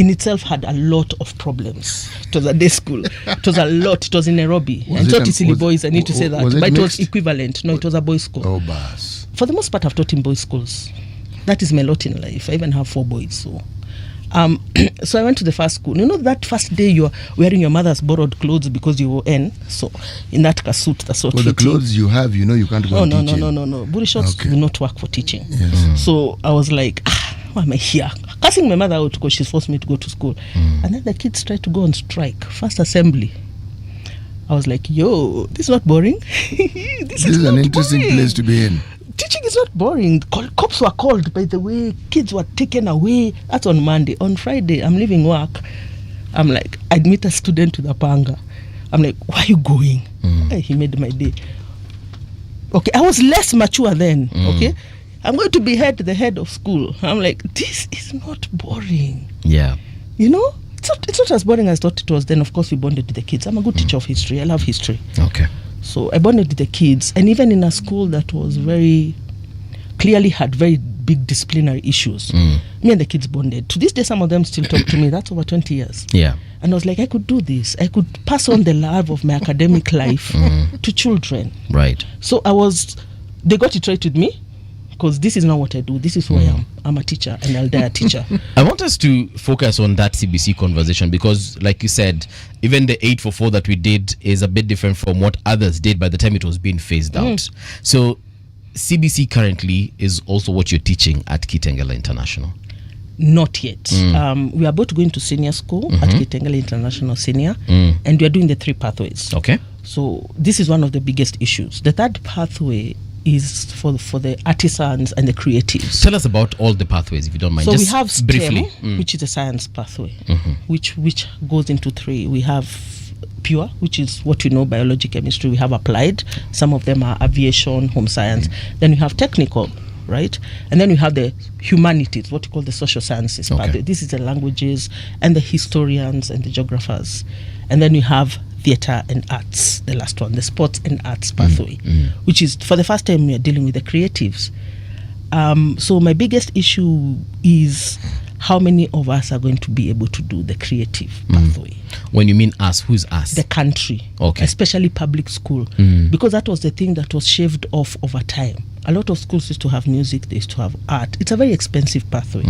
itself had a lot of problems. It was a day school. It was a lot. It was in Nairobi. I taught silly boys. I need to say that. But it was equivalent. No, it was a boys' school. Oh, bas. For the most part, I've taught in boys' schools. That is my lot in life. I even have 4 boys. So. So I went to the first school. You know, that first day you're wearing your mother's borrowed clothes because you were in. So in that suit, that's what. Well, the clothes you have, you can't go and teach. No. Booty shorts do not work for teaching. Yes. So I was like, why am I here? Cussing my mother out because she's forced me to go to school. And then the kids tried to go on strike. First assembly. I was like, yo, this is not boring. this is an interesting place to be in. Teaching is not boring. Cops were called, by the way. Kids were taken away. That's on Monday. On Friday, I'm leaving work. I'm like, I'd meet a student with a panga. I'm like, why are you going? Hey, he made my day. Okay, I was less mature then. Okay, I'm going to be the head of school. I'm like, this is not boring. Yeah. It's not as boring as I thought it was. Then, of course, we bonded with the kids. I'm a good teacher of history. I love history. Okay. So I bonded with the kids, and even in a school that was clearly had very big disciplinary issues, me and the kids bonded. To this day, some of them still talk to me. That's over 20 years. Yeah. And I was like, I could do this. I could pass on the love of my academic life to children. Right. So they got it right with me, because this is not what I do. This is who I am. I'm a teacher, and I'll die a teacher. I want us to focus on that CBC conversation because, like you said, even the 844 that we did is a bit different from what others did by the time it was being phased out. So CBC currently is also what you're teaching at Kitengela International. Not yet. We are about to go into senior school at Kitengela International Senior, and we are doing the 3 pathways. Okay. So this is one of the biggest issues. The 3rd pathway is for the artisans and the creatives. Tell us about all the pathways, if you don't mind. So just we have STEM, briefly, which is a science pathway, which goes into 3. We have pure, which is what we know, biology, chemistry. We have applied. Some of them are aviation, home science. Then we have technical, right? And then we have the humanities, what you call the social sciences pathway. This is the languages and the historians and the geographers. And then we have theatre and arts, the last one, the sports and arts pathway, which is, for the first time, we are dealing with the creatives. So my biggest issue is how many of us are going to be able to do the creative pathway. When you mean us, who's us? The country, especially public school, because that was the thing that was shaved off over time. A lot of schools used to have music, they used to have art. It's a very expensive pathway.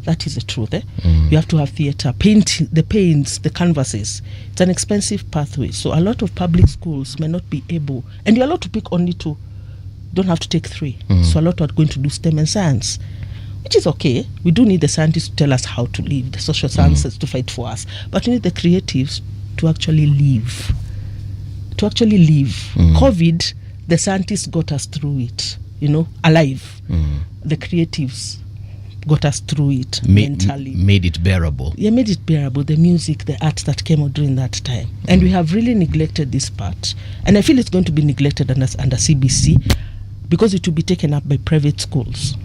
That is the truth. You have to have theatre, painting, the paints, the canvases. It's an expensive pathway. So a lot of public schools may not be able, and you're allowed to pick only 2. You don't have to take 3. So a lot are going to do STEM and science, which is okay. We do need the scientists to tell us how to live, the social sciences to fight for us, but we need the creatives to actually live. COVID, the scientists got us through it, alive. The creatives got us through it mentally. Made it bearable. Yeah, made it bearable. The music, the art that came out during that time. And we have really neglected this part. And I feel it's going to be neglected under CBC because it will be taken up by private schools.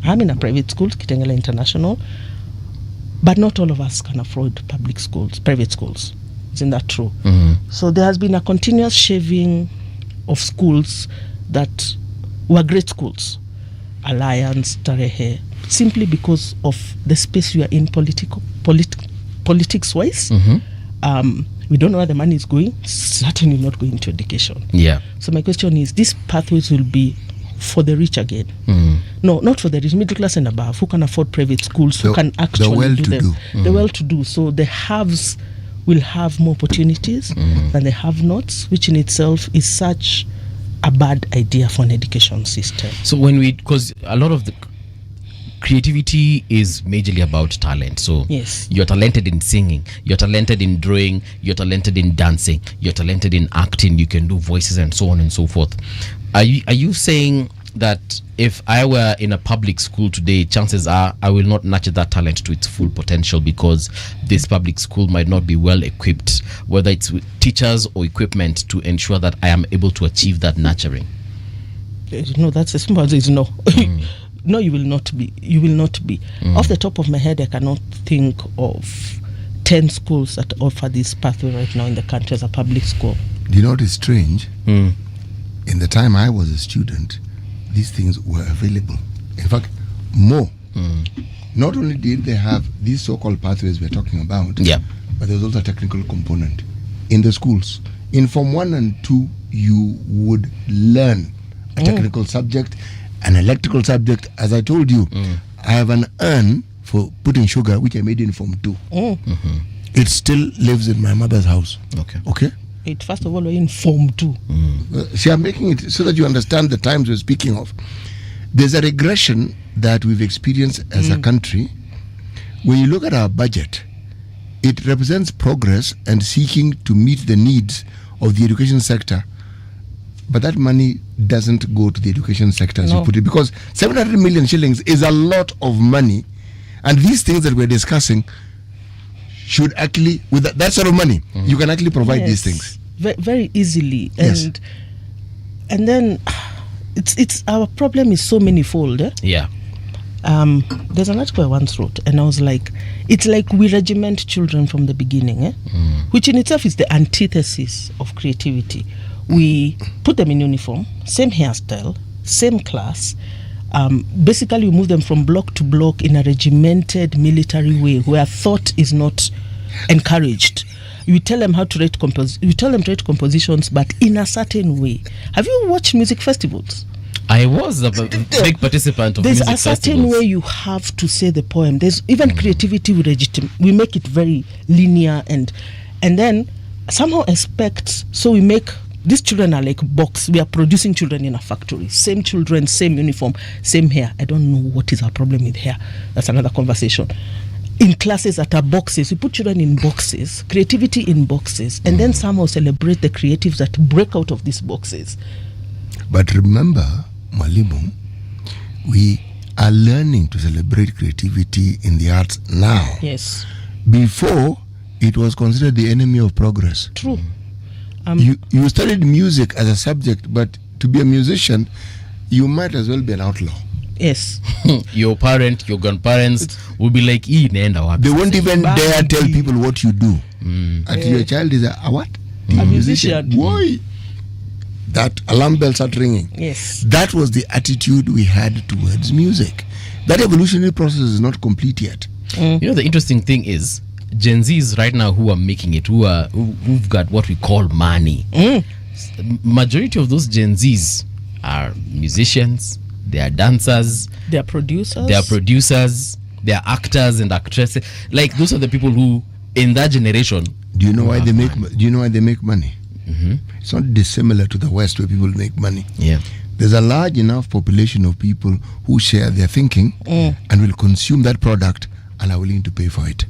I'm in a private school, Kitengela International, but not all of us can afford private schools. Isn't that true? So there has been a continuous shaving of schools that were great schools, Alliance, Tarehe, simply because of the space we are in politics-wise. We don't know where the money is going, certainly not going to education. Yeah. So my question is, these pathways will be for the rich again. No, not for the rich, middle class and above, who can afford private schools, who can actually do them. The well-to-do. So the haves will have more opportunities than the have-nots, which in itself is such a bad idea for an education system. So because a lot of the creativity is majorly about talent. So yes, you're talented in singing, you're talented in drawing, you're talented in dancing, you're talented in acting, you can do voices and so on and so forth. Are you saying that if I were in a public school today, chances are I will not nurture that talent to its full potential because this public school might not be well equipped, whether it's with teachers or equipment, to ensure that I am able to achieve that nurturing? No, that's as simple as it's no. No, you will not be. You will not be. Off the top of my head, I cannot think of 10 schools that offer this pathway right now in the country as a public school. Do you know what is strange? In the time I was a student, these things were available. In fact, more. Not only did they have these so-called pathways we're talking about, but there was also a technical component in the schools. In Form 1 and 2, you would learn a technical subject, an electrical subject. As I told you, I have an urn for putting sugar, which I made in Form 2. It still lives in my mother's house. Okay? First of all, we're in Form 2. See, I'm making it so that you understand the times we're speaking of. There's a regression that we've experienced as a country. When you look at our budget, it represents progress and seeking to meet the needs of the education sector. But that money doesn't go to the education sector, as you put it, because 700 million shillings is a lot of money. And these things that we're discussing should actually, with that sort of money, you can actually provide these things very easily. And then it's our problem is so manifold. There's an article I once wrote, and I was like, it's like we regiment children from the beginning, which in itself is the antithesis of creativity. We put them in uniform, same hairstyle, same class. Basically, we move them from block to block in a regimented military way where thought is not encouraged. You tell them how to write compositions, but in a certain way. Have you watched music festivals? I was a big participant of music festivals. There's a certain way you have to say the poem. There's even creativity we make it very linear and then somehow expect. So we make. These children are like box. We are producing children in a factory. Same children, same uniform, same hair. I don't know what is our problem with hair. That's another conversation. In classes that are boxes, we put children in boxes, creativity in boxes, and then somehow celebrate the creatives that break out of these boxes. But remember, mwalimu, we are learning to celebrate creativity in the arts now. Yes. Before, it was considered the enemy of progress. True. You studied music as a subject, but to be a musician, you might as well be an outlaw. Yes. Your parent, your grandparents will be like, they won't even dare tell people what you do. Until your child is a what? A musician. Why? That alarm bell start ringing. Yes. That was the attitude we had towards music. That evolutionary process is not complete yet. You know, the interesting thing is, Gen Zs right now who are making it, who've got what we call money. Majority of those Gen Zs are musicians, they are dancers, they are producers, they are actors and actresses. Like, those are the people who, in that generation, do you know why they make money? It's not dissimilar to the West where people make money. Yeah. There's a large enough population of people who share their thinking and will consume that product and are willing to pay for it.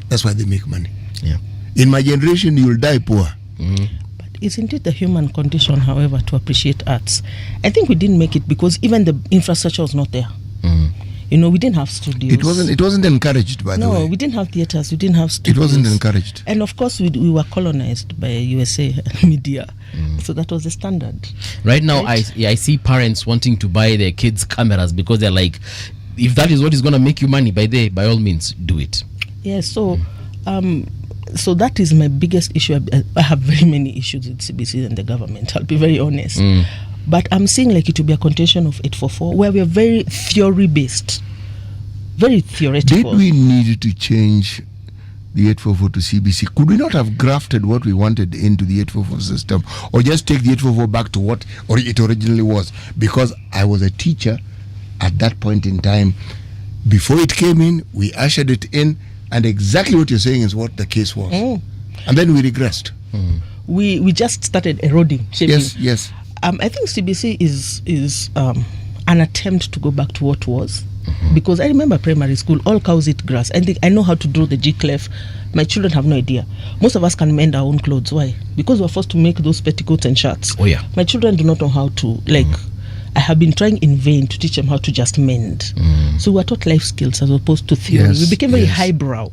That's why they make money. Yeah. In my generation, you'll die poor. But isn't it the human condition, however, to appreciate arts? I think we didn't make it because even the infrastructure was not there. You know, we didn't have studios. It wasn't encouraged, by the way. No, we didn't have theaters. We didn't have studios. It wasn't encouraged. And of course, we were colonized by USA media. So that was the standard. Right now, I see parents wanting to buy their kids cameras because they're like, if that is what is going to make you money, by all means, do it. Yeah, so so that is my biggest issue. I have very many issues with CBC and the government, I'll be very honest. But I'm seeing like it will be a contention of 844 where we are very theory-based, very theoretical. Did we need to change the 844 to CBC? Could we not have grafted what we wanted into the 844 system, or just take the 844 back to what it originally was? Because I was a teacher at that point in time. Before it came in, we ushered it in, and exactly what you're saying is what the case was. And then we regressed. We just started eroding, shaping. Yes. I think CBC is an attempt to go back to what was. Because I remember primary school, all cows eat grass. I know how to draw the G clef. My children have no idea. Most of us can mend our own clothes. Why? Because we're forced to make those petticoats and shirts. Oh yeah. My children do not know how to, I have been trying in vain to teach them how to just mend. So we're taught life skills as opposed to theory. We became very highbrow.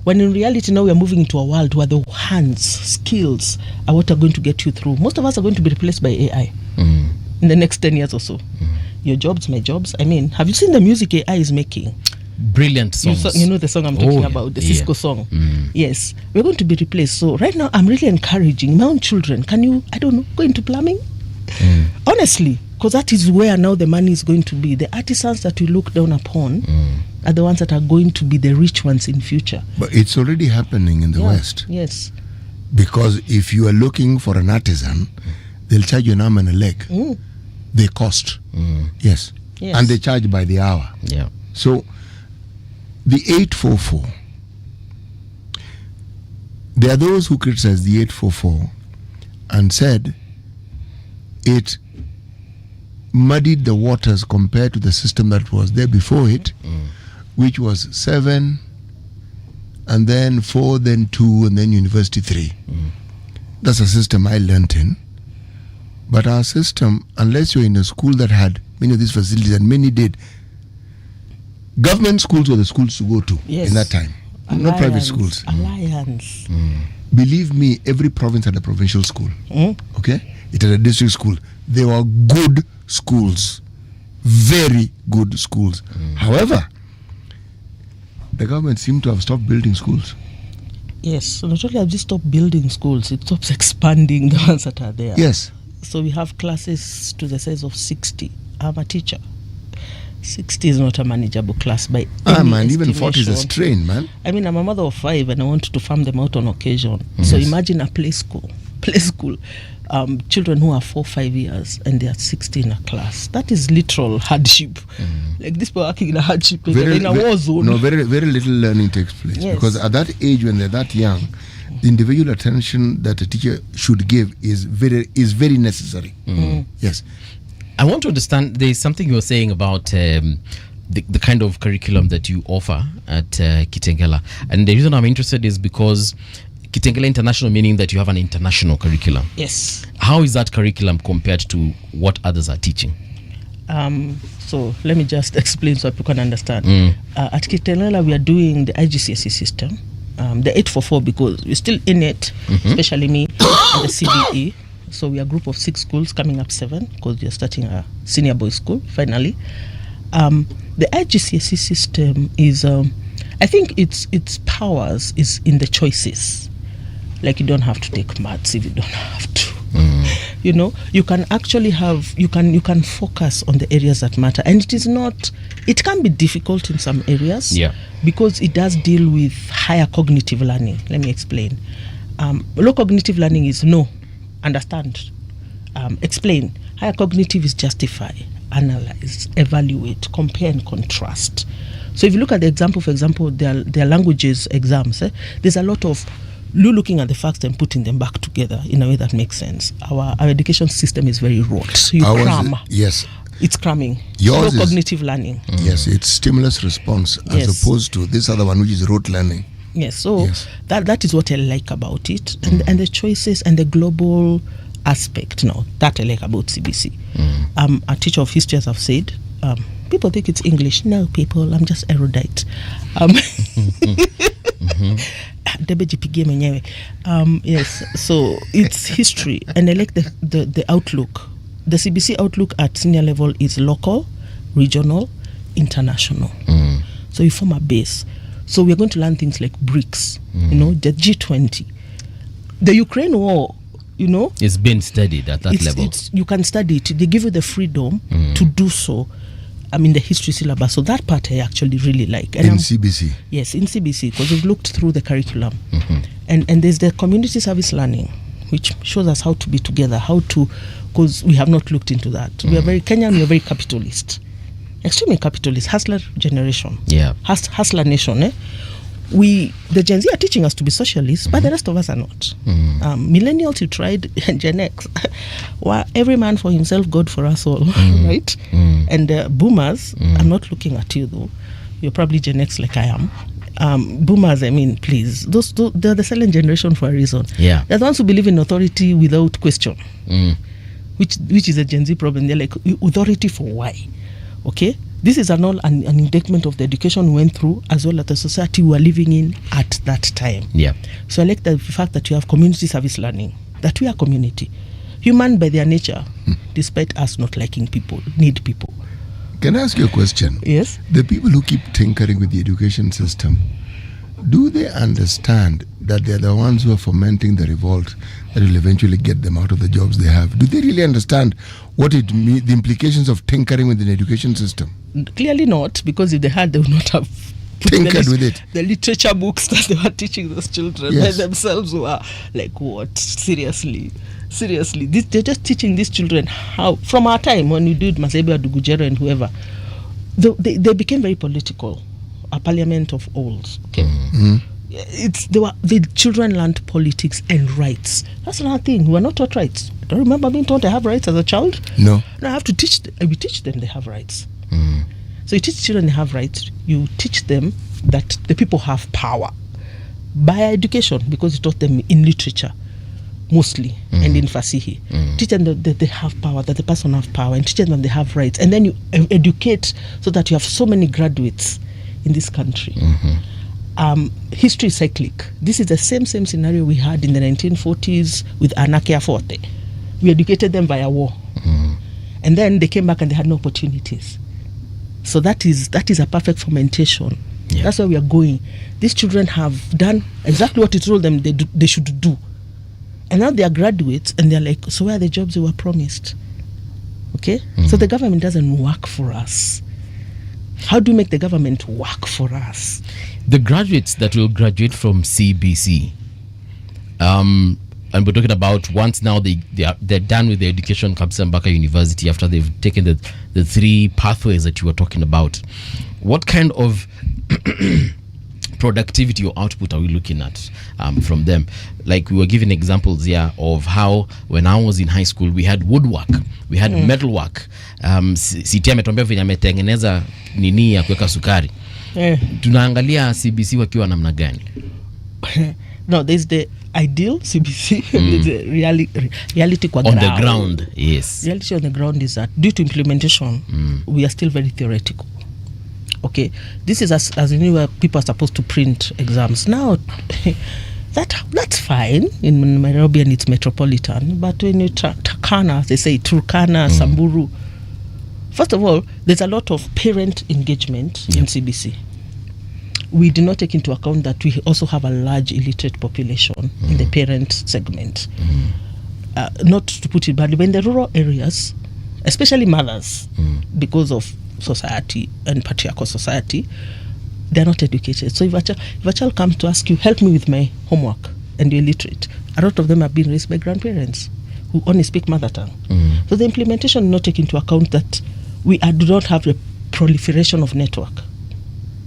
When in reality now we are moving into a world where the hands, skills are what are going to get you through. Most of us are going to be replaced by AI in the next 10 years or so. Your jobs, my jobs. I mean, have you seen the music AI is making? Brilliant songs. You know the song I'm talking about, the Cisco song. Yes, we're going to be replaced. So right now I'm really encouraging my own children. Can you, go into plumbing? Honestly, because that is where now the money is going to be. The artisans that we look down upon are the ones that are going to be the rich ones in future. But it's already happening in the West. Yes. Because if you are looking for an artisan, they'll charge you an arm and a leg. They cost. Yes. And they charge by the hour. Yeah. So the 844, there are those who criticize the 844 and said it muddied the waters compared to the system that was there before it, which was 7 and then 4, then 2, and then university 3. That's a system I learnt in. But our system, unless you're in a school that had many of these facilities, and many did, government schools were the schools to go to in that time. Not private schools. Alliance. Believe me, every province had a provincial school. Okay? It had a district school. They were good schools. Very good schools. However, the government seemed to have stopped building schools. Yes, so not only have they stopped building schools, it stops expanding the ones that are there. Yes. So we have classes to the size of 60. I'm a teacher. 60 is not a manageable class by any man, even estimation. 40 is a strain, man. I mean, I'm a mother of 5 and I want to farm them out on occasion. So imagine a play school, children who are 4-5 years and they are 60 in a class. That is literal hardship. Like these people are working in a hardship, like they're in a war zone. No, very, very little learning takes place. Yes. Because at that age, when they're that young, the individual attention that a teacher should give is very necessary. Yes. I want to understand, there's something you were saying about the kind of curriculum that you offer at Kitengela. And the reason I'm interested is because Kitengela International, meaning that you have an international curriculum. Yes. How is that curriculum compared to what others are teaching? So let me just explain so people can understand. At Kitengela, we are doing the IGCSE system, the 844, because we're still in it, especially me and the CBE. So we are a group of 6 schools, coming up 7, because we are starting a senior boys school finally. The IGCSE system is, I think its powers is in the choices. Like, you don't have to take maths if you don't have to. You know, you can actually have, you can focus on the areas that matter, and it can be difficult in some areas, because it does deal with higher cognitive learning. Let me explain. Low cognitive learning is know, understand, explain. Higher cognitive is justify, analyze, evaluate, compare and contrast. So if you look at the example, for example, their languages exams, there's a lot of looking at the facts and putting them back together in a way that makes sense. Our education system is very rote. You cram. Yes. It's cramming. Yours low cognitive learning. Yes, it's stimulus response as opposed to this other one, which is rote learning. Yes, so that is what I like about it, and the choices and the global aspect. No, that I like about CBC. A teacher of history, as I've said, people think it's English. No, people, I'm just erudite. Yes, so it's history, and I like the outlook. The CBC outlook at senior level is local, regional, international. So you form a base. So we're going to learn things like BRICS, you know, the G20, the Ukraine war. You know, it's been studied at that level. You can study it. They give you the freedom to do so. I mean, the history syllabus. So that part I actually really like. And in CBC? Yes, in CBC, because we've looked through the curriculum. And there's the community service learning, which shows us how to be together, because we have not looked into that. We are very Kenyan, we are very capitalist. Extremely capitalist, hustler generation. Hustler nation, the Gen Z are teaching us to be socialists, but the rest of us are not. Millennials, you tried, and Gen X, well, every man for himself, God for us all, right? And boomers, I'm not looking at you though. You're probably Gen X like I am. Boomers, I mean, please, they're the silent generation for a reason. They're the ones who believe in authority without question, which is a Gen Z problem. They're like, authority for why? Okay? This is an indictment of the education we went through, as well as the society we were living in at that time. So I like the fact that you have community service learning, that we are community. Human by their nature, despite us not liking people, need people. Can I ask you a question? Yes. The people who keep tinkering with the education system, do they understand that they're the ones who are fomenting the revolt that will eventually get them out of the jobs they have? Do they really understand what it means, the implications of tinkering with the education system? Clearly not, because if they had, they would not have tinkered with it. The literature books that they were teaching those children by themselves were like, what? Seriously. They're just teaching these children how, from our time when we did Masebe Adugujero and whoever, they became very political. A parliament of old. Okay. The children learned politics and rights. That's another thing. We are not taught rights. I don't remember being taught I have rights as a child. No. I have to teach them. We teach them they have rights. So you teach children they have rights. You teach them that the people have power by education, because you taught them in literature mostly and in Fasihi. Teach them that they have power, that the person have power, and teach them that they have rights. And then you educate so that you have so many graduates in this country. History is cyclic. This is the same scenario we had in the 1940s with Anakia Forte. We educated them via war. And then they came back and they had no opportunities. So that is a perfect fermentation. That's where we are going. These children have done exactly what you told them they should do. And now they are graduates and they're like, so where are the jobs they were promised? Okay? So the government doesn't work for us. How do we make the government work for us? The graduates that will graduate from CBC, and we're talking about once now they're done with their education, Kabisa Mbaka University, after they've taken the 3 pathways that you were talking about. What kind of productivity or output are we looking at from them? Like, we were giving examples here of how when I was in high school we had woodwork, we had metalwork. Siti ametuambia venye ametengeneza nini ya kuweka sukari. Tunaangalia CBC wakiwa namna gani? No, there's ideal CBC. The reality kwa on the ground, yes. Reality on the ground is that due to implementation, we are still very theoretical. Okay, this is as you know, where people are supposed to print exams now. That's fine in Nairobi and it's metropolitan, but when you Turkana, they say Turkana, Samburu. First of all, there's a lot of parent engagement in CBC. We do not take into account that we also have a large illiterate population in the parent segment. Not to put it badly, but in the rural areas, especially mothers, because of society and patriarchal society, they're not educated. So if a child comes to ask you, help me with my homework, and you're illiterate, a lot of them have been raised by grandparents who only speak mother tongue. So the implementation not take into account that we do not have a proliferation of network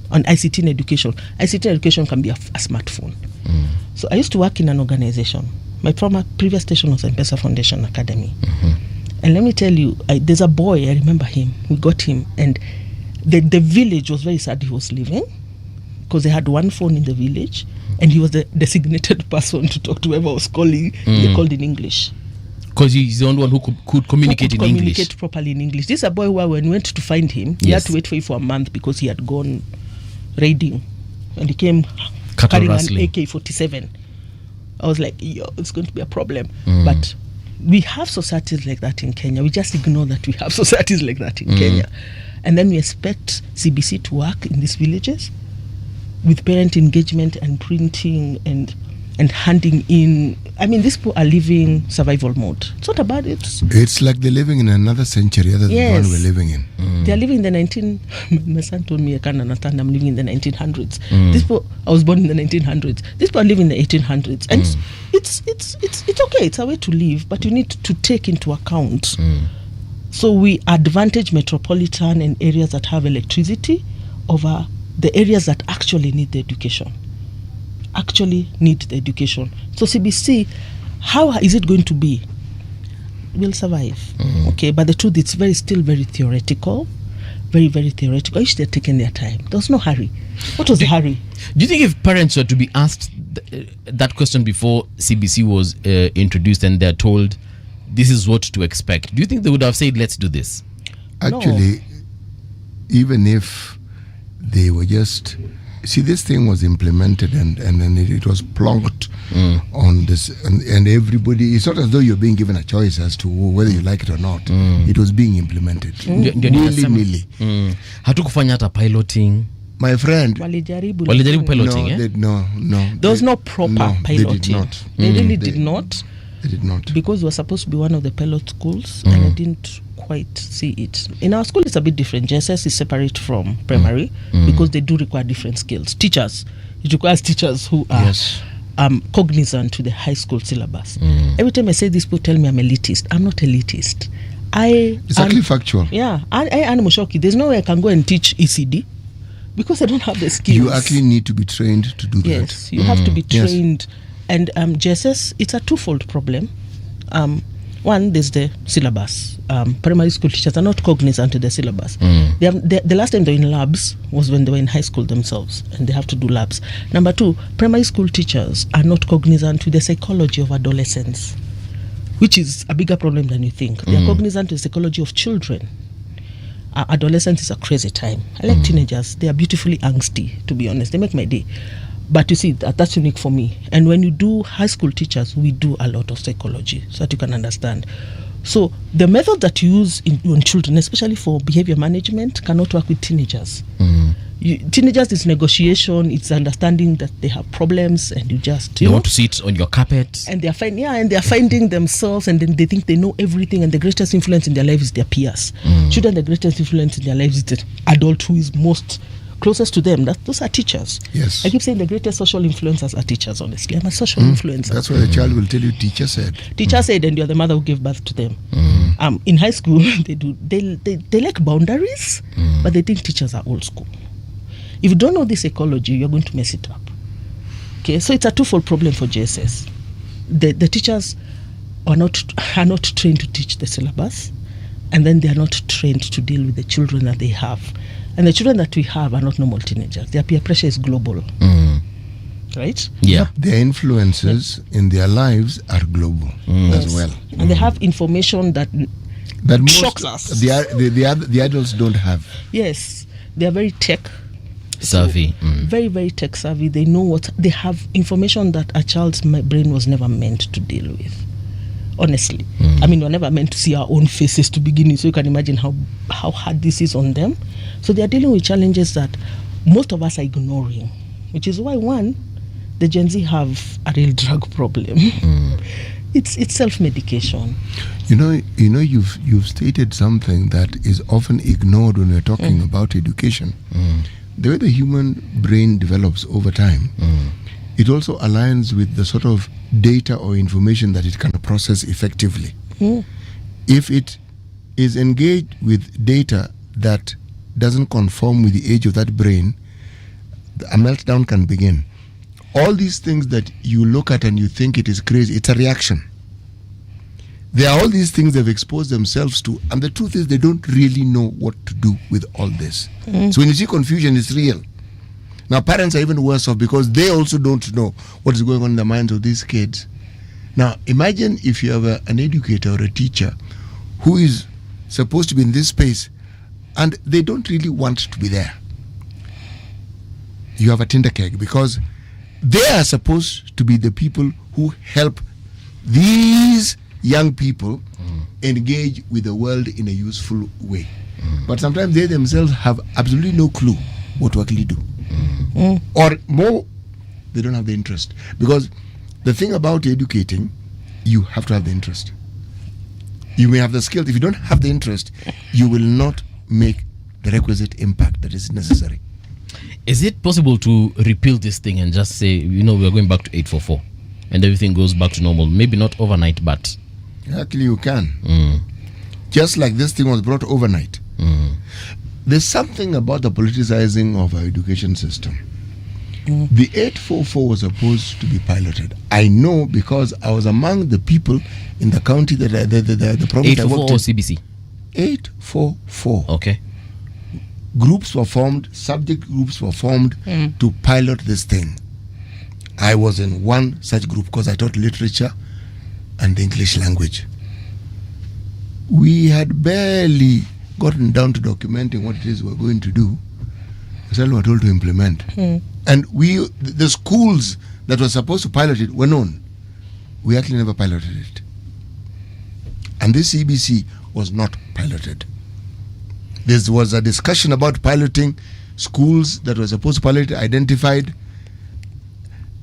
on ICT in education. ICT in education can be a smartphone. So I used to work in an organization. My previous station was Mombasa Foundation Academy. And let me tell you, there's a boy, I remember him, we got him, and the village was very sad he was leaving because they had one phone in the village and he was the designated person to talk to whoever was calling. They called in English. Because he's the only one who could communicate in English. Communicate properly in English. This is a boy where when we went to find him, he had to wait for him for a month because he had gone raiding and he came carrying an AK-47. I was like, yo, it's going to be a problem. But we have societies like that in Kenya. We just ignore that we have societies like that in Kenya. And then we expect CBC to work in these villages with parent engagement and printing and handing in. I mean, these people are living survival mode. It's not about it. It's like they're living in another century other than the one we're living in. They're living in the my son told me, I can't understand, I'm living in the 1900s. These people, I was born in the 1900s. These people are living in the 1800s. And it's okay, it's a way to live, but you need to take into account. So we advantage metropolitan and areas that have electricity over the areas that actually need the education. So CBC, how is it going to be? We'll survive. Okay, but the truth, it's still very theoretical. Very, very theoretical. I wish they're taking their time. There was no hurry. What was the hurry? Do you think if parents were to be asked that question before CBC was introduced and they're told this is what to expect, do you think they would have said, let's do this? Actually, even if they were just... See, this thing was implemented and then it was plonked on this, and everybody, it's not as though you're being given a choice as to whether you like it or not. It was being implemented. Nilly. Hatukufanya hata piloting. My friend, walijaribu piloting. No. There was no proper piloting. They really did not. They did not. Because we were supposed to be one of the pilot schools and I didn't quite see it. In our school, it's a bit different. JSS is separate from primary because they do require different skills. Teachers, it requires teachers who are cognizant to the high school syllabus. Every time I say this, people tell me I'm elitist. I'm not elitist. It's actually factual. Yeah, I am Mushoki. There's no way I can go and teach ECD because I don't have the skills. You actually need to be trained to do that. Yes, you have to be trained. And JSS, it's a twofold problem. One, there's the syllabus. Primary school teachers are not cognizant to the syllabus. The last time they were in labs was when they were in high school themselves, and they have to do labs. Number two, primary school teachers are not cognizant to the psychology of adolescents, which is a bigger problem than you think. They are cognizant to the psychology of children. Adolescence is a crazy time. I like teenagers. They are beautifully angsty, to be honest. They make my day. But you see, that's unique for me. And when you do high school teachers, we do a lot of psychology so that you can understand. So the method that you use on children, especially for behavior management, cannot work with teenagers. Teenagers, it's negotiation, it's understanding that they have problems, and you just want to sit on your carpet. And they are finding themselves, and then they think they know everything, and the greatest influence in their life is their peers. Children, the greatest influence in their lives is the adult who is most closest to them. Those are teachers. Yes. I keep saying the greatest social influencers are teachers, honestly. I'm a social influencer. That's why the child will tell you, teacher said. Teacher said, and you're the mother who gave birth to them. In high school, they like boundaries, but they think teachers are old school. If you don't know this ecology, you're going to mess it up. Okay, so it's a twofold problem for JSS. The teachers are not trained to teach the syllabus, and then they are not trained to deal with the children that they have. And the children that we have are not normal teenagers. Their peer pressure is global. right? Yeah. Their influences in their lives are global as well. And they have information that shocks us. The adults don't have. Yes, they are very tech savvy. Very, very tech savvy. They know what they have, information that a child's brain was never meant to deal with. Honestly, I mean, we're never meant to see our own faces to begin with, so you can imagine how hard this is on them. So they are dealing with challenges that most of us are ignoring, which is why the Gen Z have a real drug problem. It's self-medication. You know, you've stated something that is often ignored when we're talking about education. The way the human brain develops over time, it also aligns with the sort of data or information that it can process effectively. If it is engaged with data that doesn't conform with the age of that brain, a meltdown can begin. All these things that you look at and you think it is crazy, it's a reaction. There are all these things they've exposed themselves to, and the truth is they don't really know what to do with all this. So when you see confusion, it's real. Now parents are even worse off because they also don't know what is going on in the minds of these kids. Now imagine if you have an educator or a teacher who is supposed to be in this space and they don't really want to be there. You have a tinder keg because they are supposed to be the people who help these young people engage with the world in a useful way. But sometimes they themselves have absolutely no clue what to actually do. Or more, they don't have the interest. Because the thing about educating, you have to have the interest. You may have the skills. If you don't have the interest, you will not make the requisite impact that is necessary. Is it possible to repeal this thing and just say, we're going back to 844 and everything goes back to normal? Maybe not overnight, but... Actually, you can. Just like this thing was brought overnight. There's something about the politicizing of our education system. The 844 was supposed to be piloted. I know because I was among the people in the county that the province I worked in. 844 or CBC? 844. Okay. Groups were formed, subject groups were formed to pilot this thing. I was in one such group because I taught literature and the English language. We had barely gotten down to documenting what it is we're going to do. We were told to implement. And the schools that were supposed to pilot it were known. We actually never piloted it. And this CBC was not piloted. There was a discussion about piloting. Schools that were supposed to pilot it identified.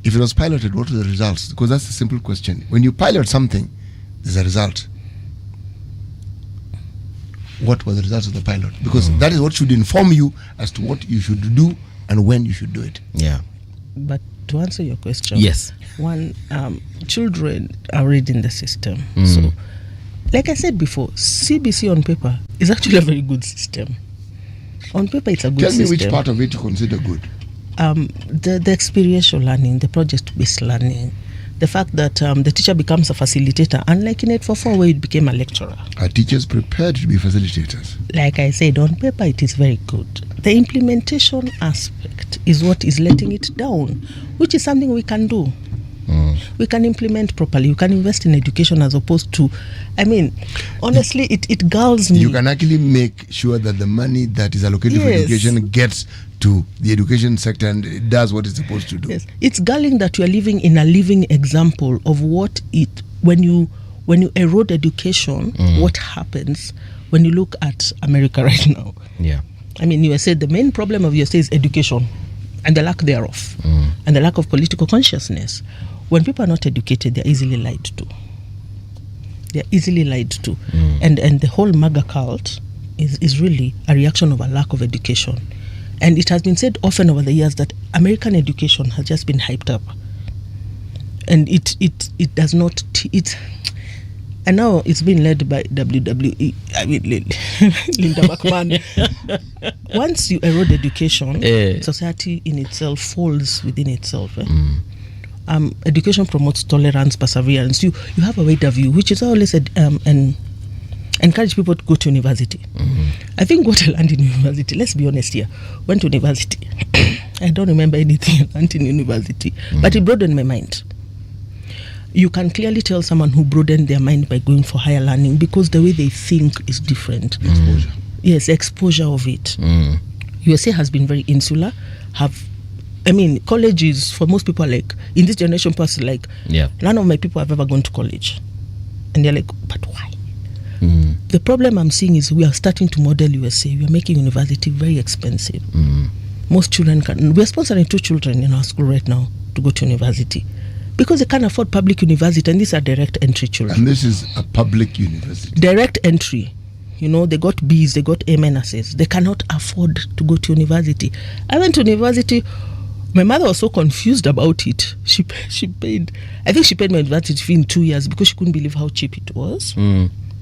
If it was piloted, what were the results? Because that's a simple question. When you pilot something, there's a result. What were the results of the pilot? Because that is what should inform you as to what you should do and when you should do it. Yeah. But to answer your question, yes. One, children are reading the system. So, like I said before, CBC on paper is actually a very good system. On paper, it's a good system. Tell me which part of it you consider good. The experiential learning, the project-based learning, the fact that the teacher becomes a facilitator, unlike in 844 where it became a lecturer. Are teachers prepared to be facilitators? Like I said, on paper it is very good. The implementation aspect is what is letting it down, which is something we can do. We can implement properly. You can invest in education as opposed to, honestly, it galls me. You can actually make sure that the money that is allocated for education gets to the education sector and it does what it's supposed to do. Yes. It's galling that you are living in a living example of what when you erode education, what happens when you look at America right now. Yeah. You said the main problem of your state is education and the lack thereof and the lack of political consciousness. When people are not educated, they're easily lied to. And the whole MAGA cult is really a reaction of a lack of education. And it has been said often over the years that American education has just been hyped up. And it does not... And now it's been led by WWE. Linda McMahon. Once you erode education, society in itself falls within itself. Education promotes tolerance, perseverance. You have a wider view, which is always and encourage people to go to university. I think what I learned in university, let's be honest here, went to university I don't remember anything I learned in university, but it broadened my mind. You can clearly tell someone who broadened their mind by going for higher learning because the way they think is different. Exposure. Yes, exposure of it. USA has been very insular. College is, for most people, like, in this generation, person, like, none of my people have ever gone to college. And they're like, but why? The problem I'm seeing is we are starting to model USA. We are making university very expensive. Most children we are sponsoring 2 children in our school right now to go to university because they can't afford public university, and these are direct entry children. And this is a public university. Direct entry. They got B's, they got A minuses. They cannot afford to go to university. I went to university. My mother was so confused about it. She paid my university fee in 2 years because she couldn't believe how cheap it was.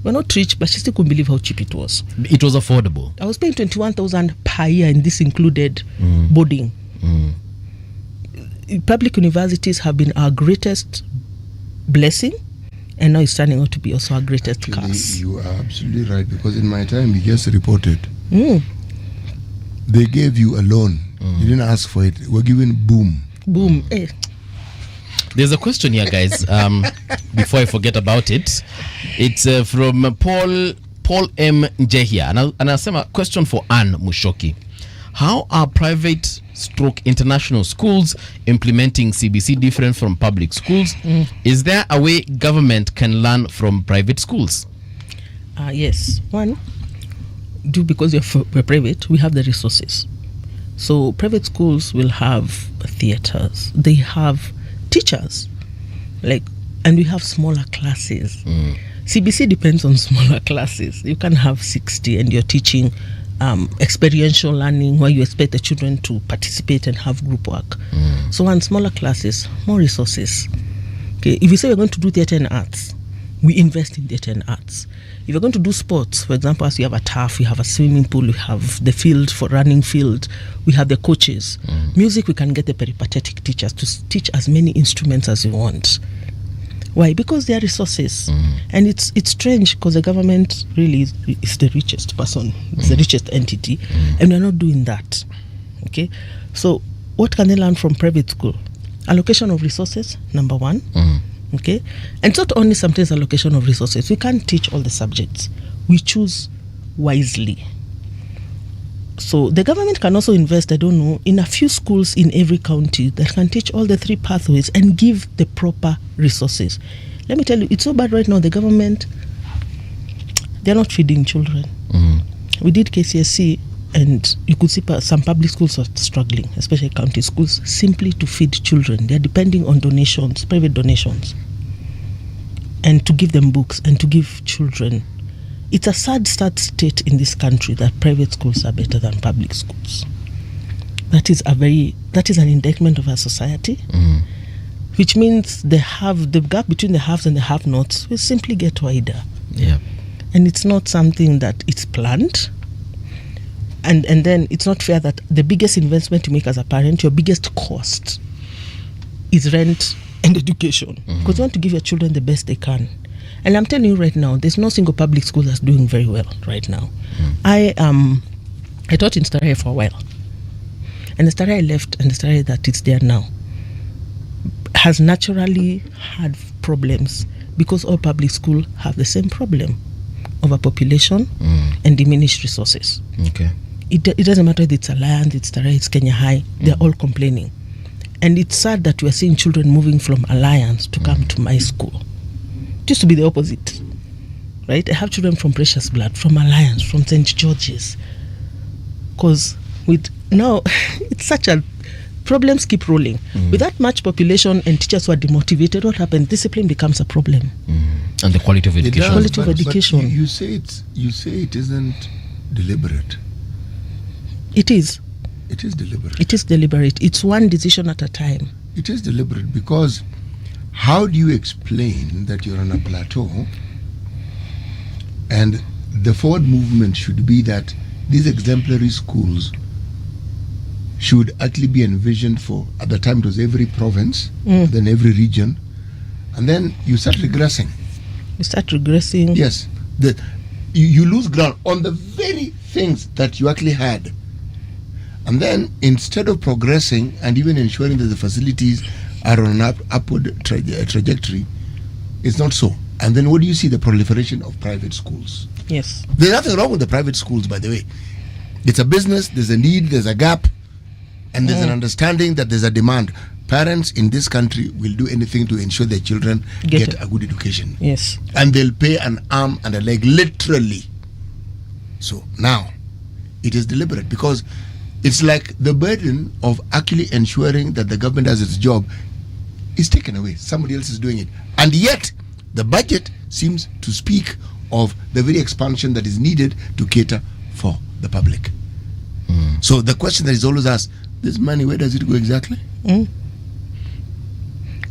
We're not rich, but she still couldn't believe how cheap it was. It was affordable. I was paying 21,000 per year, and this included boarding. Public universities have been our greatest blessing, and now it's turning out to be also our greatest curse. You are absolutely right, because in my time, you just reported. They gave you a loan. You didn't ask for it. We're giving boom. Boom. There's a question here, guys. Before I forget about it, it's from Paul M. Njehia, and I have a question for Anne Mushoki. How are private/international schools implementing CBC different from public schools? Is there a way government can learn from private schools? Yes. One, because we're private, we have the resources. So private schools will have theaters. They have teachers, and we have smaller classes. CBC depends on smaller classes. You can have 60 and you're teaching experiential learning where you expect the children to participate and have group work. So on smaller classes, more resources. Okay, if you say we're going to do theatre and arts, we invest in theatre and arts. If you're going to do sports, for example, as we have a turf, we have a swimming pool, we have the field for running field, we have the coaches. Music, we can get the peripatetic teachers to teach as many instruments as you want. Why? Because they are resources. And it's strange because the government really is the richest person, it's the richest entity, and we're not doing that. Okay? So what can they learn from private school? Allocation of resources, number one. Okay, and it's not only sometimes allocation of resources. We can't teach all the subjects. We choose wisely. So the government can also invest, in a few schools in every county that can teach all the 3 pathways and give the proper resources. Let me tell you, it's so bad right now. The government, they're not feeding children. We did KCSE, and you could see some public schools are struggling, especially county schools, simply to feed children. They're depending on donations, private donations, and to give them books and to give children. It's a sad state in this country that private schools are better than public schools. That is an indictment of our society, which means the gap between the haves and the have-nots will simply get wider. And it's not something that it's planned. And then it's not fair that the biggest investment you make as a parent, your biggest cost, is rent and education. Because you want to give your children the best they can. And I'm telling you right now, there's no single public school that's doing very well right now. I taught in Starehe for a while. And the Starehe left, and the Starehe that it's there now has naturally had problems because all public schools have the same problem: overpopulation and diminished resources. Okay. It doesn't matter if it's Alliance, it's Starehe, it's Kenya High, they're all complaining. And it's sad that we are seeing children moving from Alliance to come to my school. It used to be the opposite, right? I have children from Precious Blood, from Alliance, from St. George's. Because now, it's such a... Problems keep rolling. With that much population and teachers who are demotivated, what happens? Discipline becomes a problem. And the quality of education. Quality of education. But you say it isn't deliberate. It is. It is deliberate. It is deliberate. It's one decision at a time. It is deliberate because how do you explain that you're on a plateau and the forward movement should be that these exemplary schools should actually be envisioned for, at the time it was every province, then every region, and then you start regressing. Yes. You lose ground on the very things that you actually had. And And then instead of progressing and even ensuring that the facilities are on an upward trajectory, it's not so. And then what do you see? The proliferation of private schools. Yes. There's nothing wrong with the private schools, by the way. It's a business, there's a need, there's a gap, and there's an understanding that there's a demand. Parents in this country will do anything to ensure their children get a good education. Yes. And they'll pay an arm and a leg, literally. So now, it is deliberate because it's like the burden of actually ensuring that the government does its job is taken away. Somebody else is doing it. And yet, the budget seems to speak of the very expansion that is needed to cater for the public. So the question that is always asked, this money, where does it go exactly?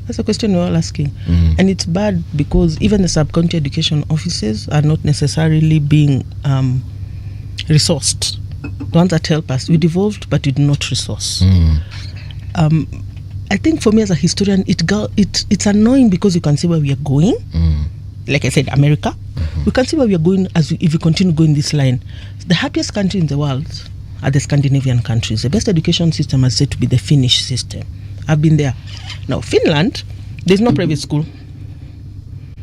That's a question we're all asking. And it's bad because even the sub-county education offices are not necessarily being resourced. The ones that help us, we devolved, but we did not resource. I think for me as a historian, it's annoying because you can see where we are going. Like I said, America. We can see where we are going if we continue going this line. The happiest country in the world are the Scandinavian countries. The best education system is said to be the Finnish system. I've been there. Now, Finland, there's no private school.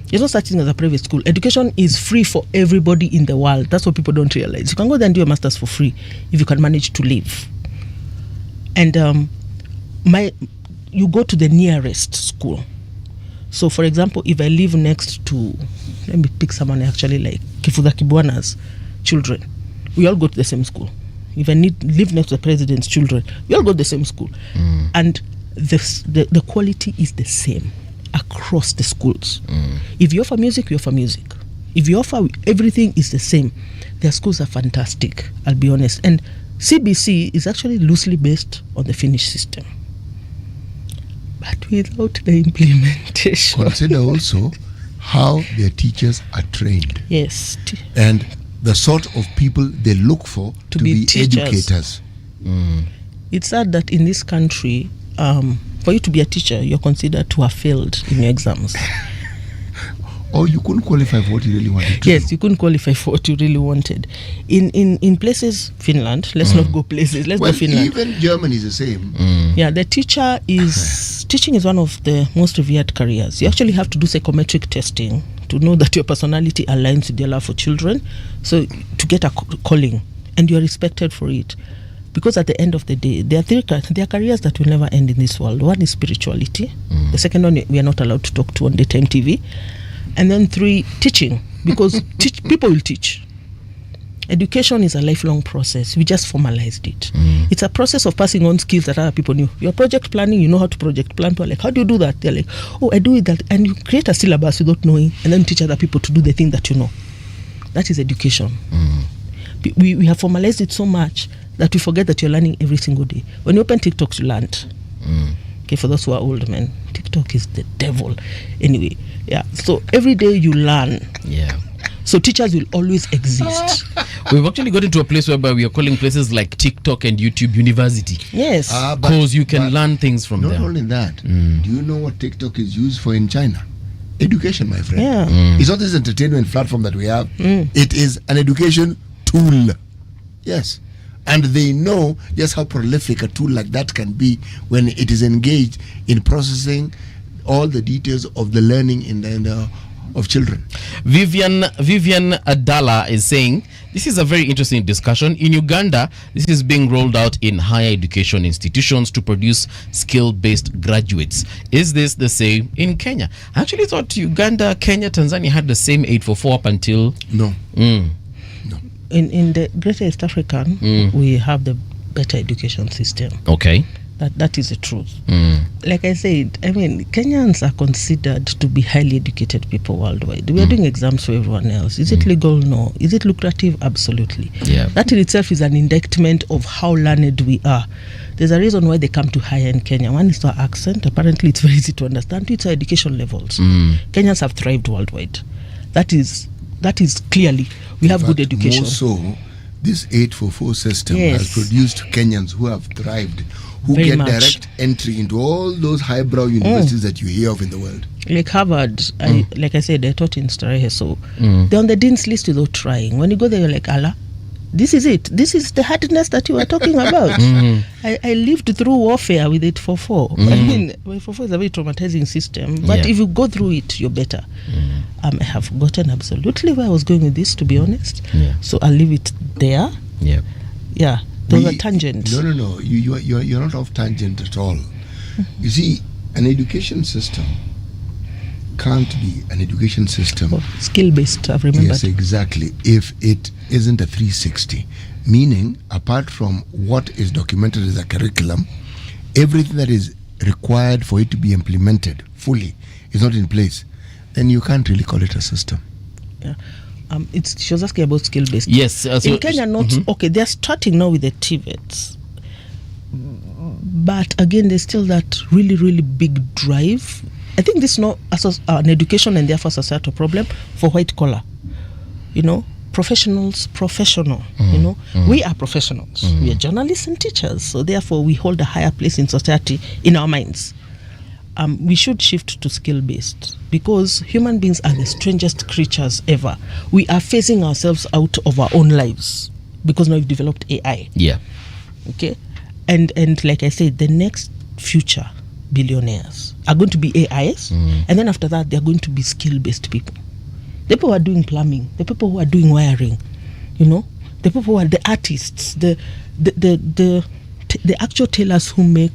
There's no such thing as a private school. Education is free for everybody in the world. That's what people don't realize. You can go there and do your master's for free if you can manage to live. And you go to the nearest school. So, for example, if I live next to, let me pick someone actually like Kifuza Kibwana's children, we all go to the same school. If I live next to the president's children, we all go to the same school. And the quality is the same across the schools. If you offer music, you offer music. If you offer everything, is the same. Their schools are fantastic, I'll be honest. And CBC is actually loosely based on the Finnish system, but without the implementation. Consider also how their teachers are trained. Yes. And the sort of people they look for to be educators. It's sad that in this country, for you to be a teacher, you're considered to have failed in your exams. Or you couldn't qualify for what you really wanted to. Yes, you couldn't qualify for what you really wanted. In places, Finland, let's not go places, let's go Finland. Even Germany is the same. Yeah, the teaching is one of the most revered careers. You actually have to do psychometric testing to know that your personality aligns with your love for children, so to get a calling, and you are respected for it. Because at the end of the day, there are careers that will never end in this world. One is spirituality. The second one we are not allowed to talk to on daytime TV. And then 3, teaching. Because people will teach. Education is a lifelong process. We just formalized it. It's a process of passing on skills that other people knew. Your project planning, you know how to project plan. People are like, how do you do that? They're like, oh, I do it that. And you create a syllabus without knowing, and then teach other people to do the thing that you know. That is education. We have formalized it so much that we forget that you're learning every single day. When you open TikTok, you learn. Okay, for those who are old, man, TikTok is the devil. Anyway, yeah. So every day you learn. Yeah. So teachers will always exist. We've actually got into a place whereby we are calling places like TikTok and YouTube university. Yes. Because you can learn things from them. Not only that, do you know what TikTok is used for in China? Education, my friend. Yeah. It's not this entertainment platform that we have. It is an education tool. Yes. And they know just how prolific a tool like that can be when it is engaged in processing all the details of the learning of children. Vivian Adala is saying, this is a very interesting discussion. In Uganda, this is being rolled out in higher education institutions to produce skill-based graduates. Is this the same in Kenya? I actually thought Uganda, Kenya, Tanzania had the same 844 up until... No. In the Greater East African, we have the better education system. Okay. That is the truth. Like I said, I mean, Kenyans are considered to be highly educated people worldwide. We are doing exams for everyone else. Is it legal? No. Is it lucrative? Absolutely. Yeah. That in itself is an indictment of how learned we are. There's a reason why they come to higher in Kenya. One is our accent. Apparently, it's very easy to understand. Two, it's our education levels. Kenyans have thrived worldwide. That is clearly, we have good education. Also, this 844 system has produced Kenyans who have thrived, who Very get much. direct entry into all those highbrow universities that you hear of in the world. Like Harvard, like I said, I taught in Starehe, so they're on the dean's list without trying. When you go there, you're like, Allah, This is it. This is the hardness that you were talking about. I lived through warfare with 844. I mean, 844 is a very traumatizing system, but if you go through it, you're better. I have forgotten absolutely where I was going with this, to be honest. So I'll leave it there. Yeah. Those are tangents. No. You're not off tangent at all. You see, an education system can't be an education system skill-based, I've remembered. Yes, exactly. If it isn't a 360, meaning apart from what is documented as a curriculum, everything that is required for it to be implemented fully is not in place, then you can't really call it a system. She was asking about skill-based. Yes. So in Kenya, okay, they're starting now with the TVETs. But again, there's still that really, really big drive. I think this is not an education and therefore societal problem for white collar. Professional. We are professionals. We are journalists and teachers. So therefore, we hold a higher place in society in our minds. We should shift to skill-based because human beings are the strangest creatures ever. We are phasing ourselves out of our own lives because now we've developed AI. Yeah. Okay. And like I said, the next future billionaires are going to be AIs, and then after that they're going to be skill-based people. The people who are doing plumbing, the people who are doing wiring, the people who are the artists, the actual tailors who make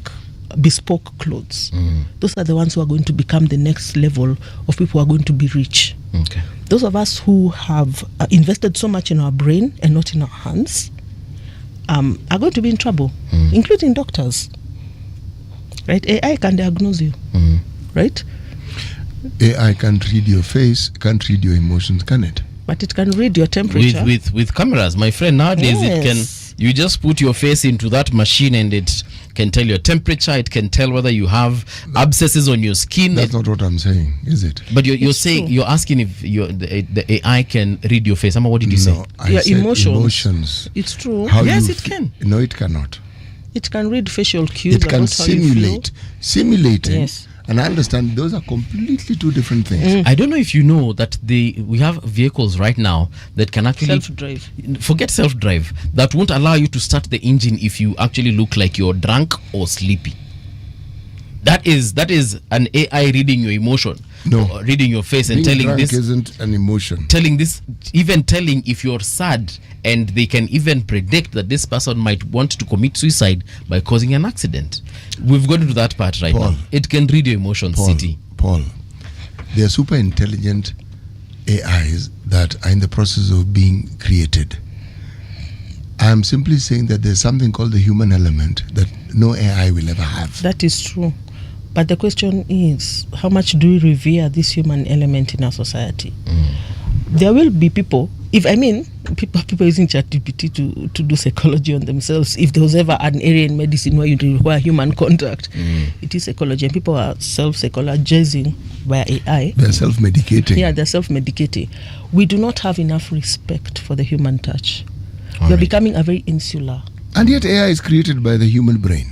bespoke clothes. Those are the ones who are going to become the next level of people who are going to be rich. Okay. Those of us who have invested so much in our brain and not in our hands are going to be in trouble, including doctors. Right? AI can diagnose you. Right? AI can't read your face, can't read your emotions, can it? But it can read your temperature. With cameras, my friend, nowadays it can. You just put your face into that machine and it can tell your temperature. It can tell whether you have abscesses on your skin. That's not what I'm saying, is it? But you're saying, you're asking if the AI can read your face. What did you say? Your emotions. It's true. Yes, it can. No, it cannot. It can read facial cues. It can simulate. Simulating. Yes. And I understand those are completely two different things. I don't know if you know that we have vehicles right now that can actually self-drive. Forget self-drive. That won't allow you to start the engine if you actually look like you're drunk or sleepy. That is an AI reading your emotion. No, reading your face and being telling drunk this isn't an emotion. Telling if you're sad, and they can even predict that this person might want to commit suicide by causing an accident. We've got into that part right now. It can read your emotions, Paul, there are super intelligent AIs that are in the process of being created. I'm simply saying that there's something called the human element that no AI will ever have. That is true. But the question is, how much do we revere this human element in our society? There will be people, people using ChatGPT to do psychology on themselves. If there was ever an area in medicine where you require human contact, it is psychology. And people are self-psychologizing via AI. They're self-medicating. Yeah, they're self-medicating. We do not have enough respect for the human touch. We're becoming a very insular. And yet AI is created by the human brain.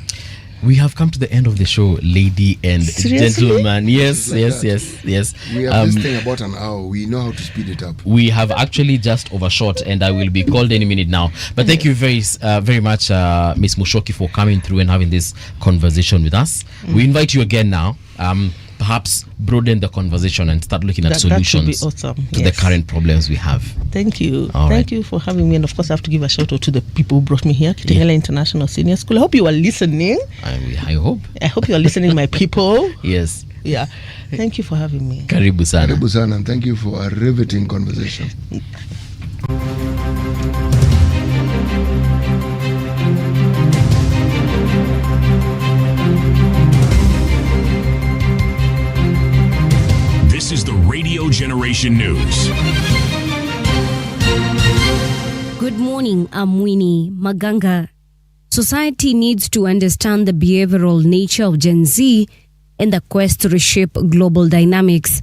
We have come to the end of the show, lady and gentleman. Yes. We have this thing about an hour. We know how to speed it up. We have actually just overshot, and I will be called any minute now. But thank you very much, Miss Mushoki, for coming through and having this conversation with us. We invite you again now. Perhaps broaden the conversation and start looking at solutions to the current problems we have. Thank you. Thank you for having me. And of course, I have to give a shout out to the people who brought me here, Kitengela International Senior School. I hope you are listening. I hope. I hope you are listening, my people. Yes. Yeah. Thank you for having me. Karibu sana. Karibu sana, and thank you for a riveting conversation. This is the Radio Generation News. Good morning, I'm Winnie Maganga. Society needs to understand the behavioral nature of Gen Z in the quest to reshape global dynamics.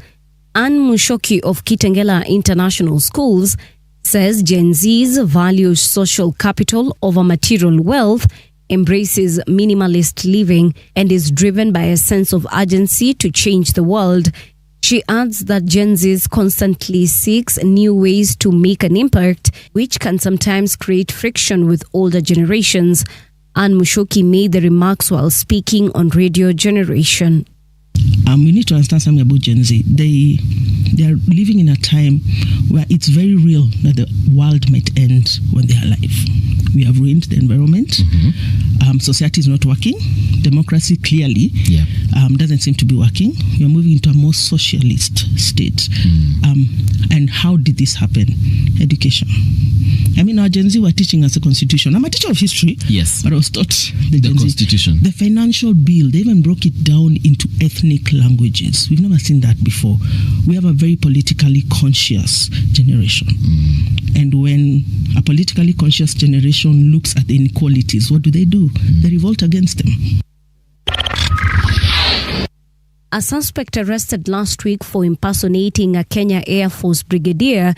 Anne Mushoki of Kitengela International Schools says Gen Z's values social capital over material wealth, embraces minimalist living, and is driven by a sense of urgency to change the world. She adds that Gen Z constantly seeks new ways to make an impact, which can sometimes create friction with older generations. Anne Mushoki made the remarks while speaking on Radio Generation. We need to understand something about Gen Z. They are living in a time where it's very real that the world might end when they are alive. We have ruined the environment. Society is not working. Democracy clearly doesn't seem to be working. We are moving into a more socialist state. And how did this happen? Education. I mean, our Gen Z were teaching us the Constitution. I'm a teacher of history. Yes. But I was taught the Constitution. The financial bill. They even broke it down into ethnic languages. We've never seen that before. We have a very politically conscious generation. And when a politically conscious generation looks at the inequalities, what do? They revolt against them. A suspect arrested last week for impersonating a Kenya Air Force brigadier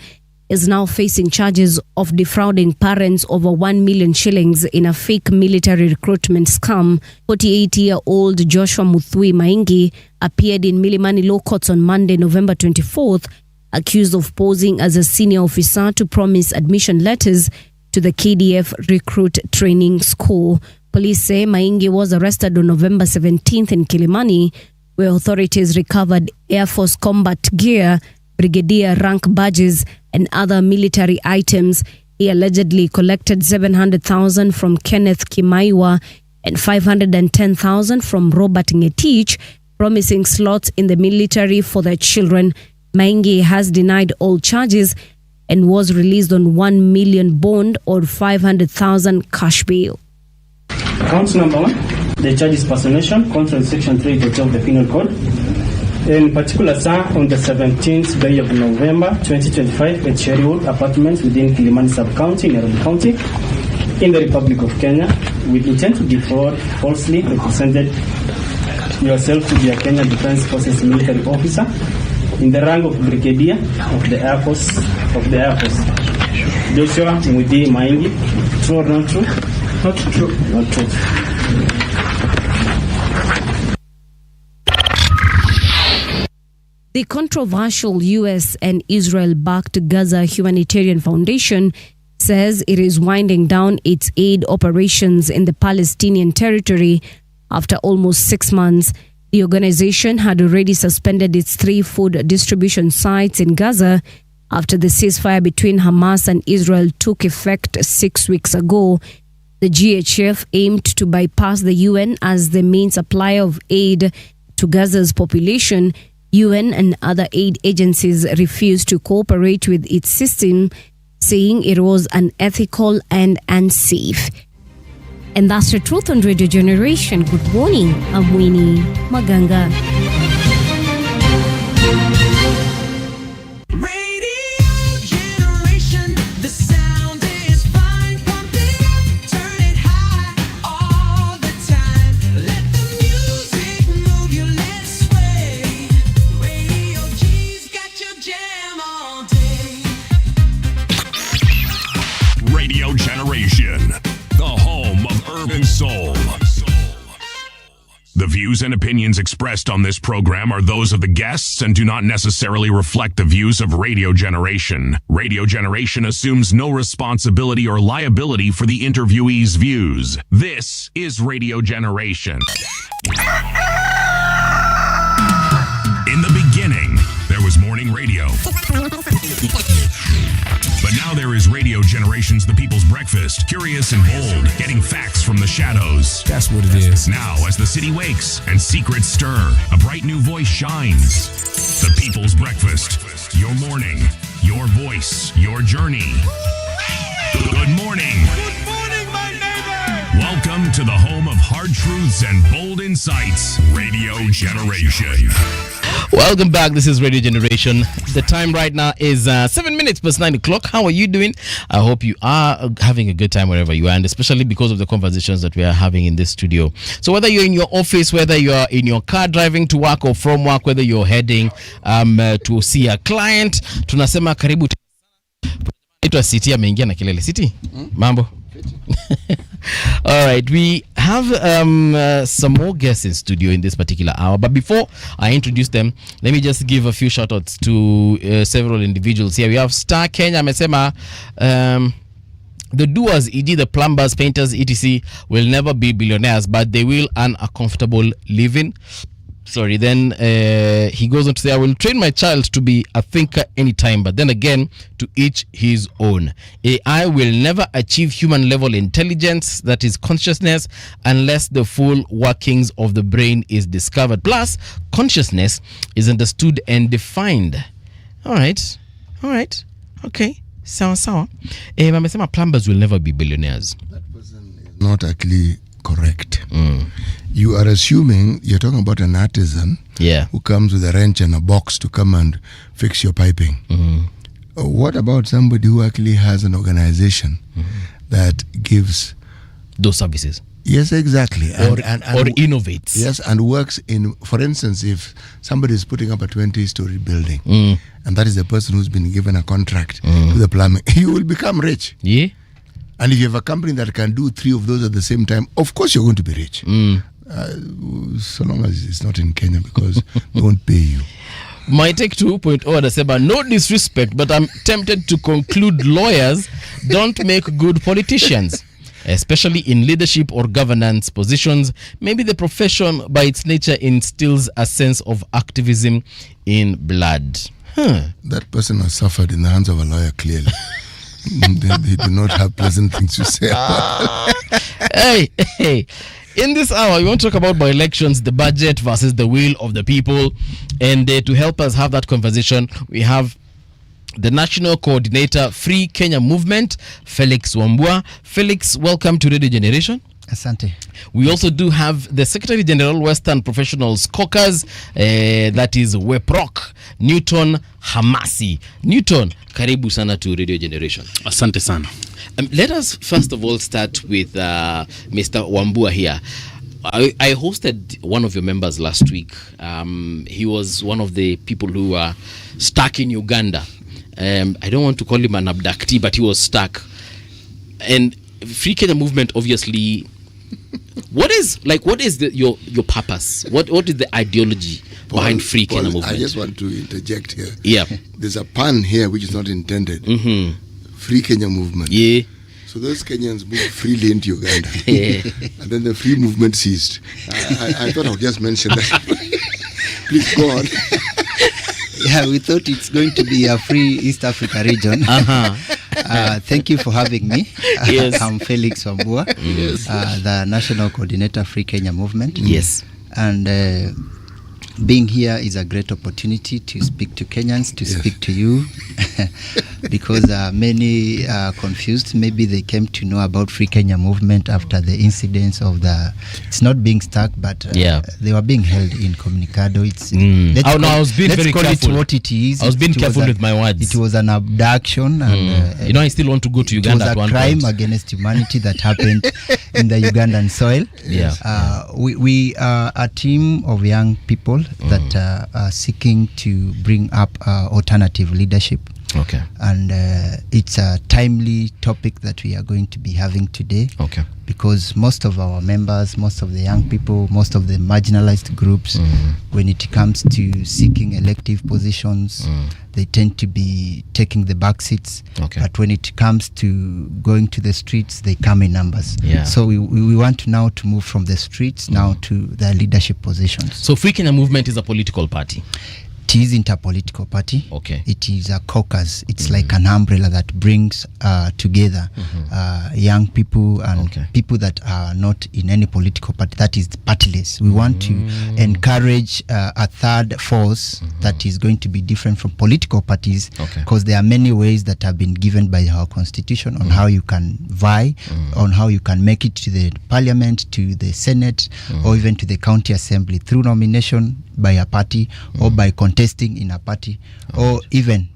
is now facing charges of defrauding parents over 1 million shillings in a fake military recruitment scam. 48-year-old Joshua Muthui Maingi appeared in Milimani Law Courts on Monday, November 24th, accused of posing as a senior officer to promise admission letters to the KDF Recruit Training School. Police say Maingi was arrested on November 17th in Kilimani, where authorities recovered Air Force combat gear, brigadier rank badges, and other military items. He allegedly collected 700,000 from Kenneth Kimaiwa and 510,000 from Robert Ngetich, promising slots in the military for their children. Maingi has denied all charges and was released on 1 million bond or 500,000 cash bail. Count number 1, the charge is personation, contrary to section 3.2 of the Penal Code. In particular, sir, on the 17th day of November 2025 at Sherwood Apartments within Kilimani Sub-County, Nairobi County, in the Republic of Kenya, with intent to defraud, falsely represented yourself to be a Kenya Defense Forces military officer in the rank of brigadier of the Air Force. Joshua Muthui Maingi. True or not true? Not true. Not true. The controversial U.S. and Israel-backed Gaza Humanitarian Foundation says it is winding down its aid operations in the Palestinian territory after almost 6 months. The organization had already suspended its 3 food distribution sites in Gaza after the ceasefire between Hamas and Israel took effect 6 weeks ago. The GHF aimed to bypass the UN as the main supplier of aid to Gaza's population. UN and other aid agencies refused to cooperate with its system, saying it was unethical and unsafe. And that's the truth on Radio Generation. Good morning. I'm Winnie Maganga. Radio Generation, the home of urban soul. The views and opinions expressed on this program are those of the guests and do not necessarily reflect the views of Radio Generation. Radio Generation assumes no responsibility or liability for the interviewee's views. This is Radio Generation. In the beginning, there was morning radio. But now there is Radio Generation's The People's Breakfast, curious and bold, getting facts from the shadows. That's what it is. Now, as the city wakes and secrets stir, a bright new voice shines. The People's Breakfast, your morning, your voice, your journey. Good morning. Good morning, my neighbor. Welcome to the home of hard truths and bold insights, Radio Generation. Welcome back. This is Radio Generation. The time right now is 7 minutes past 9 o'clock. How are you doing? I hope you are having a good time wherever you are, and especially because of the conversations that we are having in this studio. So whether you're in your office, whether you're in your car driving to work or from work, whether you're heading to see a client, tunasema karibu. Itwa City ameingia na kelele. City, mambo? All right, we have some more guests in studio in this particular hour. But before I introduce them, let me just give a few shout-outs to several individuals here. We have Star Kenya Amesema, the doers, e.g. the plumbers, painters, etc. will never be billionaires, but they will earn a comfortable living. Sorry, then he goes on to say, I will train my child to be a thinker anytime, but then again, to each his own. AI will never achieve human level intelligence, that is consciousness, unless the full workings of the brain is discovered. Plus, consciousness is understood and defined. All right. Okay. Sawa. Amesema plumbers will never be billionaires. That person is not actually correct. You are assuming you're talking about an artisan who comes with a wrench and a box to come and fix your piping. What about somebody who actually has an organization that gives those services? Yes, exactly. Or innovates. Yes, and works in, for instance, if somebody is putting up a 20-story building and that is the person who's been given a contract to the plumbing, you will become rich. Yeah. And if you have a company that can do 3 of those at the same time, of course you're going to be rich. So long as it's not in Kenya, because they won't pay you. My take 2.0 anasema, no disrespect, but I'm tempted to conclude lawyers don't make good politicians, especially in leadership or governance positions. Maybe the profession by its nature instills a sense of activism in blood. That person has suffered in the hands of a lawyer, clearly. they do not have pleasant things to say about it. Hey. In this hour, we want to talk about by-elections, the budget versus the will of the people. And to help us have that conversation, we have the National Coordinator, Free Kenya Movement, Felix Wambua. Felix, welcome to Radio Generation. Asante. We also do have the Secretary General, Western Professionals Caucus, that is WEPROC, Newton Hamasi. Newton, karibu sana to Radio Generation. Asante sana. Let us first of all start with Mr. Wambua here. I hosted one of your members last week. He was one of the people who were stuck in Uganda. I don't want to call him an abductee, but he was stuck. And Free Kenya Movement, obviously, what is your purpose? What is the ideology behind Free Kenya Movement? I just want to interject here. Yeah. There's a pun here which is not intended. Free Kenya Movement. Yeah. So those Kenyans moved freely into Uganda. And then the free movement ceased. I thought I would just mention that. Please go on. Yeah, we thought it's going to be a free East Africa region. Thank you for having me. Yes. I'm Felix Wambua, the National Coordinator, Free Kenya Movement. Yes. And being here is a great opportunity to speak to Kenyans, to speak to you, because many are confused. Maybe they came to know about Free Kenya Movement after the incidents of it's not being stuck, but they were being held in Communicado. I was being very careful. Let's call it what it is. I was being careful with my words. It was an abduction. And, I still want to go to Uganda at one point. It was a crime against humanity that happened in the Ugandan soil. Yeah. We are a team of young people that are seeking to bring up alternative leadership. Okay. And it's a timely topic that we are going to be having today. Okay. Because most of our members, most of the young people, most of the marginalized groups, when it comes to seeking elective positions, they tend to be taking the back seats. Okay. But when it comes to going to the streets, they come in numbers. Yeah. So we want now to move from the streets now to the leadership positions. So Free Kenya Movement is a political party? It isn't a political party. Okay. It is a caucus. It's like an umbrella that brings together young people and people that are not in any political party, that is partyless. We want to encourage a third force that is going to be different from political parties, because there are many ways that have been given by our constitution on how you can vie, on how you can make it to the parliament, to the senate, or even to the county assembly through nomination by a party or by contesting in a party or even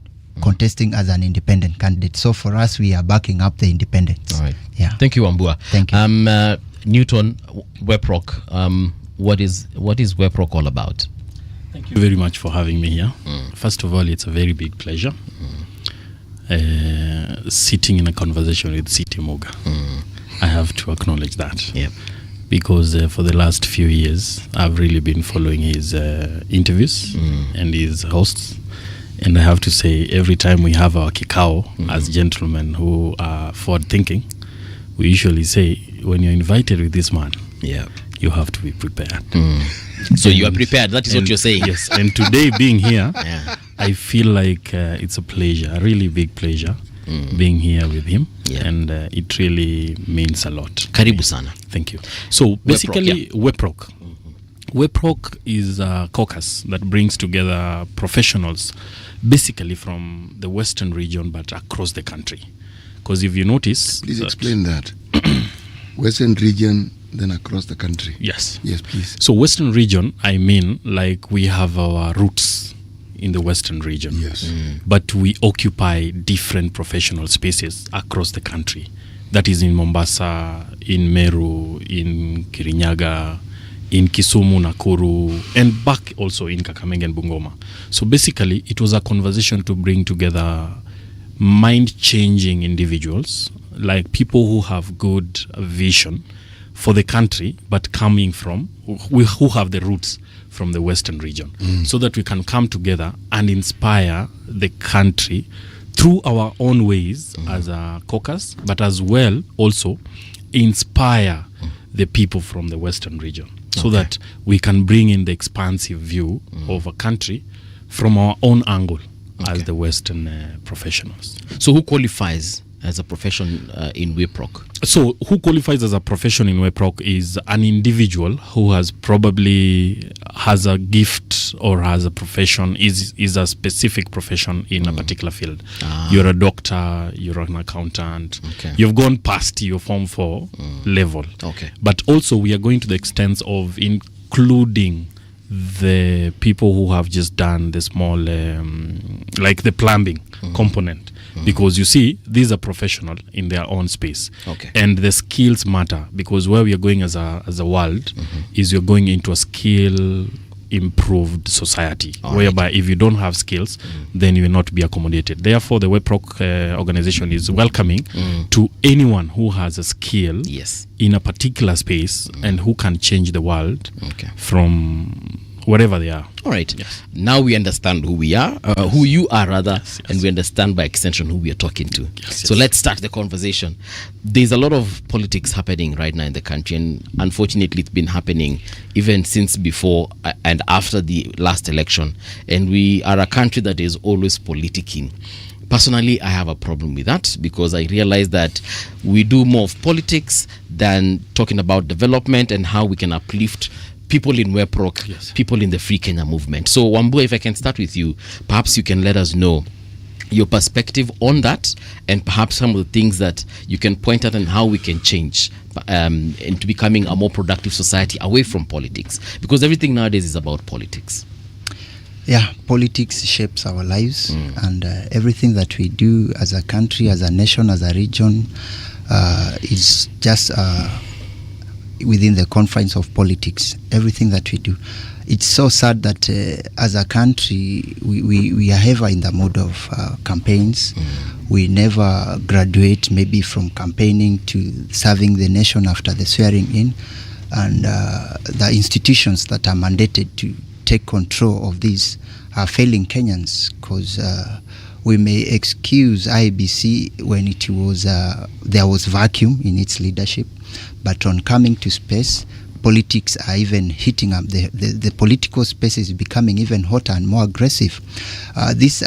contesting as an independent candidate. So for us, we are backing up the independents. All right. Yeah. Thank you, Wambua. Thank you. Newton, WEPROC, what is WEPROC all about? Thank you very much for having me here. First of all, it's a very big pleasure sitting in a conversation with City Muga. I have to acknowledge that. Yep. Because for the last few years, I've really been following his interviews and his hosts. And I have to say, every time we have our kikao as gentlemen who are forward-thinking, we usually say, when you're invited with this man, you have to be prepared. So you are prepared, that is what you're saying. Yes, and today being here, I feel like it's a pleasure, a really big pleasure being here with him. And it really means a lot. Karibu sana. Thank you. So basically, WEPROC. WEPROC is a caucus that brings together professionals basically from the Western region but across the country. Because if you notice... Please explain that. Western region, then across the country. Yes. Yes, please. So Western region, I mean, like we have our roots in the Western region. Yes. But we occupy different professional spaces across the country. That is in Mombasa, in Meru, in Kirinyaga, in Kisumu, Nakuru, and back also in Kakamega and Bungoma. So basically, it was a conversation to bring together mind-changing individuals, like people who have good vision for the country, but coming from, who have the roots from the Western region, so that we can come together and inspire the country through our own ways as a caucus, but as well also inspire the people from the Western region, so that we can bring in the expansive view of a country from our own angle as the Western professionals. So who qualifies as a profession in WEPROC? So who qualifies as a profession in WEPROC is an individual who has probably has a gift or has a profession, is a specific profession in a particular field. You're a doctor, you're an accountant, you've gone past your Form 4 level. But also we are going to the extent of including the people who have just done the small, like the plumbing component. Because you see, these are professional in their own space. And the skills matter, because where we are going as a world is you're going into a skill improved society, whereby if you don't have skills, then you will not be accommodated. Therefore, the WEPROC organization is welcoming to anyone who has a skill in a particular space and who can change the world from wherever they are. All right. Now we understand who we are, who you are rather, and we understand by extension who we are talking to. So let's start the conversation. There's a lot of politics happening right now in the country, and unfortunately it's been happening even since before and after the last election. And we are a country that is always politicking. Personally, I have a problem with that, because I realize that we do more of politics than talking about development and how we can uplift people in WEPROC, people in the Free Kenya movement. So Wambua, if I can start with you, perhaps you can let us know your perspective on that, and perhaps some of the things that you can point out and how we can change into becoming a more productive society away from politics, because everything nowadays is about politics. Yeah, politics shapes our lives, and everything that we do as a country, as a nation, as a region, is just within the confines of politics. Everything that we do, it's so sad that as a country we are ever in the mode of campaigns. We never graduate maybe from campaigning to serving the nation after the swearing in, and the institutions that are mandated to take control of these are failing Kenyans, because we may excuse IEBC when it was there was vacuum in its leadership, but on coming to space, politics are even heating up. The political space is becoming even hotter and more aggressive. This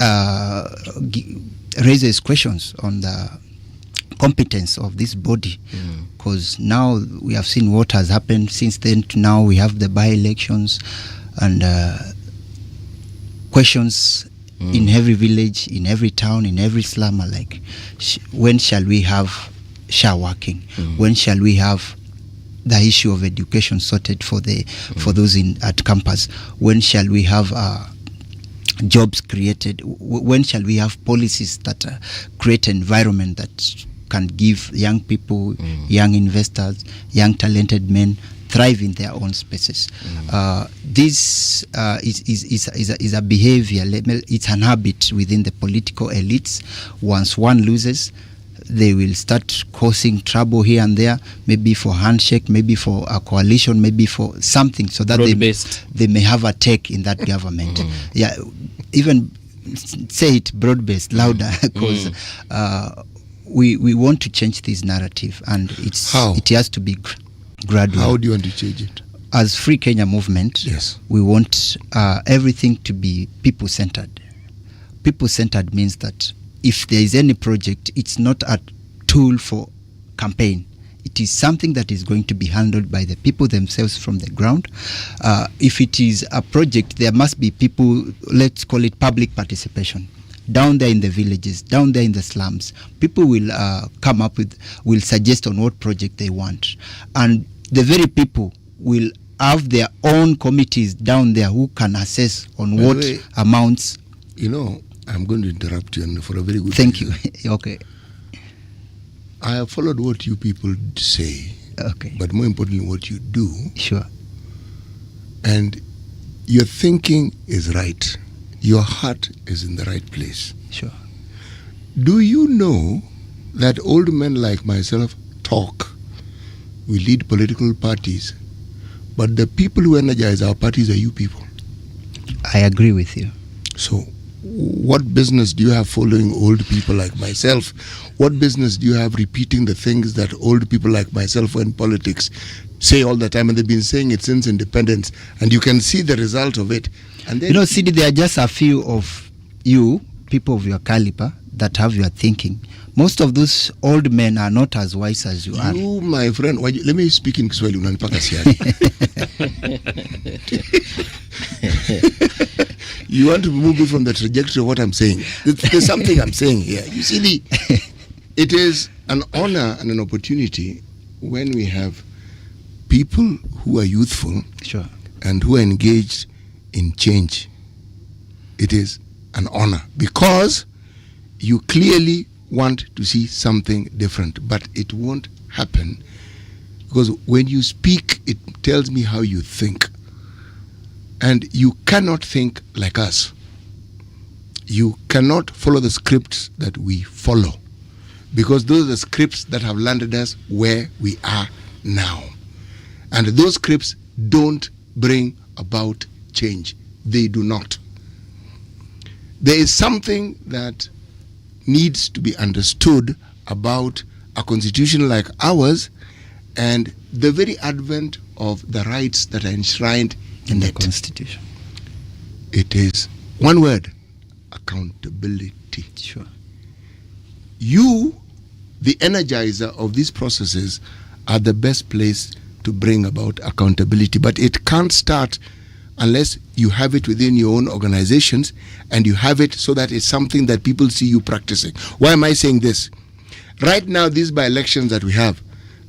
raises questions on the competence of this body, because now we have seen what has happened since then to now. We have the by-elections and questions in every village, in every town, in every slum are like, when shall we have SHA working? When shall we have the issue of education sorted for those at campus? When shall we have jobs created? When shall we have policies that create an environment that can give young people, young investors, young talented men thrive in their own spaces? This is a behavior. It's an habit within the political elites. Once one loses, they will start causing trouble here and there, maybe for handshake, maybe for a coalition, maybe for something, so that they may have a take in that government. Yeah, even say it broad-based, louder, because we want to change this narrative, and it has to be gradual. How do you want to change it? As Free Kenya movement, yes, we want everything to be people-centered. People-centered means that if there is any project, it's not a tool for campaign. It is something that is going to be handled by the people themselves from the ground. If it is a project, there must be people, let's call it public participation. Down there in the villages, down there in the slums, people will come up will suggest on what project they want. And the very people will have their own committees down there who can assess on what amounts. You know, I'm going to interrupt you, and for a very good Thank reason. you. Okay. I have followed what you people say, okay, but more importantly, what you do. Sure. And your thinking is right. Your heart is in the right place. Sure. Do you know that old men like myself talk? We lead political parties, but the people who energize our parties are you people. I agree with you. So, what business do you have following old people like myself? What business do you have repeating the things that old people like myself who are in politics say all the time, and they've been saying it since independence, and you can see the result of it. And then, you know, Sidi, there are just a few of you, people of your caliber, that have your thinking. Most of those old men are not as wise as you are. You, my friend, let me speak in Kiswahili. Unanipaka siari. You want to move me from the trajectory of what I'm saying. There's something I'm saying here. You see, it is an honor and an opportunity when we have people who are youthful, sure, and who are engaged in change. It is an honor because you clearly want to see something different, but it won't happen because when you speak, it tells me how you think. And you cannot think like us. You cannot follow the scripts that we follow because those are the scripts that have landed us where we are now. And those scripts don't bring about change. They do not. There is something that needs to be understood about a constitution like ours and the very advent of the rights that are enshrined in the Constitution. It is one word: accountability. Sure. You, the energizer of these processes, are the best place to bring about accountability, but it can't start unless you have it within your own organizations and you have it so that it's something that people see you practicing. Why am I saying this? Right now, these by-elections that we have,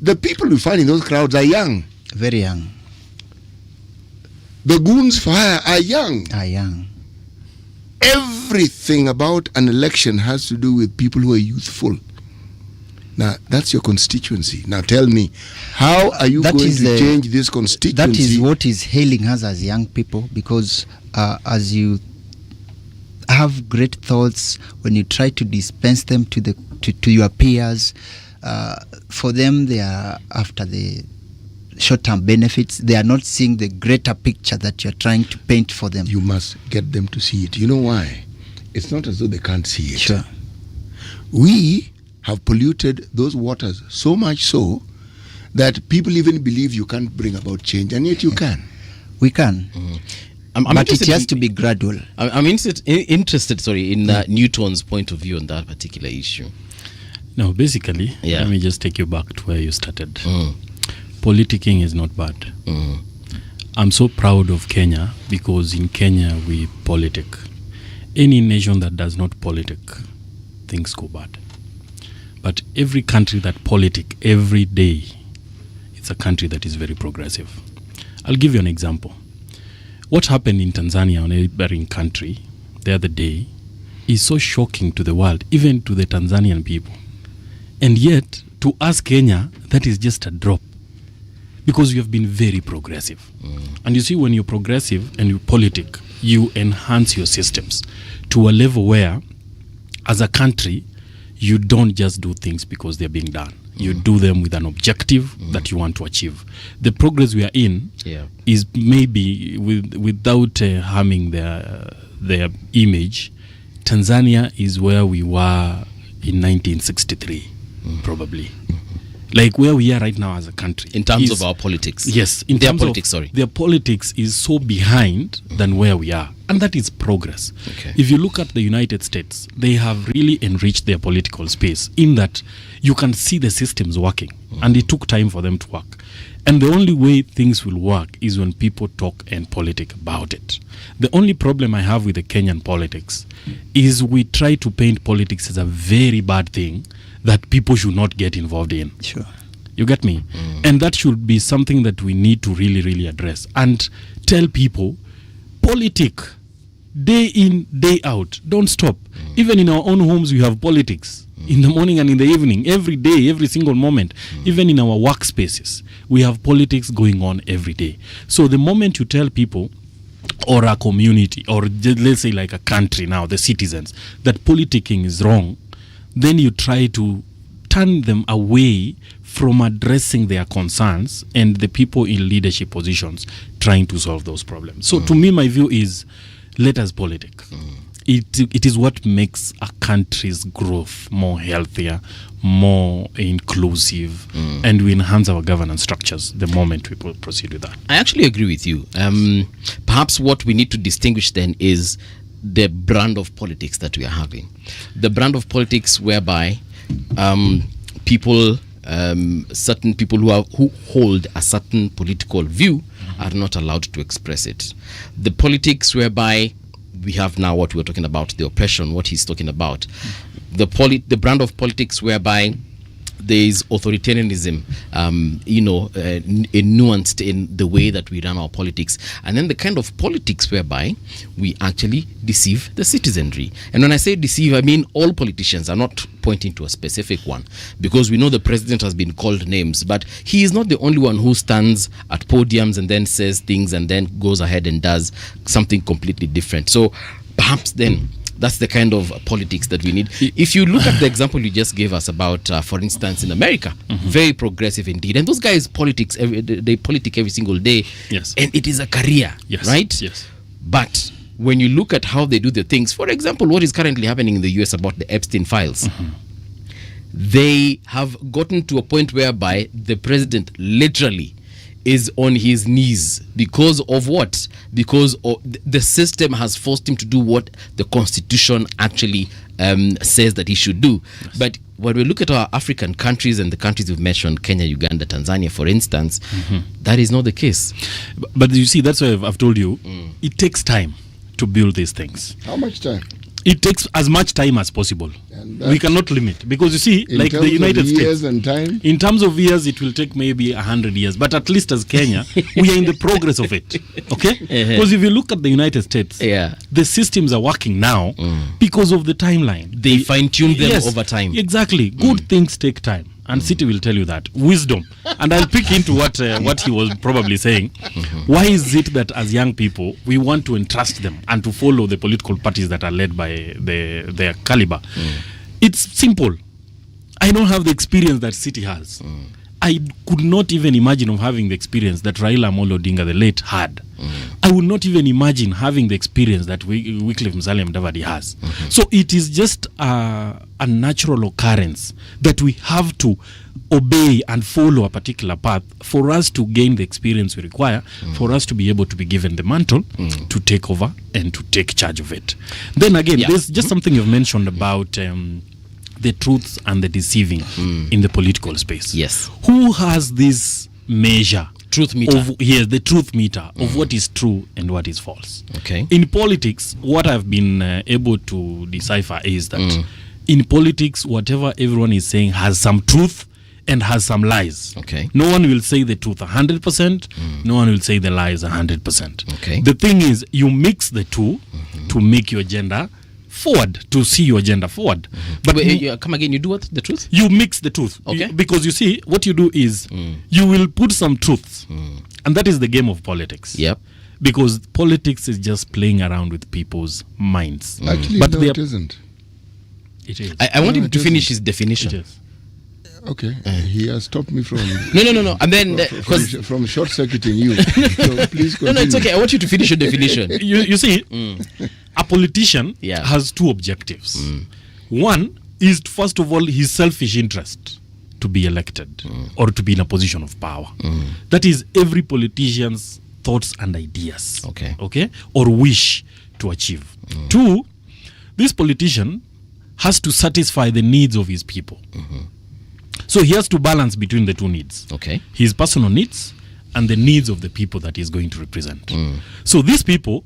the people we find in those crowds are young. Very young. The goons for hire are young. Are young. Everything about an election has to do with people who are youthful. Now, that's your constituency. Now tell me, how are you going to change this constituency? That is what is hailing us as young people, because as you have great thoughts, when you try to dispense them to your peers, for them they are after the short-term benefits. They are not seeing the greater picture that you're trying to paint for them. You must get them to see it. You know why? It's not as though they can't see it. Sure. We have polluted those waters so much so that people even believe you can't bring about change, and yet you can. We can. But it has to be gradual. I'm interested in Newton's point of view on that particular issue. No, basically, let me just take you back to where you started. Politicking is not bad. I'm so proud of Kenya because in Kenya we politic. Any nation that does not politic, things go bad. But every country that politic every day, it's a country that is very progressive. I'll give you an example. What happened in Tanzania, a neighboring country, the other day, is so shocking to the world, even to the Tanzanian people. And yet, to us Kenya, that is just a drop. Because you have been very progressive. And you see, when you're progressive and you politic, you enhance your systems to a level where, as a country, you don't just do things because they're being done. You do them with an objective that you want to achieve. The progress we are in is maybe without harming their image. Tanzania is where we were in 1963, probably. Like where we are right now as a country. In terms of our politics. Yes. In their politics, Their politics is so behind than where we are. And that is progress. Okay. If you look at the United States, they have really enriched their political space in that you can see the systems working. And it took time for them to work. And the only way things will work is when people talk and politic about it. The only problem I have with the Kenyan politics is we try to paint politics as a very bad thing that people should not get involved in. Sure. You get me? And that should be something that we need to really, really address and tell people, politic, day in, day out, don't stop. Even in our own homes, we have politics. In the morning and in the evening, every day, every single moment, even in our workspaces, we have politics going on every day. So the moment you tell people, or a community, or let's say like a country now, the citizens, that politicking is wrong, then you try to turn them away from addressing their concerns and the people in leadership positions trying to solve those problems. So to me, my view is, let us politic. It is what makes a country's growth more healthier, more inclusive, and we enhance our governance structures the moment we proceed with that. I actually agree with you. Perhaps what we need to distinguish then is the brand of politics that we are having. The brand of politics whereby people, certain people who hold a certain political view are not allowed to express it. The politics whereby we have now what we're talking about, the oppression, what he's talking about. The brand of politics whereby there is authoritarianism, nuanced in the way that we run our politics. And then the kind of politics whereby we actually deceive the citizenry. And when I say deceive, I mean all politicians. are not pointing to a specific one, because we know the president has been called names, but he is not the only one who stands at podiums and then says things and then goes ahead and does something completely different. So perhaps then that's the kind of politics that we need. If you look at the example you just gave us about, for instance, in America, very progressive indeed. And those guys they politic every single day. Yes. And it is a career, right? Yes. But when you look at how they do the things, for example, what is currently happening in the US about the Epstein files, they have gotten to a point whereby the president literally is on his knees because of what? Because the system has forced him to do what the Constitution actually says that he should do. Yes. But when we look at our African countries and the countries we've mentioned, Kenya, Uganda, Tanzania, for instance, that is not the case. But you see, that's why I've told you, it takes time to build these things. How much time? It takes as much time as possible. We cannot limit, because you see, like the United States, and time? in terms of years, it will take maybe 100 years. But at least as Kenya, we are in the progress of it. Okay? Because if you look at the United States, the systems are working now because of the timeline. They fine-tune them over time. Exactly. Good things take time. And City will tell you that. Wisdom. And I'll pick into what he was probably saying. Why is it that as young people, we want to entrust them and to follow the political parties that are led by their caliber? It's simple. I don't have the experience that City has. I could not even imagine of having the experience that Raila Amolo Odinga, the late, had. I would not even imagine having the experience that Wycliffe Musalia Mudavadi has. So it is just a natural occurrence that we have to obey and follow a particular path for us to gain the experience we require, for us to be able to be given the mantle to take over and to take charge of it. Then again, there's just something you've mentioned about the truths and the deceiving in the political space. Yes. Who has this measure? Truth meter. The truth meter of what is true and what is false. Okay. In politics, what I've been able to decipher is that in politics, whatever everyone is saying has some truth and has some lies. Okay. No one will say the truth 100%. No one will say the lies 100%. Okay. The thing is, you mix the two to make your agenda forward, to see your agenda forward. But come again, you do what? The truth? You mix the truth. Okay. Because you see, what you do is you will put some truths. And that is the game of politics. Yep. Because politics is just playing around with people's minds. Actually, but no, it isn't. It is. I want him to finish his definition. It is. Okay, he has stopped me from No. And then from short-circuiting you. So please continue. No, it's okay. I want you to finish your definition. You see, a politician has two objectives. One is, first of all, his selfish interest to be elected or to be in a position of power. That is every politician's thoughts and ideas. Okay, or wish to achieve. Two, this politician has to satisfy the needs of his people. So he has to balance between the two needs. His personal needs and the needs of the people that he's going to represent. So these people,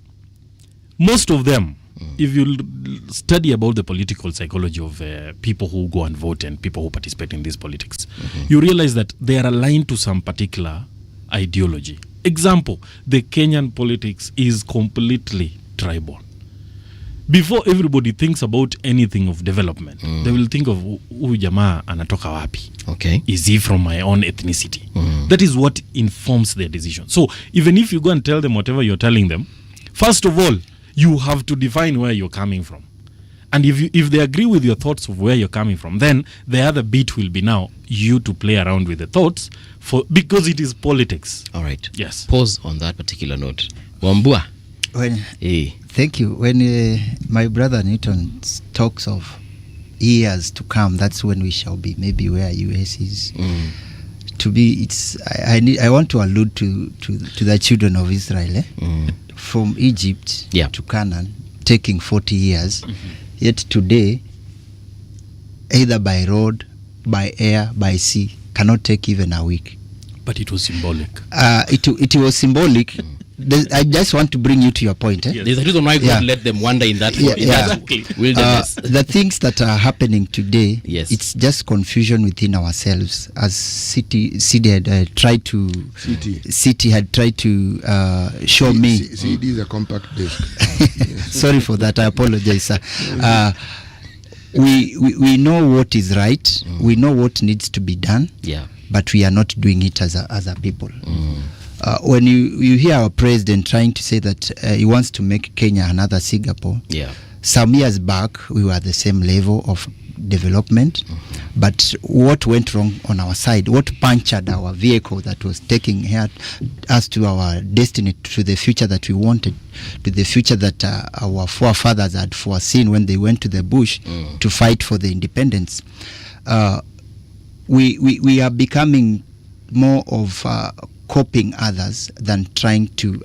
most of them, if you study about the political psychology of people who go and vote and people who participate in this politics, you realize that they are aligned to some particular ideology. Example, the Kenyan politics is completely tribal. Before everybody thinks about anything of development, they will think of huyu jamaa anatoka wapi. Is he from my own ethnicity? That is what informs their decision. So even if you go and tell them whatever you're telling them, first of all, you have to define where you're coming from. And if they agree with your thoughts of where you're coming from, then the other bit will be now you to play around with the thoughts because it is politics. All right. Yes. Pause on that particular note. Wambua. Thank you. When my brother Newton talks of years to come, that's when we shall be maybe where US is. To be, I want to allude to the children of Israel. From Egypt to Canaan, taking 40 years. Yet today, either by road, by air, by sea, cannot take even a week. But it was symbolic. It was symbolic. I just want to bring you to your point. There's a reason why God let them wander in that wilderness. The things that are happening today, it's just confusion within ourselves. As City had tried to show me. CD is a compact disc. Sorry for that. I apologize, sir. We know what is right. We know what needs to be done. But we are not doing it as a people. When you hear our president trying to say that he wants to make Kenya another Singapore, some years back we were at the same level of development, but what went wrong on our side, what punctured our vehicle that was taking us to our destiny, to the future that we wanted, to the future that our forefathers had foreseen when they went to the bush to fight for the independence. We are becoming more of copying others than trying to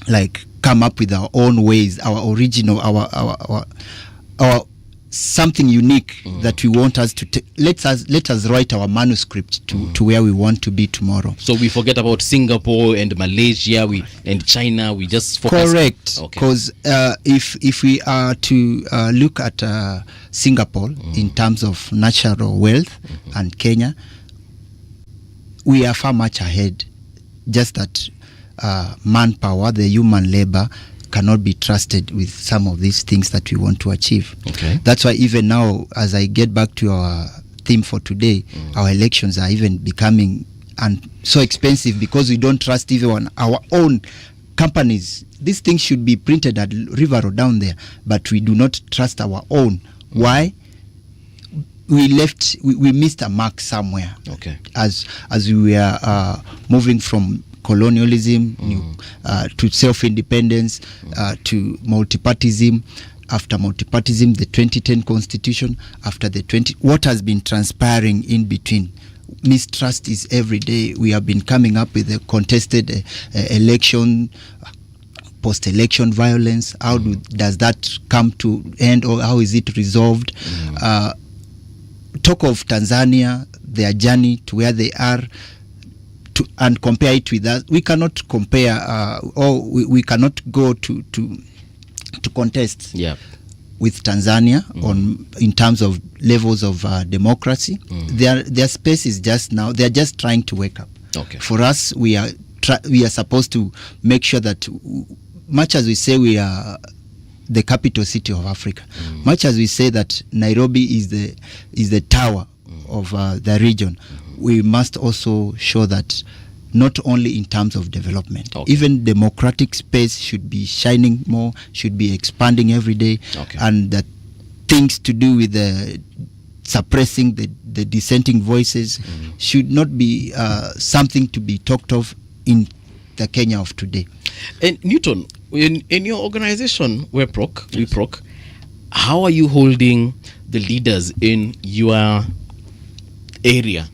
like come up with our own ways, our original, our something unique that we want us to let us write our manuscript to where we want to be tomorrow. So we forget about Singapore and Malaysia and China. We just focus. Correct. Because if we are to look at Singapore in terms of natural wealth and Kenya, we are far much ahead. Just that manpower, the human labor, cannot be trusted with some of these things that we want to achieve. That's why even now, as I get back to our theme for today, our elections are even becoming so expensive because we don't trust even our own companies. These things should be printed at River or down there, but we do not trust our own. Why? We missed a mark somewhere. As we were moving from colonialism to self-independence to multipartyism. After multipartyism, the 2010 constitution. After the what has been transpiring in between? Mistrust is every day. We have been coming up with a contested election, post-election violence. How does that come to end, or how is it resolved? Talk of Tanzania, their journey to where they are, and compare it with us. We cannot compare, or we cannot go to contest with Tanzania in terms of levels of democracy. Their space is just now. They are just trying to wake up. For us, we are supposed to make sure that, much as we say we are the capital city of Africa, much as we say that Nairobi is the tower of the region, we must also show that not only in terms of development. Even democratic space should be shining more, should be expanding every day, and that things to do with the suppressing the dissenting voices should not be something to be talked of in the Kenya of today. And Newton, in your organization, WeProc, how are you holding the leaders in your area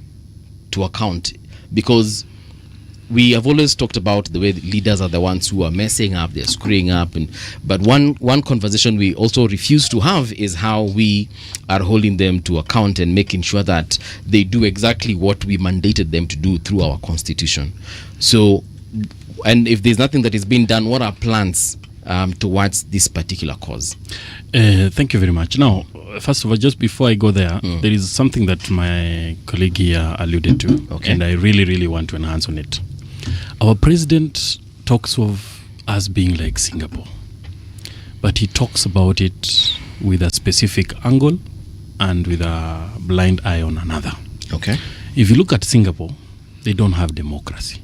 to account? Because we have always talked about the way the leaders are the ones who are messing up, they're screwing up, but one conversation we also refuse to have is how we are holding them to account and making sure that they do exactly what we mandated them to do through our constitution. So, and if there's nothing that is being done, what are plans towards this particular cause? Thank you very much. Now, first of all, just before I go there, there is something that my colleague here alluded to, and I really, really want to enhance on it. Our president talks of us being like Singapore, but he talks about it with a specific angle and with a blind eye on another. Okay. If you look at Singapore, they don't have democracy.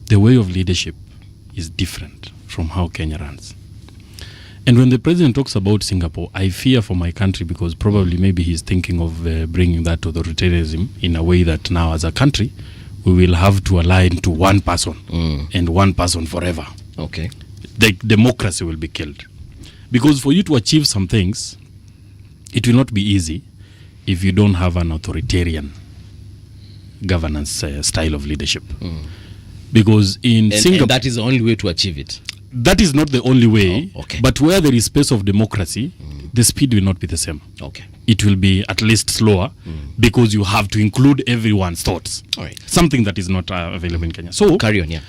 The way of leadership is different from how Kenya runs. And when the president talks about Singapore, I fear for my country, because probably maybe he's thinking of bringing that authoritarianism in a way that now as a country, we will have to align to one person and one person forever. Okay. The democracy will be killed. Because for you to achieve some things, it will not be easy if you don't have an authoritarian governance style of leadership. Because in Singapore, and that is the only way to achieve it. That is not the only way, but where there is space of democracy, the speed will not be the same. Okay. It will be at least slower because you have to include everyone's thoughts. All right. Something that is not available in Kenya. So carry on, yeah.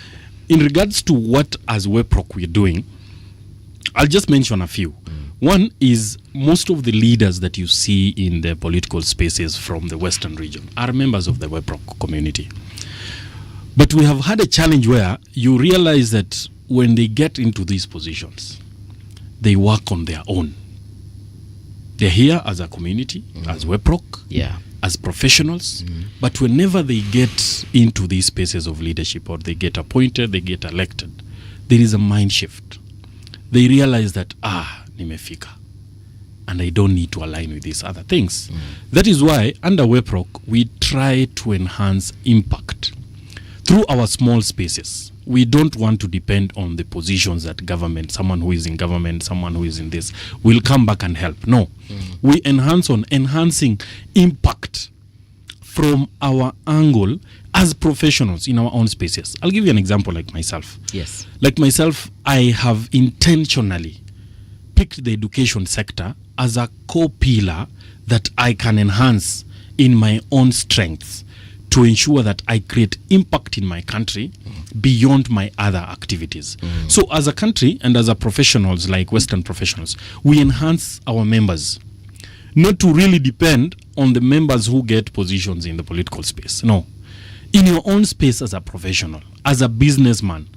In regards to what as WeProc we're doing, I'll just mention a few. One is most of the leaders that you see in the political spaces from the Western region are members of the WeProc community. But we have had a challenge where you realize that when they get into these positions, they work on their own. They're here as a community, as WeProc, as professionals, but whenever they get into these spaces of leadership or they get appointed, they get elected, there is a mind shift. They realize that, nimefika, and I don't need to align with these other things. That is why under WeProc, we try to enhance impact through our small spaces. We don't want to depend on the positions that government, someone who is in government, someone who is in this, will come back and help. No. We enhance on enhancing impact from our angle as professionals in our own spaces. I'll give you an example like myself. Yes. Like myself, I have intentionally picked the education sector as a core pillar that I can enhance in my own strengths to ensure that I create impact in my country beyond my other activities. So as a country and as a professionals, like Western professionals, we enhance our members, not to really depend on the members who get positions in the political space. No. In your own space as a professional, as a businessman,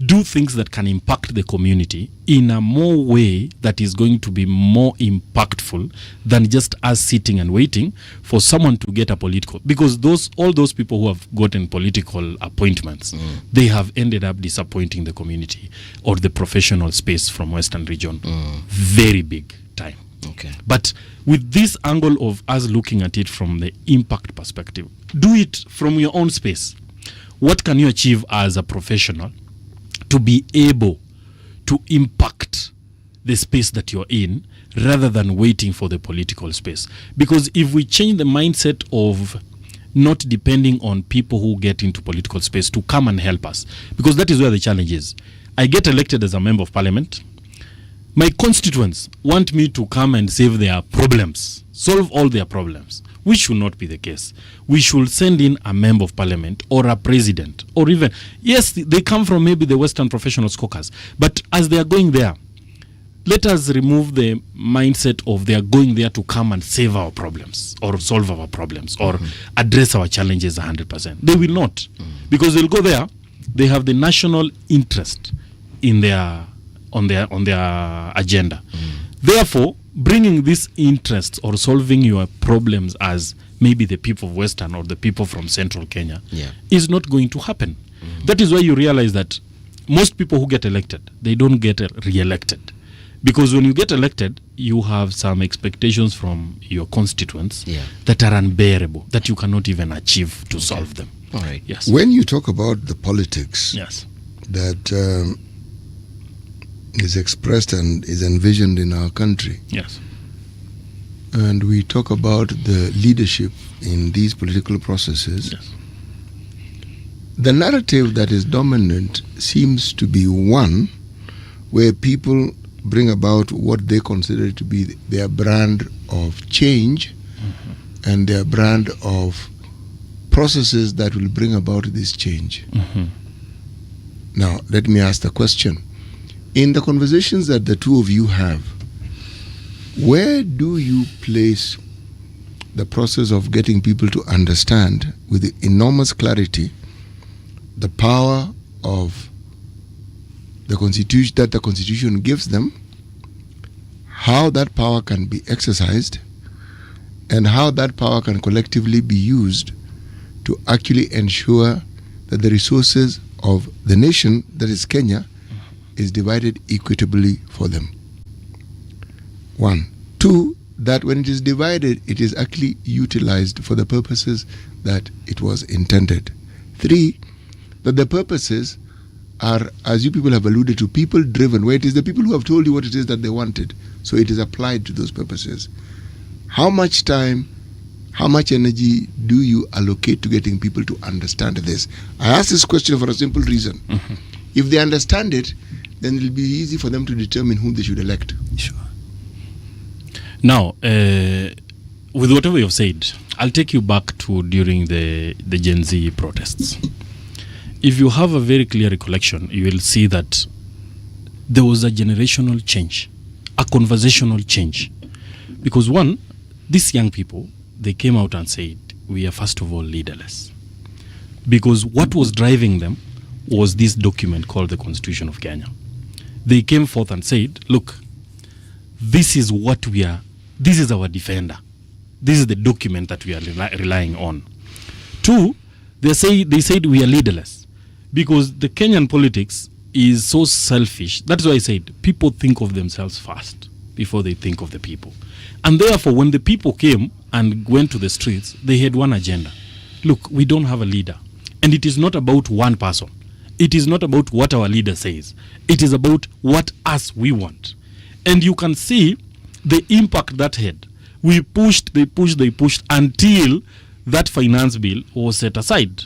do things that can impact the community in a more way that is going to be more impactful than just us sitting and waiting for someone to get a political, because all those people who have gotten political appointments, they have ended up disappointing the community or the professional space from Western region. Very big time. Okay. But with this angle of us looking at it from the impact perspective, do it from your own space. What can you achieve as a professional to be able to impact the space that you're in rather than waiting for the political space? Because if we change the mindset of not depending on people who get into political space to come and help us, because that is where the challenge is. I get elected as a member of parliament. My constituents want me to come and save their problems, solve all their problems, which should not be the case. We should send in a member of parliament or a president, or even, yes, they come from maybe the Western Professionals Caucus, but as they are going there, let us remove the mindset of they are going there to come and save our problems or solve our problems or address our challenges 100%. They will not, because they'll go there, they have the national interest in on their agenda. Therefore, bringing this interest or solving your problems as maybe the people of Western or the people from Central Kenya, is not going to happen. That is why you realize that most people who get elected, they don't get re-elected. Because when you get elected, you have some expectations from your constituents that are unbearable, that you cannot even achieve to solve them. All right. Yes. When you talk about the politics that is expressed and is envisioned in our country, and we talk about the leadership in these political processes, the narrative that is dominant seems to be one where people bring about what they consider to be their brand of change and their brand of processes that will bring about this change. Now, let me ask the question. In the conversations that the two of you have, where do you place the process of getting people to understand with enormous clarity the power of the Constitution that the Constitution gives them, how that power can be exercised, and how that power can collectively be used to actually ensure that the resources of the nation, that is Kenya, is divided equitably for them? One. Two, that when it is divided, it is actually utilized for the purposes that it was intended. Three, that the purposes are, as you people have alluded to, people driven, where it is the people who have told you what it is that they wanted, so it is applied to those purposes. How much time, how much energy do you allocate to getting people to understand this? I ask this question for a simple reason. If they understand it, then it will be easy for them to determine whom they should elect. Sure. Now, with whatever you've said, I'll take you back to during the Gen Z protests. If you have a very clear recollection, you will see that there was a generational change, a conversational change. Because one, these young people, they came out and said, we are first of all leaderless. Because what was driving them was this document called the Constitution of Kenya. They came forth and said, look, this is what we are, this is our defender. This is the document that we are relying on. Two, they said we are leaderless. Because the Kenyan politics is so selfish. That's why I said people think of themselves first before they think of the people. And therefore, when the people came and went to the streets, they had one agenda. Look, we don't have a leader. And it is not about one person. It is not about what our leader says. It is about what we want. And you can see the impact that had. We pushed, they pushed until that finance bill was set aside.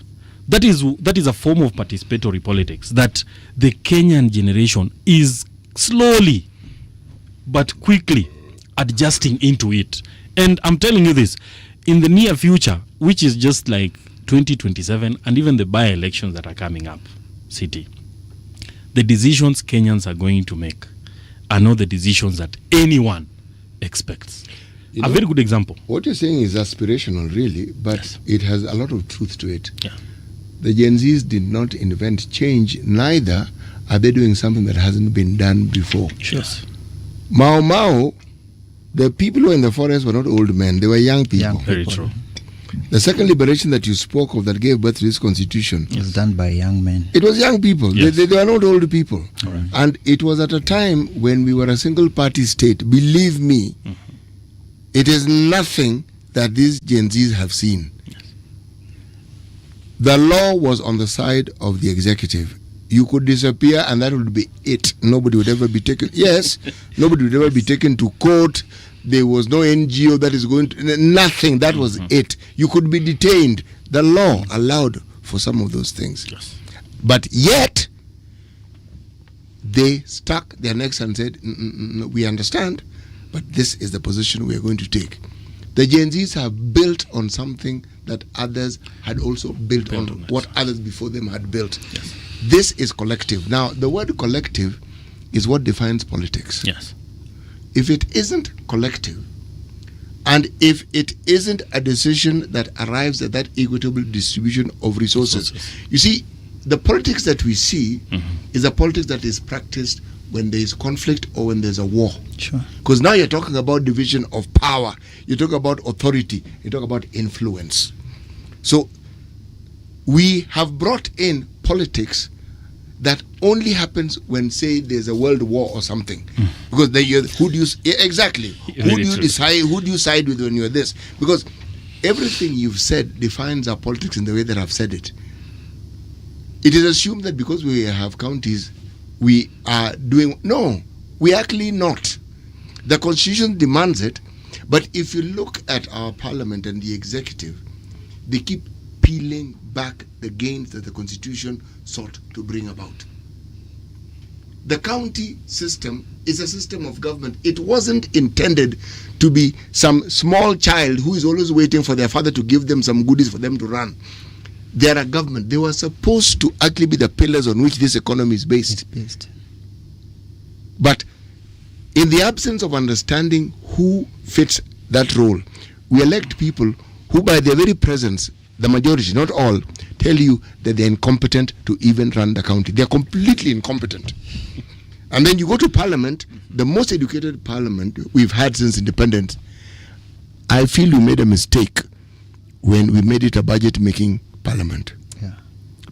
That is a form of participatory politics that the Kenyan generation is slowly but quickly adjusting into it. And I'm telling you this, in the near future, which is just like 2027 and even the by-elections that are coming up, City, the decisions Kenyans are going to make are not the decisions that anyone expects. A very good example. What you're saying is aspirational, really, but it has a lot of truth to it. The Gen Zs did not invent change, neither are they doing something that hasn't been done before. Yes. Mao, the people who were in the forest were not old men, they were young people. Very true. The second liberation that you spoke of that gave birth to this constitution was done by young men. It was young people. Yes. They were not old people. Right. And it was at a time when we were a single party state. Believe me, it is nothing that these Gen Zs have seen. The law was on the side of the executive. You could disappear and that would be it. Nobody would ever be taken. Yes, nobody would ever be taken to court. There was no NGO that is going to, nothing. That was it. You could be detained. The law allowed for some of those things. Yes. But yet, they stuck their necks and said, we understand, but this is the position we are going to take. The Gen Zs have built on something that others had also built on what others before them had built. Yes. This is collective. Now, the word collective is what defines politics. Yes. If it isn't collective, and if it isn't a decision that arrives at that equitable distribution of resources. You see, the politics that we see is a politics that is practiced when there is conflict or when there's a war. Sure. Because now you're talking about division of power, you talk about authority, you talk about influence. So we have brought in politics that only happens when, say, there's a world war or something. Because then who do you side with when you're this? Because everything you've said defines our politics in the way that I've said it. It is assumed that because we have counties, we are doing... No, we actually not. The Constitution demands it, but if you look at our parliament and the executive, they keep peeling back the gains that the Constitution sought to bring about. The county system is a system of government. It wasn't intended to be some small child who is always waiting for their father to give them some goodies for them to run. They are a government. They were supposed to actually be the pillars on which this economy is based. But in the absence of understanding who fits that role, we elect people who by their very presence, the majority, not all, tell you that they're incompetent to even run the county. They're completely incompetent. And then you go to parliament, the most educated parliament we've had since independence. I feel we made a mistake when we made it a budget-making parliament. Yeah.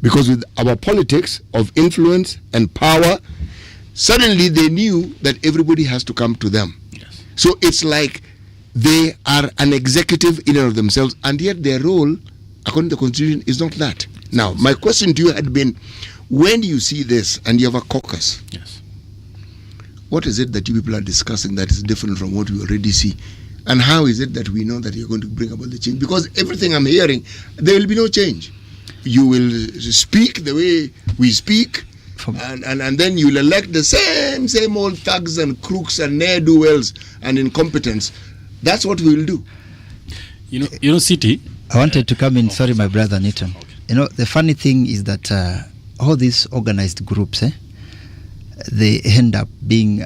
Because with our politics of influence and power, suddenly they knew that everybody has to come to them. Yes. So it's like they are an executive in and of themselves, and yet their role, according to the Constitution, is not that. Now, my question to you had been, when you see this and you have a caucus, yes, what is it that you people are discussing that is different from what we already see? And how is it that we know that you're going to bring about the change? Because everything I'm hearing, there will be no change. You will speak the way we speak, and then you'll elect the same old thugs and crooks and ne'er-do-wells and incompetents. That's what we will do. You know, City. I wanted to come in. Sorry, my brother Nathan. Okay. You know, the funny thing is that all these organized groups, they end up being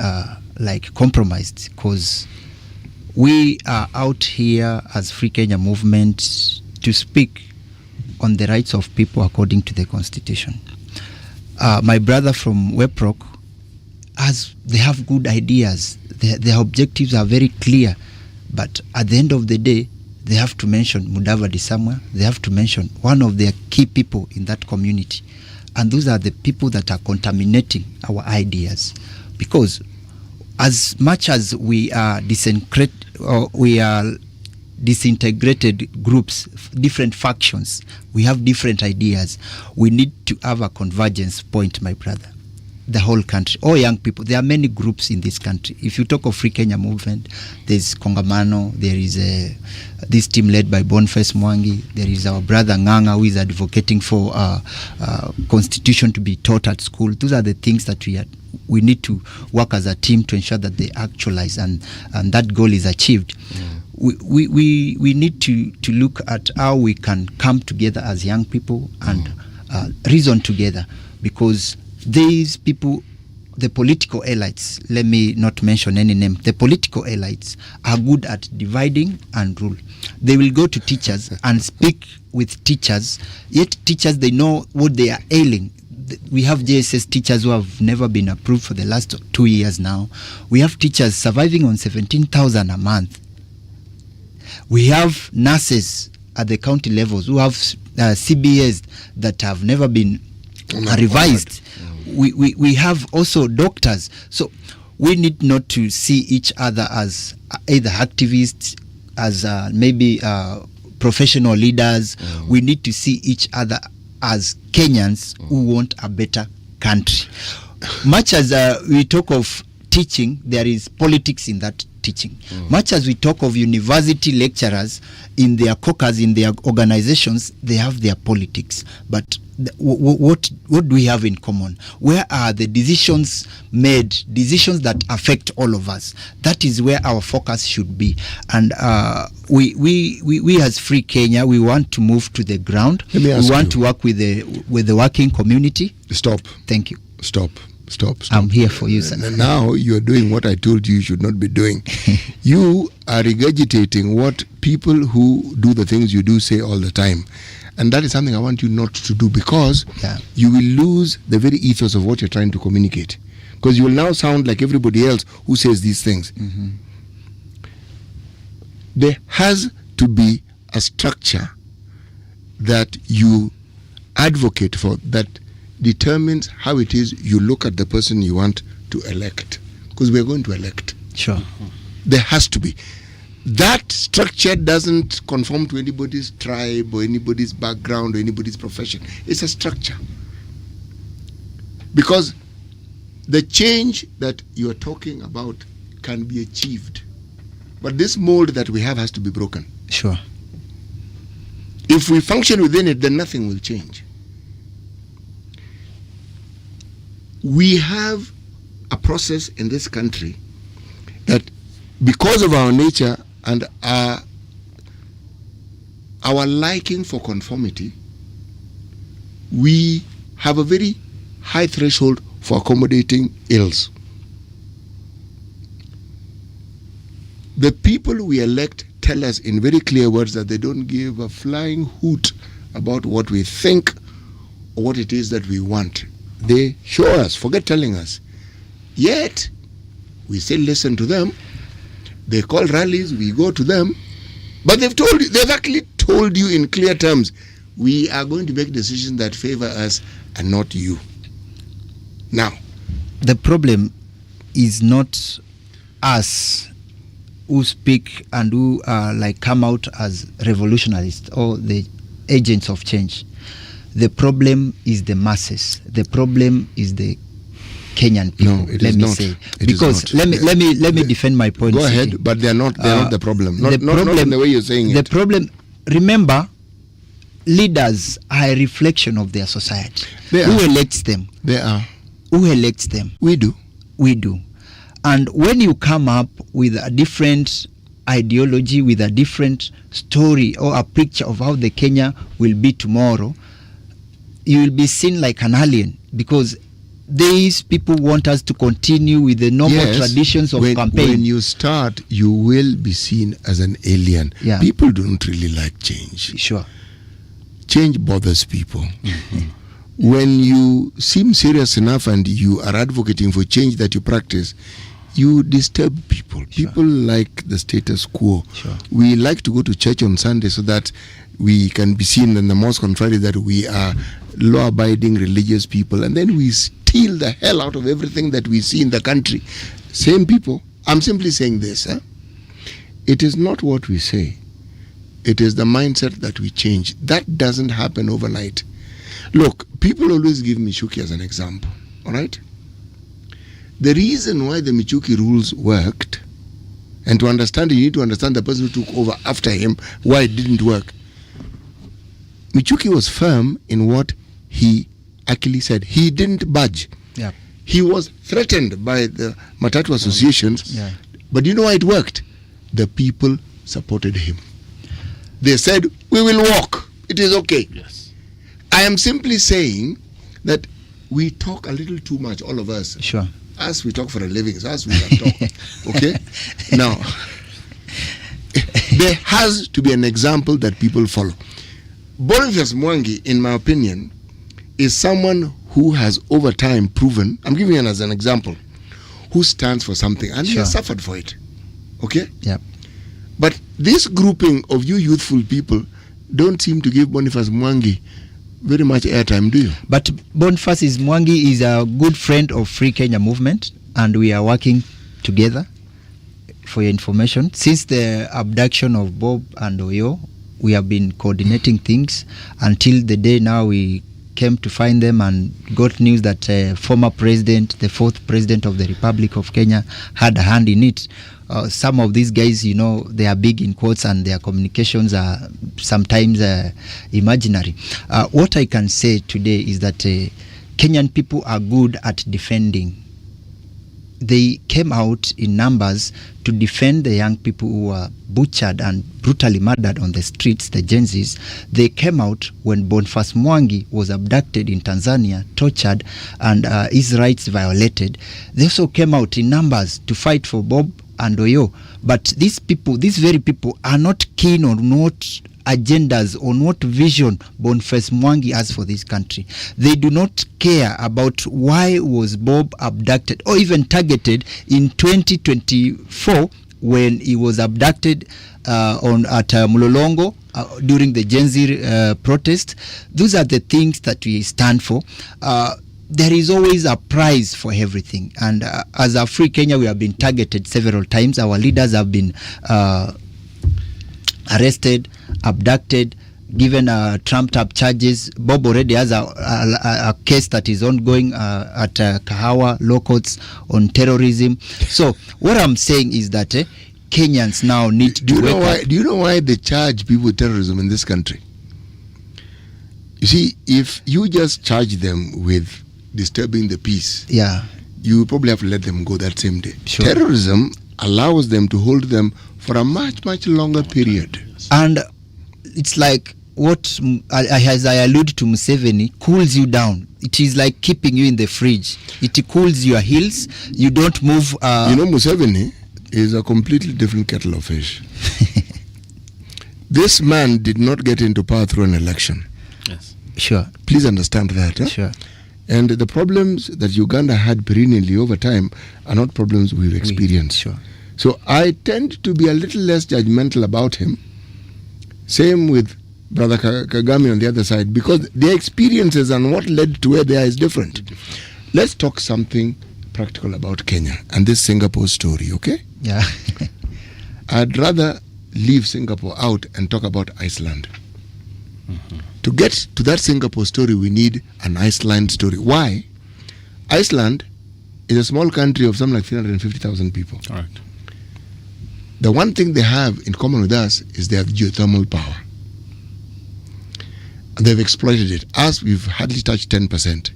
like compromised, because we are out here as Free Kenya movement to speak on the rights of people according to the Constitution. My brother from Weprok, they have good ideas. Their objectives are very clear, but at the end of the day, they have to mention Mudavadi somewhere. They have to mention one of their key people in that community. And those are the people that are contaminating our ideas. Because as much as we are disintegrated groups, different factions, we have different ideas. We need to have a convergence point, my brother. The whole country, all young people. There are many groups in this country. If you talk of Free Kenya movement, there's Kongamano, there is this team led by Boniface Mwangi, there is our brother Nganga, who is advocating for constitution to be taught at school. Those are the things that we need to work as a team to ensure that they actualize and that goal is achieved. We need to look at how we can come together as young people and reason together, because these people, the political elites, let me not mention any name, the political elites are good at dividing and rule. They will go to teachers and speak with teachers, yet teachers, they know what they are ailing. We have JSS teachers who have never been approved for the last 2 years now. We have teachers surviving on 17,000 a month. We have nurses at the county levels who have CBAs that have never been revised. We have also doctors. So we need not to see each other as either activists, as maybe professional leaders. We need to see each other as Kenyans who want a better country. Much as we talk of teaching, there is politics in that teaching. Much as we talk of university lecturers in their caucus, in their organizations, they have their politics. But what do we have in common? Where are the decisions made, decisions that affect all of us? That is where our focus should be. And we as Free Kenya, we want to move to the ground. We want to work with the working community. Stop. Thank you. Stop. I'm here for you, sir. Now you're doing what I told you should not be doing. You are regurgitating what people who do the things you do say all the time. And that is something I want you not to do, because you will lose the very ethos of what you're trying to communicate. because you will now sound like everybody else who says these things. There has to be a structure that you advocate for that determines how it is you look at the person you want to elect, because we are going to elect. Sure. There has to be. That structure doesn't conform to anybody's tribe or anybody's background or anybody's profession. It's a structure. Because the change that you are talking about can be achieved. But this mold that we have has to be broken. Sure. If we function within it, then nothing will change. We have a process in this country that, because of our nature and our liking for conformity, we have a very high threshold for accommodating ills. The people we elect tell us in very clear words that they don't give a flying hoot about what we think or what it is that we want. They show us, forget telling us. Yet, we still listen to them. They call rallies, we go to them. But they've actually told you in clear terms, we are going to make decisions that favor us and not you. Now, the problem is not us who speak and who come out as revolutionists or the agents of change. The problem is the masses. The problem is the Kenyan people. No, let me say, because let me defend my point. Go ahead, but they're not the problem. Not in the way you're saying it. The problem. Remember, leaders are a reflection of their society. Who elects them? They are. Who elects them? We do. We do. And when you come up with a different ideology, with a different story or a picture of how the Kenya will be tomorrow, you will be seen like an alien, because these people want us to continue with the normal traditions of campaign. When you start, you will be seen as an alien. Yeah. People don't really like change. Sure. Change bothers people. When you seem serious enough and you are advocating for change that you practice, you disturb people. Sure. People like the status quo. Sure. We like to go to church on Sunday so that we can be seen in the mosque on Friday that we are law-abiding religious people, and then we steal the hell out of everything that we see in the country. Same people. I'm simply saying this. It is not what we say. It is the mindset that we change. That doesn't happen overnight. Look, people always give Michuki as an example. All right? The reason why the Michuki rules worked, and to understand it, you need to understand the person who took over after him, why it didn't work. Michuki was firm in what he actually said. He didn't budge. Yeah. He was threatened by the Matatu associations, Yeah. but you know why it worked? The people supported him. They said, we will walk. It is okay. Yes. I am simply saying that we talk a little too much, all of us. Sure. Us, we talk for a living. So us, we can talk. Okay? Now, there has to be an example that people follow. Boniface Mwangi, in my opinion, is someone who has over time proven, I'm giving it as an example, who stands for something, and he has suffered for it. Okay? Yeah. But this grouping of you youthful people don't seem to give Boniface Mwangi very much airtime, do you? But Boniface Mwangi is a good friend of Free Kenya movement, and we are working together. For your information, since the abduction of Bob and Oyo, we have been coordinating things until the day now we came to find them and got news that former president, the fourth president of the Republic of Kenya, had a hand in it. Some of these guys, you know, they are big in quotes and their communications are sometimes imaginary. What I can say today is that Kenyan people are good at defending. They came out in numbers to defend the young people who were butchered and brutally murdered on the streets, the Gen Zs. They came out when Boniface Mwangi was abducted in Tanzania, tortured, and his rights violated. They also came out in numbers to fight for Bob and Oyo. But these people, these very people, are not keen or not agendas, on what vision Boniface Mwangi has for this country. They do not care about why was Bob abducted or even targeted in 2024 when he was abducted at Mulolongo during the Gen Z protest. Those are the things that we stand for. There is always a price for everything, and as a free Kenya, we have been targeted several times. Our leaders have been arrested, abducted, given trumped up charges. Bob already has a case that is ongoing at Kahawa law courts on terrorism. So what I'm saying is that Kenyans now need to wake up. Do you know why they charge people with terrorism in this country? You see, if you just charge them with disturbing the peace, you probably have to let them go that same day. Sure. Terrorism allows them to hold them for a much, much longer period. And it's like what, as I allude to Museveni, cools you down. It is like keeping you in the fridge. It cools your heels. You don't move. You know, Museveni is a completely different kettle of fish. This man did not get into power through an election. Yes. Sure. Please understand that. Sure. And the problems that Uganda had perennially over time are not problems we've experienced. Sure. So I tend to be a little less judgmental about him. Same with Brother Kagame on the other side, because their experiences and what led to where they are is different. Let's talk something practical about Kenya and this Singapore story, okay? Yeah. I'd rather leave Singapore out and talk about Iceland. To get to that Singapore story, we need an Iceland story. Why? Iceland is a small country of something like 350,000 people. All right. The one thing they have in common with us is they have geothermal power. And they've exploited it. Us, we've hardly touched 10%.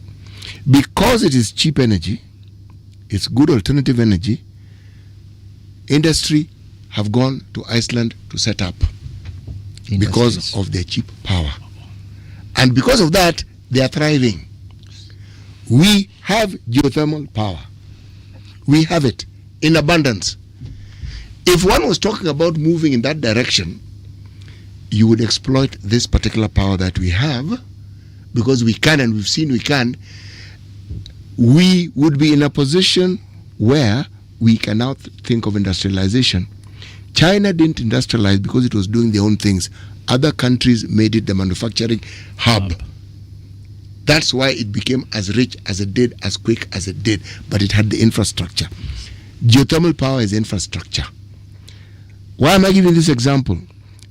Because it is cheap energy, it's good alternative energy, industry have gone to Iceland to set up because of their cheap power. And because of that, they are thriving. We have geothermal power. We have it in abundance. If one was talking about moving in that direction, you would exploit this particular power that we have, because we can, and we've seen we can. We would be in a position where we can now think of industrialization. China didn't industrialize because it was doing their own things. Other countries made it the manufacturing hub. That's why it became as rich as it did, as quick as it did, but it had the infrastructure. Geothermal power is infrastructure. Why am I giving this example?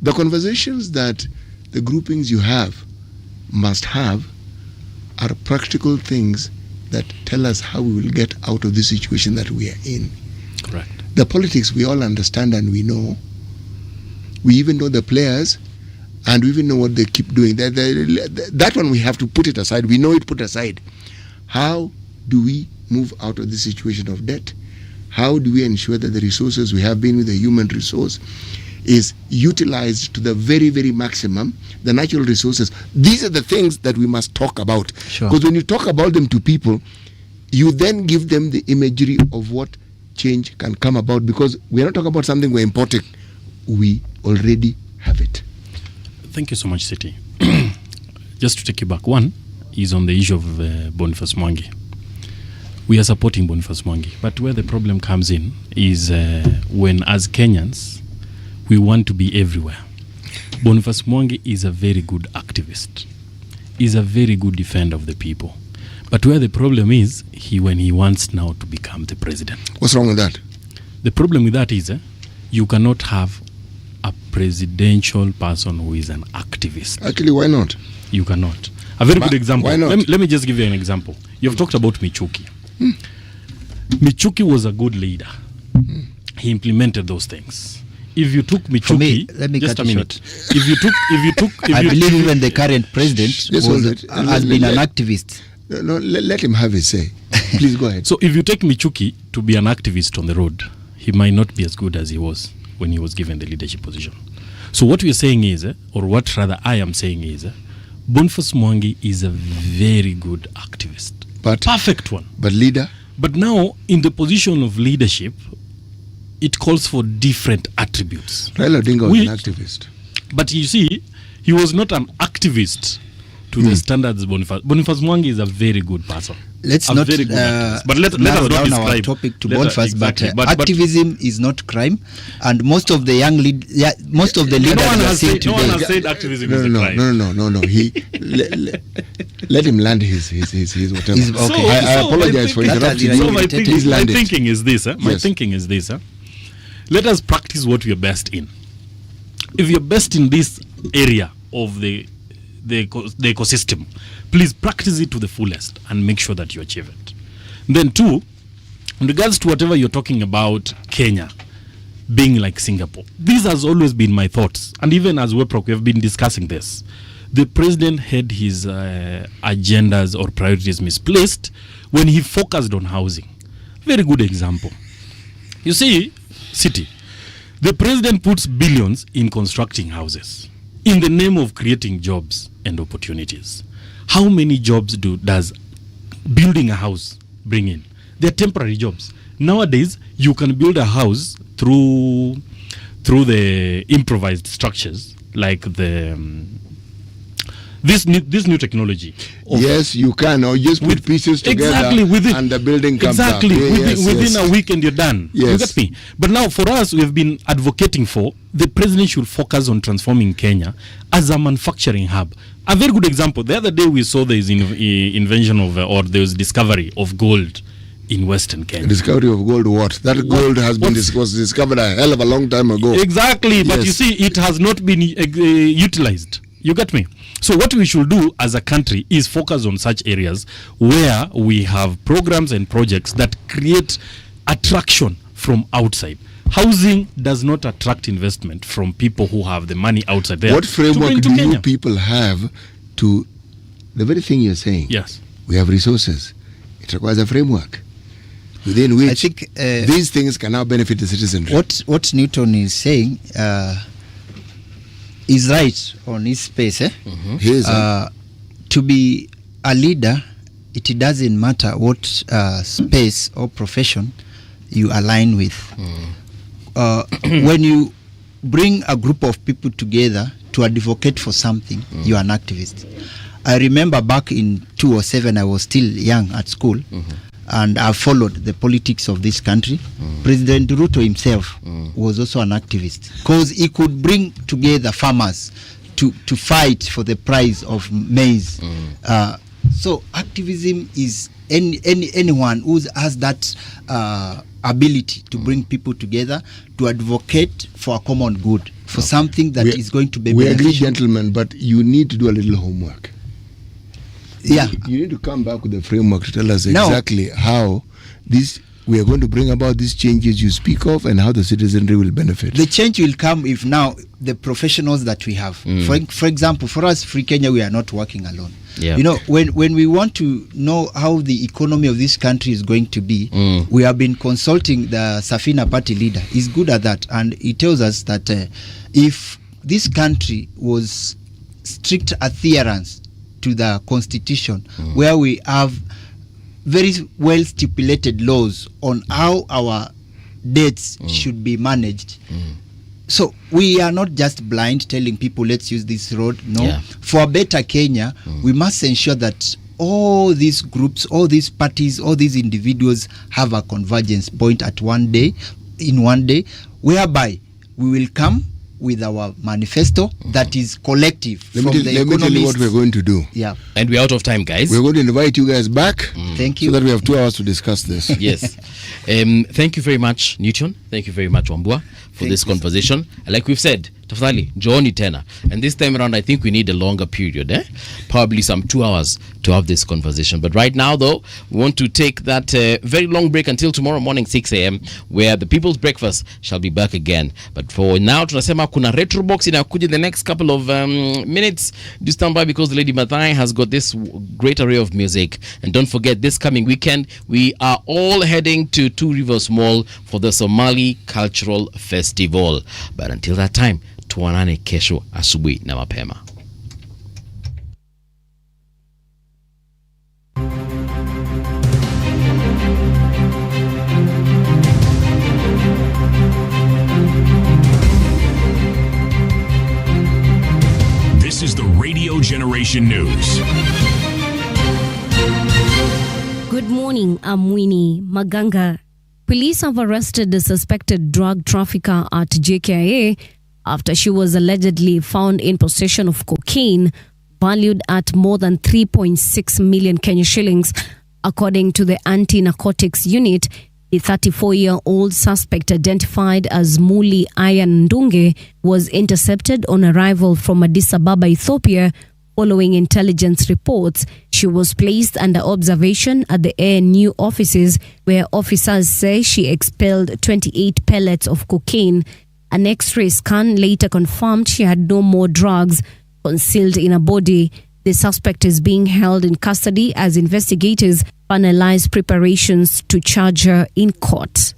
The conversations that the groupings you have must have are practical things that tell us how we will get out of this situation that we are in. Correct. The politics we all understand and we know. We even know the players, and we even know what they keep doing. That one we have to put it aside. We know it put aside. How do we move out of this situation of debt? How do we ensure that the resources we have been with, the human resource, is utilized to the very, very maximum, the natural resources? These are the things that we must talk about. Because when you talk about them to people, you then give them the imagery of what change can come about, because we're not talking about something we're importing. We already have it. Thank you so much, Siti. Just to take you back, one is on the issue of Boniface Mwangi. We are supporting Boniface Mwangi, but where the problem comes in is when, as Kenyans, we want to be everywhere. Boniface Mwangi is a very good activist. He's a very good defender of the people. But where the problem is, when he wants now to become the president. What's wrong with that? The problem with that is you cannot have a presidential person who is an activist. Actually, why not? You cannot. A very good example. Why not? Let me just give you an example. You've talked about Michuki. Michuki was a good leader. He implemented those things. If you took Michuki, let me just cut a you minute. short. If you took, I believe even the current president has been an activist. No, let him have his say. Please go ahead. So if you take Michuki to be an activist on the road, he might not be as good as he was when he was given the leadership position. So what we are saying is, or what rather I am saying is, Boniface Mwangi is a very good activist. Perfect one. But leader? But now, in the position of leadership, it calls for different attributes. Raila Odinga was an activist. But you see, he was not an activist to the standards Boniface. Boniface Mwangi is a very good person. Let's not but let us not down describe our topic to Boniface, exactly. but activism is not crime, and most of the young leaders no one has said activism is a crime. No. He let him land his whatever. Okay. I apologize for interrupting you. So my thinking is this. My thinking is this. Let us practice what we are best in. If you're best in this area of the ecosystem, please practice it to the fullest and make sure that you achieve it. Then 2, in regards to whatever you're talking about Kenya being like Singapore, this has always been my thoughts, and even as WEPROC we have been discussing this. The president had his agendas or priorities misplaced when he focused on housing. Very good example. You see, city, the president puts billions in constructing houses in the name of creating jobs and opportunities. How many jobs does building a house bring in? They're temporary jobs. Nowadays, you can build a house through the improvised structures, like this new technology. Yes, you can, or just put pieces together and the building comes up. Within a week and you're done. Yes. You get me? But now for us, we have been advocating for the president should focus on transforming Kenya as a manufacturing hub. A very good example, the other day we saw there is invention of, or there was discovery of gold in Western Kenya. Discovery of gold, what? That gold has been discovered a hell of a long time ago. Exactly, but you see, it has not been utilized. You get me? So what we should do as a country is focus on such areas where we have programs and projects that create attraction from outside. Housing does not attract investment from people who have the money outside there. What framework do you people have to the very thing you're saying? Yes. We have resources. It requires a framework within which I think, these things can now benefit the citizenry. What Newton is saying is right on his space. To be a leader, it doesn't matter what space or profession you align with. When you bring a group of people together to advocate for something, you are an activist. I remember back in 2007, I was still young at school, and I followed the politics of this country. President Ruto himself was also an activist, because he could bring together farmers to fight for the price of maize. So activism is anyone who has that ability to bring people together to advocate for a common good, for something that is going to be beneficial. We agree, gentlemen, but you need to do a little homework. Yeah, you need to come back with a framework to tell us exactly how we are going to bring about these changes you speak of, and how the citizenry will benefit. The change will come if now the professionals that we have, for example, for us, Free Kenya, we are not working alone. Yeah. You know, when we want to know how the economy of this country is going to be, we have been consulting the Safina party leader. He's good at that, and he tells us that if this country was strict adherence to the constitution, where we have very well stipulated laws on how our debts should be managed. So we are not just blind telling people let's use this road. No, for a better Kenya, we must ensure that all these groups, all these parties, all these individuals have a convergence point at one day, whereby we will come with our manifesto that is collective. Let me tell you what we're going to do. Yeah. And we're out of time, guys. We're going to invite you guys back. Thank you. So that we have 2 hours to discuss this. Yes. Thank you very much, Newton. Thank you very much, Wambua, for this conversation. Like we've said, tafadhali, Johnny Tena. And this time around, I think we need a longer period. Probably some 2 hours to have this conversation. But right now, though, we want to take that very long break until tomorrow morning, 6 a.m., where the People's Breakfast shall be back again. But for now, tunasema kuna retro box inakuja in the next couple of minutes. Do stand by, because Lady Mathai has got this great array of music. And don't forget, this coming weekend, we are all heading to Two Rivers Mall for the Somali Cultural Festival. But until that time, tuonane kesho asubuhi na mapema. Nation News. Good morning, I'm Winnie Maganga. Police have arrested a suspected drug trafficker at JKIA after she was allegedly found in possession of cocaine valued at more than 3.6 million Kenya shillings. According to the anti-narcotics unit, the 34-year-old suspect, identified as Muli Ayan Ndunge, was intercepted on arrival from Addis Ababa, Ethiopia. Following intelligence reports, she was placed under observation at the ANU offices, where officers say she expelled 28 pellets of cocaine. An X-ray scan later confirmed she had no more drugs concealed in her body. The suspect is being held in custody as investigators finalize preparations to charge her in court.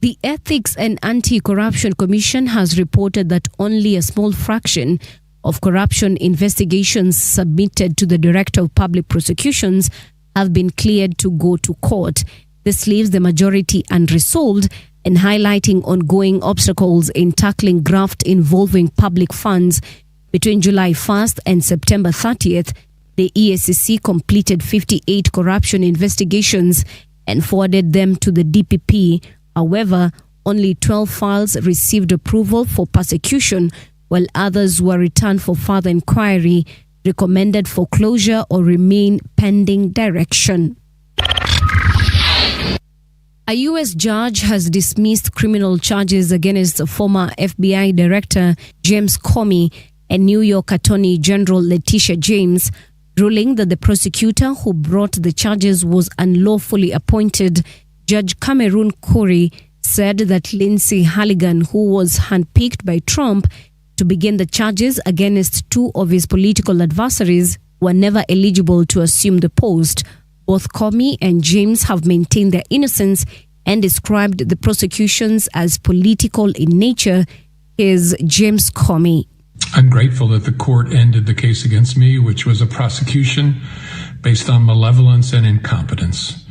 The Ethics and Anti-Corruption Commission has reported that only a small fraction of corruption investigations submitted to the Director of Public Prosecutions have been cleared to go to court. This leaves the majority unresolved and highlighting ongoing obstacles in tackling graft involving public funds. Between July 1st and September 30th, the EACC completed 58 corruption investigations and forwarded them to the DPP. However, only 12 files received approval for prosecution, while others were returned for further inquiry, recommended for closure, or remain pending direction. A U.S. judge has dismissed criminal charges against former FBI Director James Comey and New York Attorney General Letitia James, ruling that the prosecutor who brought the charges was unlawfully appointed. Judge Cameron Corey said that Lindsey Halligan, who was handpicked by Trump to begin the charges against two of his political adversaries, were never eligible to assume the post. Both Comey and James have maintained their innocence and described the prosecutions as political in nature. Here's James Comey. I'm grateful that the court ended the case against me, which was a prosecution based on malevolence and incompetence,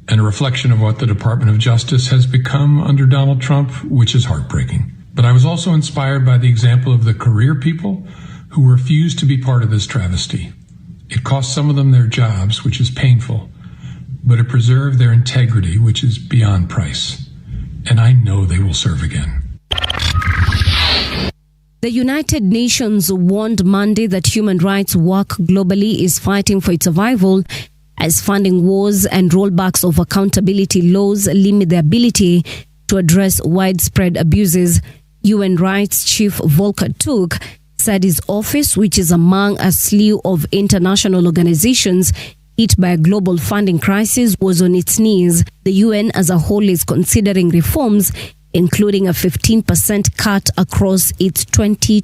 and a reflection of what the Department of Justice has become under Donald Trump, which is heartbreaking. But I was also inspired by the example of the career people who refused to be part of this travesty. It cost some of them their jobs, which is painful, but it preserved their integrity, which is beyond price. And I know they will serve again. The United Nations warned Monday that human rights work globally is fighting for its survival as funding wars and rollbacks of accountability laws limit the ability to address widespread abuses. UN Rights Chief Volker Turk said his office, which is among a slew of international organizations hit by a global funding crisis, was on its knees. The UN as a whole is considering reforms, including a 15% cut across its 20